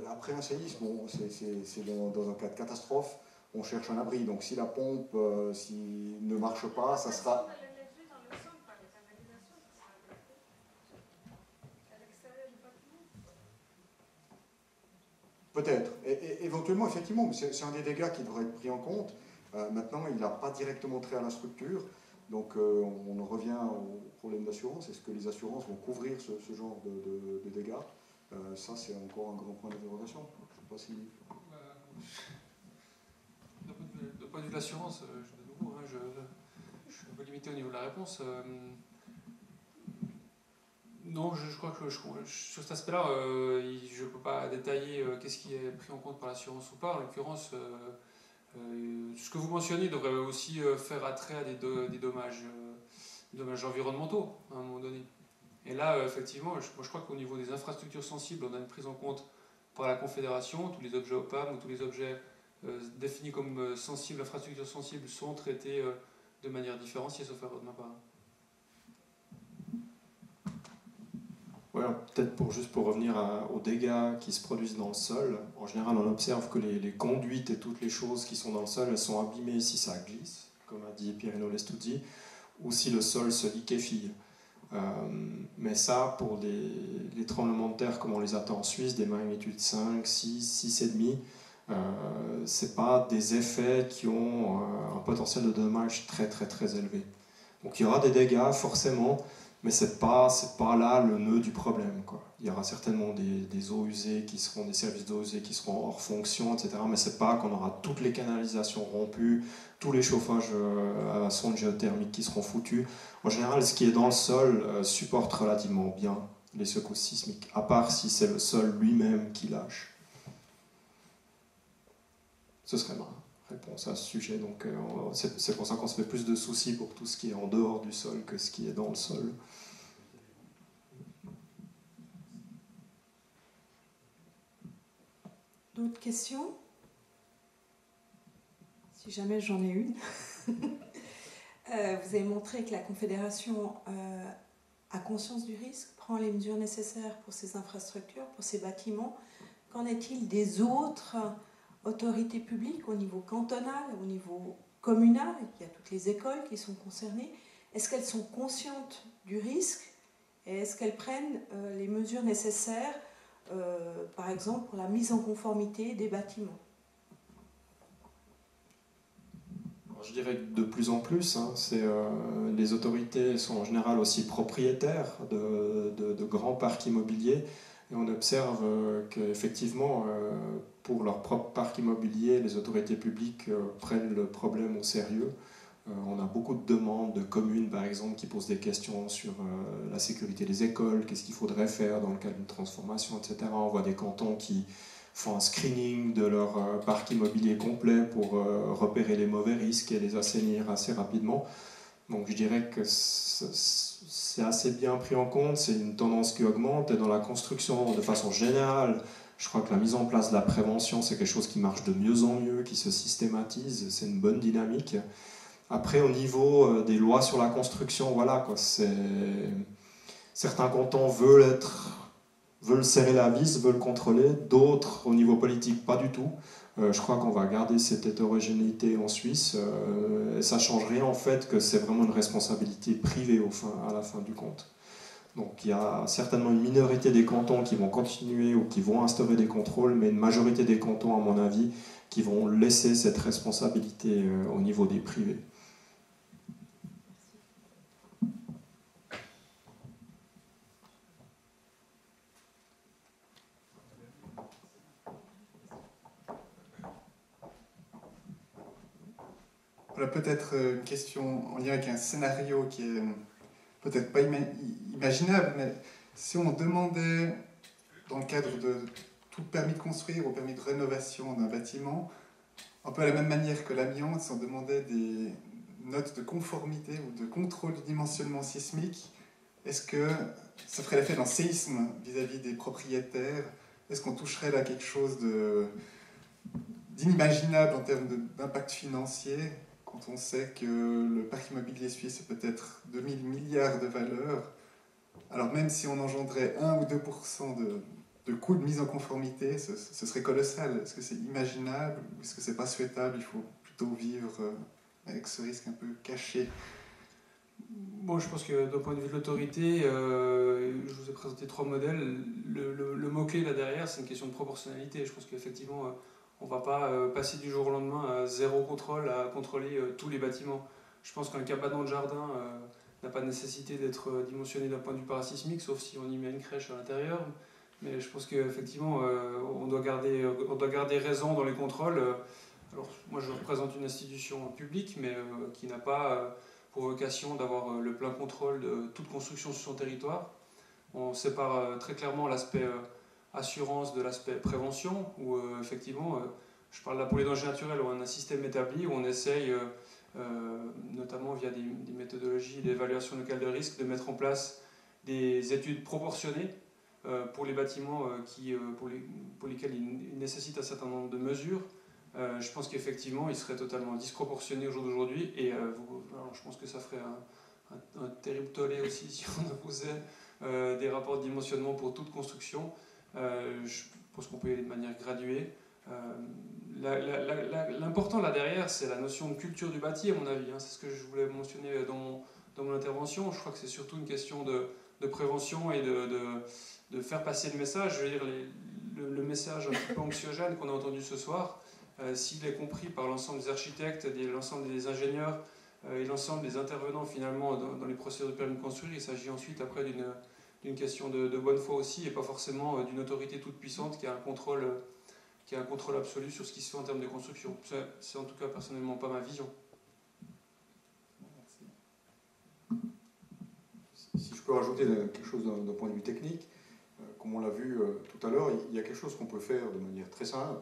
après un séisme, bon, c'est dans un cas de catastrophe, on cherche un abri. Donc si la pompe ne marche pas, ça sera... L'énergie dans le sol par les canalisations, ça sera détruite à l'extérieur du bâtiment. Peut-être. Et éventuellement, effectivement, c'est un des dégâts qui devrait être pris en compte. Maintenant, il n'a pas directement trait à la structure. Donc, on en revient au problème d'assurance. Est-ce que les assurances vont couvrir ce genre de dégâts? Ça, c'est encore un grand point d'interrogation. Je ne sais pas si... D'un point de vue de l'assurance, de nouveau, hein, je suis un peu limité au niveau de la réponse. Non, je crois que sur cet aspect-là, je ne peux pas détailler qu'est-ce qui est pris en compte par l'assurance ou pas. En l'occurrence, ce que vous mentionnez devrait aussi faire attrait à des dommages environnementaux à un moment donné. Et là, effectivement, je crois qu'au niveau des infrastructures sensibles, on a une prise en compte par la Confédération. Tous les objets OPAM ou tous les objets définis comme sensibles, infrastructures sensibles, sont traités de manière différenciée, sauf erreur de ma part. Ouais, peut-être juste pour revenir aux dégâts qui se produisent dans le sol, en général on observe que les conduites et toutes les choses qui sont dans le sol, elles sont abîmées si ça glisse, comme a dit Pierino Lestuzzi, ou si le sol se liquéfie. Mais ça, pour les tremblements de terre comme on les attend en Suisse, des magnitudes 5, 6, 6,5, c'est pas des effets qui ont un potentiel de dommage très très très élevé. Donc il y aura des dégâts forcément, mais c'est pas là le nœud du problème, quoi. Il y aura certainement des eaux usées qui seront des services d'eau usée qui seront hors fonction, etc. Mais c'est pas qu'on aura toutes les canalisations rompues, tous les chauffages à sonde géothermique qui seront foutus. En général, ce qui est dans le sol supporte relativement bien les secousses sismiques, à part si c'est le sol lui-même qui lâche. Ce serait ma réponse à ce sujet. Donc, c'est pour ça qu'on se fait plus de soucis pour tout ce qui est en dehors du sol que ce qui est dans le sol. D'autres questions? Si jamais j'en ai une. Vous avez montré que la Confédération a conscience du risque, prend les mesures nécessaires pour ces infrastructures, pour ces bâtiments. Qu'en est-il des autres autorités publiques au niveau cantonal, au niveau communal? Il y a toutes les écoles qui sont concernées. Est-ce qu'elles sont conscientes du risque et est-ce qu'elles prennent les mesures nécessaires, par exemple pour la mise en conformité des bâtiments? Je dirais que de plus en plus, hein, les autorités sont en général aussi propriétaires de grands parcs immobiliers et on observe qu'effectivement, pour leur propre parc immobilier, les autorités publiques prennent le problème au sérieux. On a beaucoup de demandes de communes, par exemple, qui posent des questions sur la sécurité des écoles, qu'est-ce qu'il faudrait faire dans le cadre d'une transformation, etc. On voit des cantons qui font un screening de leur parc immobilier complet pour repérer les mauvais risques et les assainir assez rapidement. Donc je dirais que c'est assez bien pris en compte, c'est une tendance qui augmente, et dans la construction de façon générale, je crois que la mise en place de la prévention, c'est quelque chose qui marche de mieux en mieux, qui se systématise, c'est une bonne dynamique. Après, au niveau des lois sur la construction, voilà, quoi, certains cantons veulent serrer la vis, veulent contrôler, d'autres, au niveau politique, pas du tout. Je crois qu'on va garder cette hétérogénéité en Suisse. Et ça ne change rien en fait que c'est vraiment une responsabilité privée à la fin du compte. Donc il y a certainement une minorité des cantons qui vont continuer ou qui vont instaurer des contrôles, mais une majorité des cantons, à mon avis, qui vont laisser cette responsabilité au niveau des privés. Voilà peut-être une question en lien avec un scénario qui est peut-être pas imaginable, mais si on demandait, dans le cadre de tout permis de construire ou permis de rénovation d'un bâtiment, un peu à la même manière que l'amiante, si on demandait des notes de conformité ou de contrôle du dimensionnement sismique, est-ce que ça ferait l'effet d'un séisme vis-à-vis des propriétaires? Est-ce qu'on toucherait là quelque chose d'inimaginable en termes d'impact financier, quand on sait que le parc immobilier suisse est peut-être 2000 milliards de valeur? Alors même si on engendrait 1 ou 2% de coûts de mise en conformité, ce serait colossal. Est-ce que c'est imaginable ou est-ce que c'est pas souhaitable? Il faut plutôt vivre avec ce risque un peu caché. Bon, je pense que d'un point de vue de l'autorité, je vous ai présenté 3 modèles. Le mot-clé là derrière, c'est une question de proportionnalité. Je pense qu'effectivement, on ne va pas passer du jour au lendemain à zéro contrôle, à contrôler tous les bâtiments. Je pense qu'un cabanon de jardin n'a pas de nécessité d'être dimensionné d'un point de vue parasismique, sauf si on y met une crèche à l'intérieur. Mais je pense qu'effectivement, on doit garder raison dans les contrôles. Alors, moi, je représente une institution publique, mais qui n'a pas pour vocation d'avoir le plein contrôle de toute construction sur son territoire. On sépare très clairement l'aspect assurance de l'aspect prévention, où effectivement, je parle là pour les dangers naturels, où on a un système établi, où on essaye, notamment via des méthodologies d'évaluation locale de risque, de mettre en place des études proportionnées pour les bâtiments pour lesquels il nécessite un certain nombre de mesures. Je pense qu'effectivement, il serait totalement disproportionné au jour d'aujourd'hui, et alors, je pense que ça ferait un terrible tollé aussi si on imposait des rapports de dimensionnement pour toute construction. Je pense qu'on peut y aller de manière graduée. L'important là derrière, c'est la notion de culture du bâti, à mon avis. C'est ce que je voulais mentionner dans mon intervention. Je crois que c'est surtout une question de prévention et de faire passer le message. Je veux dire, le message un petit peu anxiogène qu'on a entendu ce soir, s'il est compris par l'ensemble des architectes, l'ensemble des ingénieurs et l'ensemble des intervenants finalement dans les procédures de permis de construire, il s'agit ensuite après d'une question de bonne foi aussi, et pas forcément d'une autorité toute puissante qui a un contrôle absolu sur ce qui se fait en termes de construction. C'est en tout cas personnellement pas ma vision. Si je peux rajouter quelque chose d'un point de vue technique, comme on l'a vu tout à l'heure, il y a quelque chose qu'on peut faire de manière très simple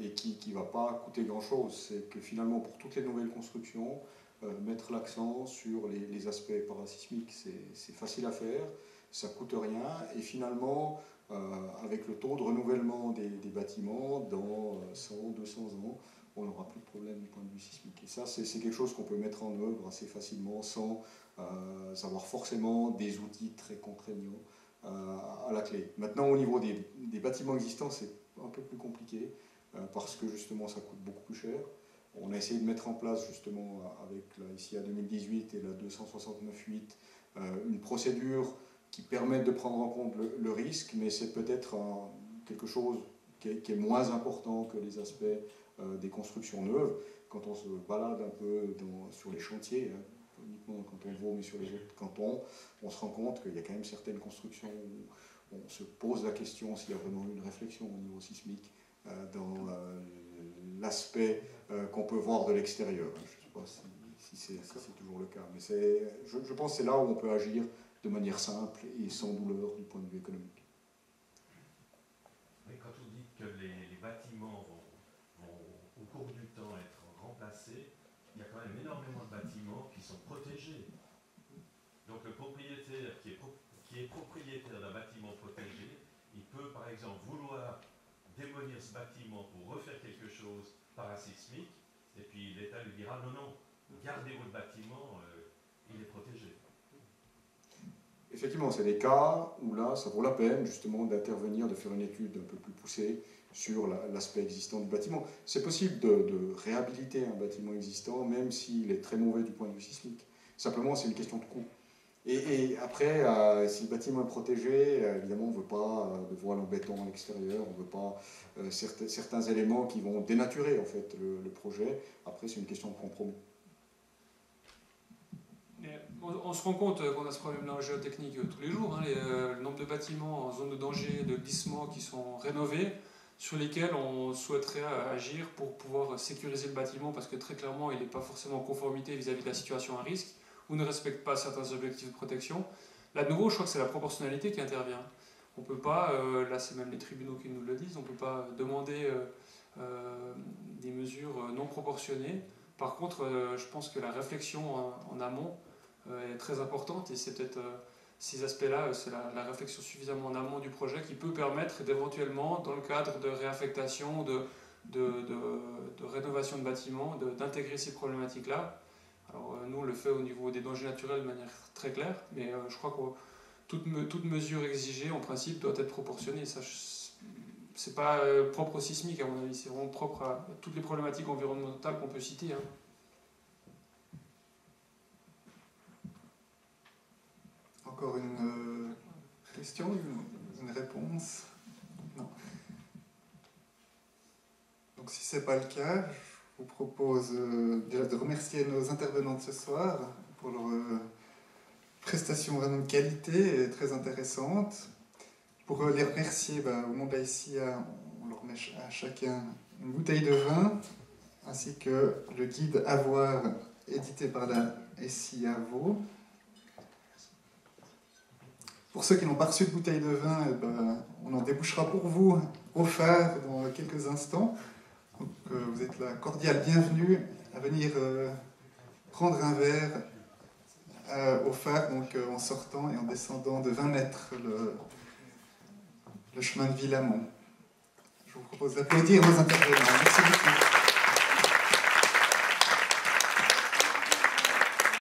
et qui ne va pas coûter grand-chose. C'est que finalement, pour toutes les nouvelles constructions, mettre l'accent sur les aspects parasismiques, c'est facile à faire, ça ne coûte rien, et finalement, avec le taux de renouvellement des bâtiments, dans 100, 200 ans, on n'aura plus de problème du point de vue sismique. Et ça, c'est quelque chose qu'on peut mettre en œuvre assez facilement sans avoir forcément des outils très contraignants à la clé. Maintenant, au niveau des bâtiments existants, c'est un peu plus compliqué parce que justement, ça coûte beaucoup plus cher. On a essayé de mettre en place justement avec ici à 2018 et la 269.8 une procédure qui permet de prendre en compte le risque, mais c'est peut-être quelque chose qui est moins important que les aspects des constructions neuves. Quand on se balade un peu sur les chantiers, uniquement quand on va, mais sur les autres cantons, on se rend compte qu'il y a quand même certaines constructions où on se pose la question s'il y a vraiment une réflexion au niveau sismique dans l'aspect qu'on peut voir de l'extérieur. Je ne sais pas si c'est toujours le cas, mais je pense que c'est là où on peut agir de manière simple et sans douleur du point de vue économique. Mais quand vous dites que les bâtiments vont au cours du temps être remplacés, il y a quand même énormément de bâtiments qui sont protégés. Donc le propriétaire qui est propriétaire d'un bâtiment protégé, il peut par exemple vouloir démolir ce bâtiment pour refaire quelque chose parasismique, et puis l'État lui dira non, gardez votre bâtiment, il est protégé. Effectivement, c'est des cas où là, ça vaut la peine justement d'intervenir, de faire une étude un peu plus poussée sur l'aspect existant du bâtiment. C'est possible de réhabiliter un bâtiment existant, même s'il est très mauvais du point de vue sismique. Simplement, c'est une question de coût. Et après, si le bâtiment est protégé, évidemment, on ne veut pas de voile en béton à l'extérieur, on ne veut pas certains éléments qui vont dénaturer en fait le projet. Après, c'est une question de compromis. On se rend compte qu'on a ce problème-là en géotechnique tous les jours. Le nombre de bâtiments en zone de danger, de glissement qui sont rénovés sur lesquels on souhaiterait agir pour pouvoir sécuriser le bâtiment, parce que très clairement, il n'est pas forcément en conformité vis-à-vis de la situation à risque, ou ne respecte pas certains objectifs de protection. Là, de nouveau, je crois que c'est la proportionnalité qui intervient. On ne peut pas, là c'est même les tribunaux qui nous le disent, on ne peut pas demander des mesures non proportionnées. Par contre, je pense que la réflexion en amont est très importante, et c'est peut-être ces aspects-là, c'est la réflexion suffisamment en amont du projet qui peut permettre d'éventuellement, dans le cadre de réaffectation, de rénovation de bâtiments, d'intégrer ces problématiques-là. Alors nous, on le fait au niveau des dangers naturels de manière très claire, mais je crois que toute mesure exigée, en principe, doit être proportionnée. Ça, c'est pas propre au sismique, à mon avis, c'est vraiment propre à toutes les problématiques environnementales qu'on peut citer. Hein. Encore une question, une réponse? Non. Donc si ce n'est pas le cas, je vous propose déjà de remercier nos intervenants de ce soir pour leur prestation vraiment de qualité et très intéressante. Pour les remercier, au nom de la SIA, on leur met à chacun une bouteille de vin, ainsi que le guide Avoir, édité par la SIA Vaud. Pour ceux qui n'ont pas reçu de bouteille de vin, on en débouchera pour vous au phare dans quelques instants. Donc, vous êtes la cordiale bienvenue à venir prendre un verre au phare, donc en sortant et en descendant de 20 mètres le chemin de Villamont. Je vous propose d'applaudir nos intervenants. Merci beaucoup.